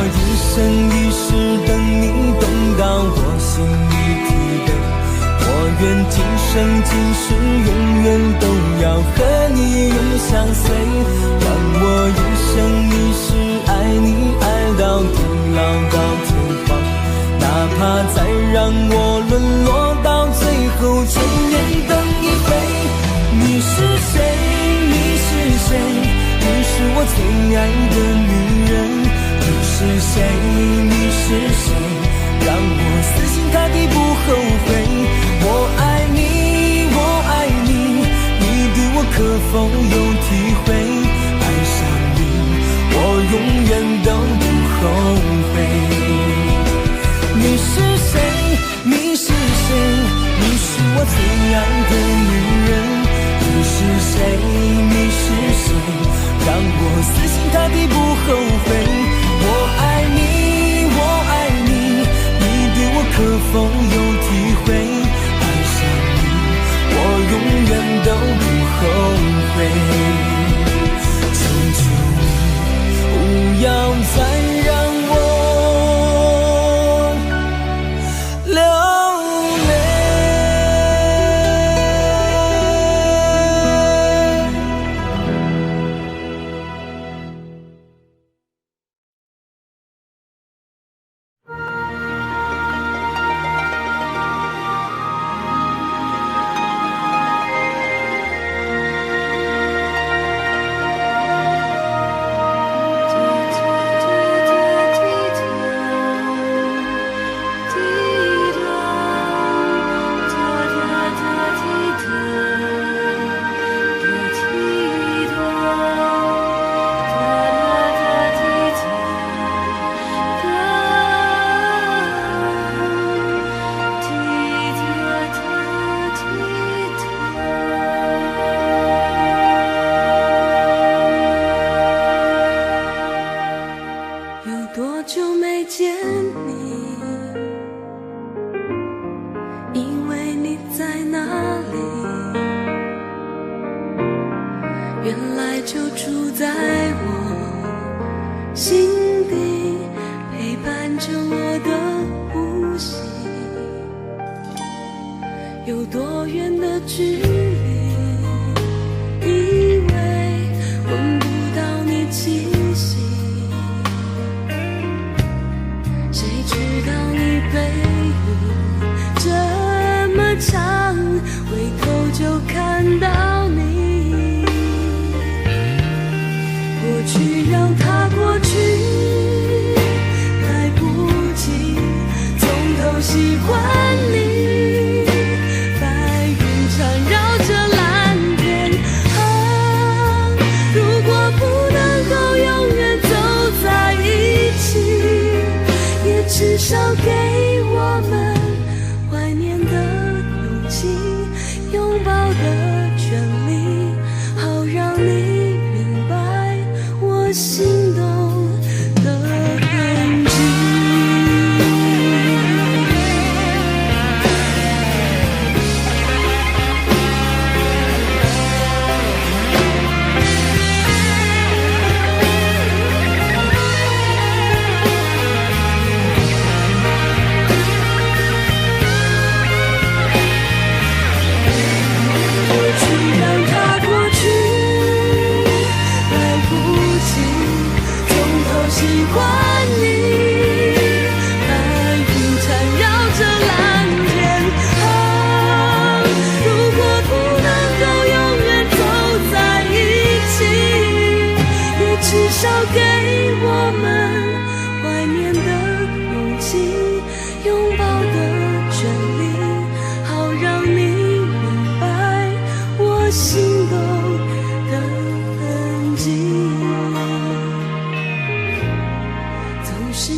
一生一世等你懂到我心里体会，我愿今生今世永远都要和你永相随，让我一生一世爱你爱到地老到天荒，哪怕再让我沦落到最后，全愿等一回。你是谁？你是谁？你是我最爱的女人。你是谁？你是谁？让我死心塌地不后悔。我爱你，我爱你，你对我可否有体会？爱上你，我永远都不后悔。你是谁？你是谁？你是我最爱的女人。你是谁？你是谁？让我死心塌地不后悔。我爱你，我爱你，你对我可否有体会？爱上你，我永远都不后悔。求求你，不要再让我流泪。至少给我们怀念的勇气，拥抱的权利，好让你明白我心动的痕迹。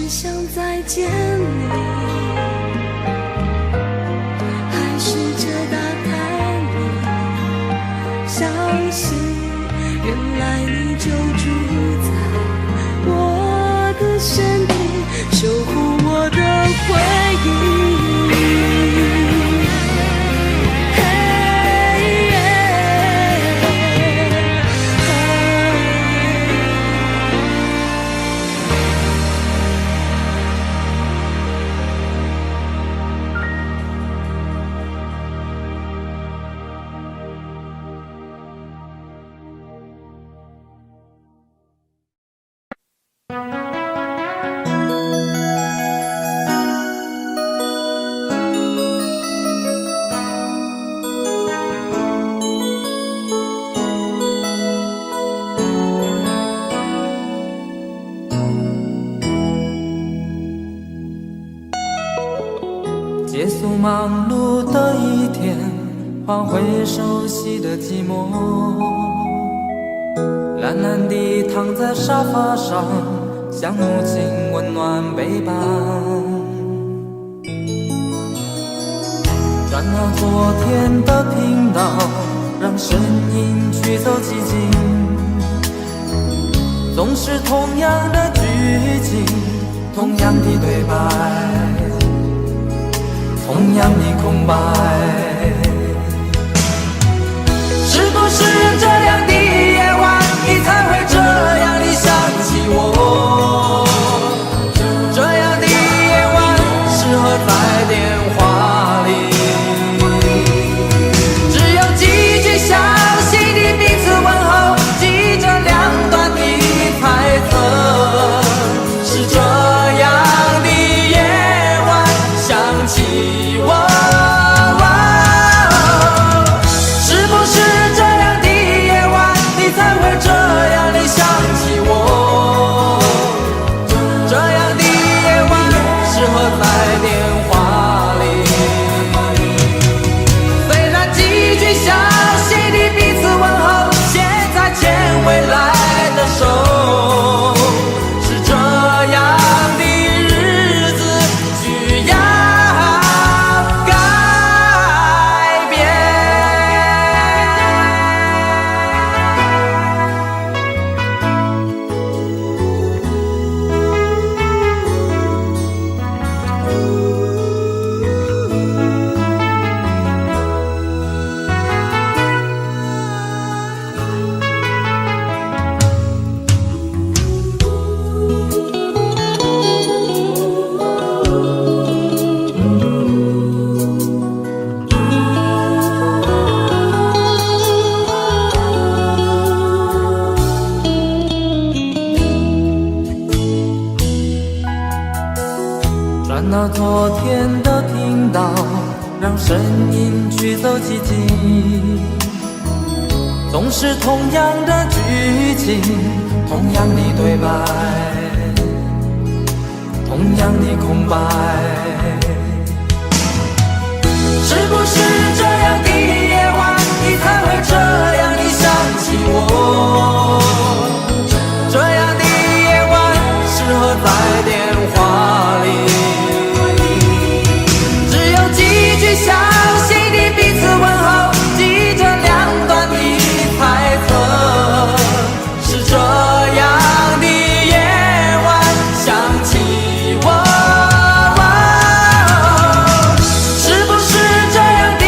想再见你，还试着打开你，相信原来你就住在我的身体，守护我的回忆。结束忙碌的一天，换回熟悉的寂寞，懒懒地躺在沙发上，像母亲温暖背膀。转到昨天的频道，让声音驱走寂静，总是同样的剧情，同样的对白，同样的空白。是不是这样的夜晚，你才会这样地想起我？这样的夜晚适合在电话里，只有几句小心的彼此问候，记着两端的猜测。是这样的夜晚想起我。转到昨天的频道，让声音驱走寂静，总是同样的剧情，同样的对白，同样的空白。是不是这样的夜晚，你才会这样地想起我？这样的夜晚适合在电话里，小心的彼此问候，记着两端的猜测。是这样的夜晚想起我，是不是这样的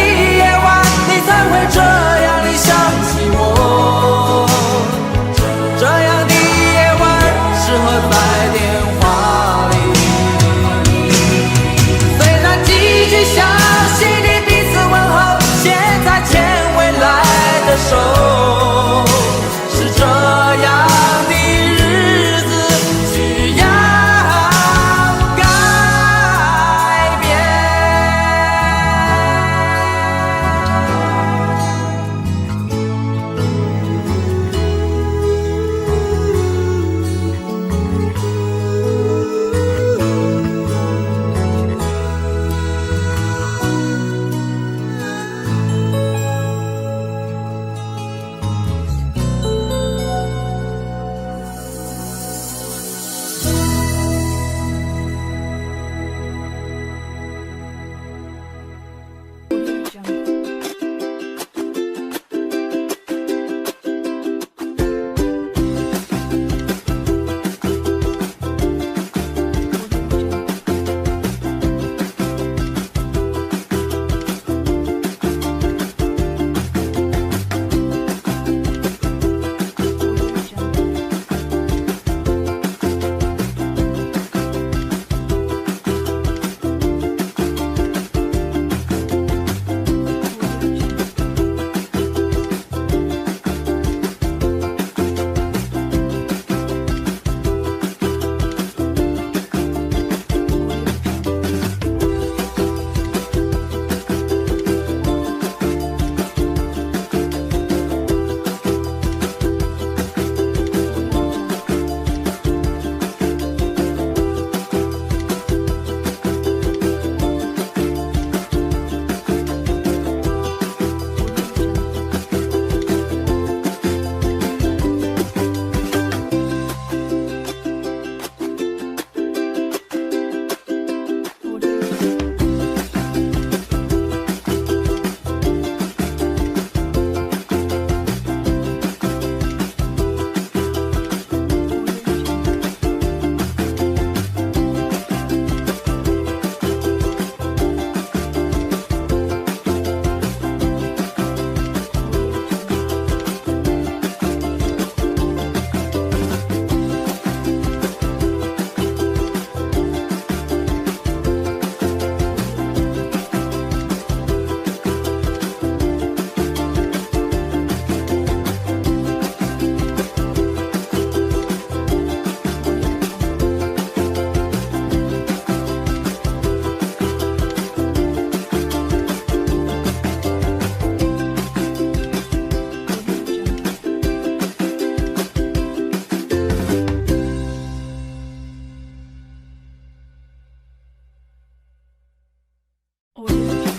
我就是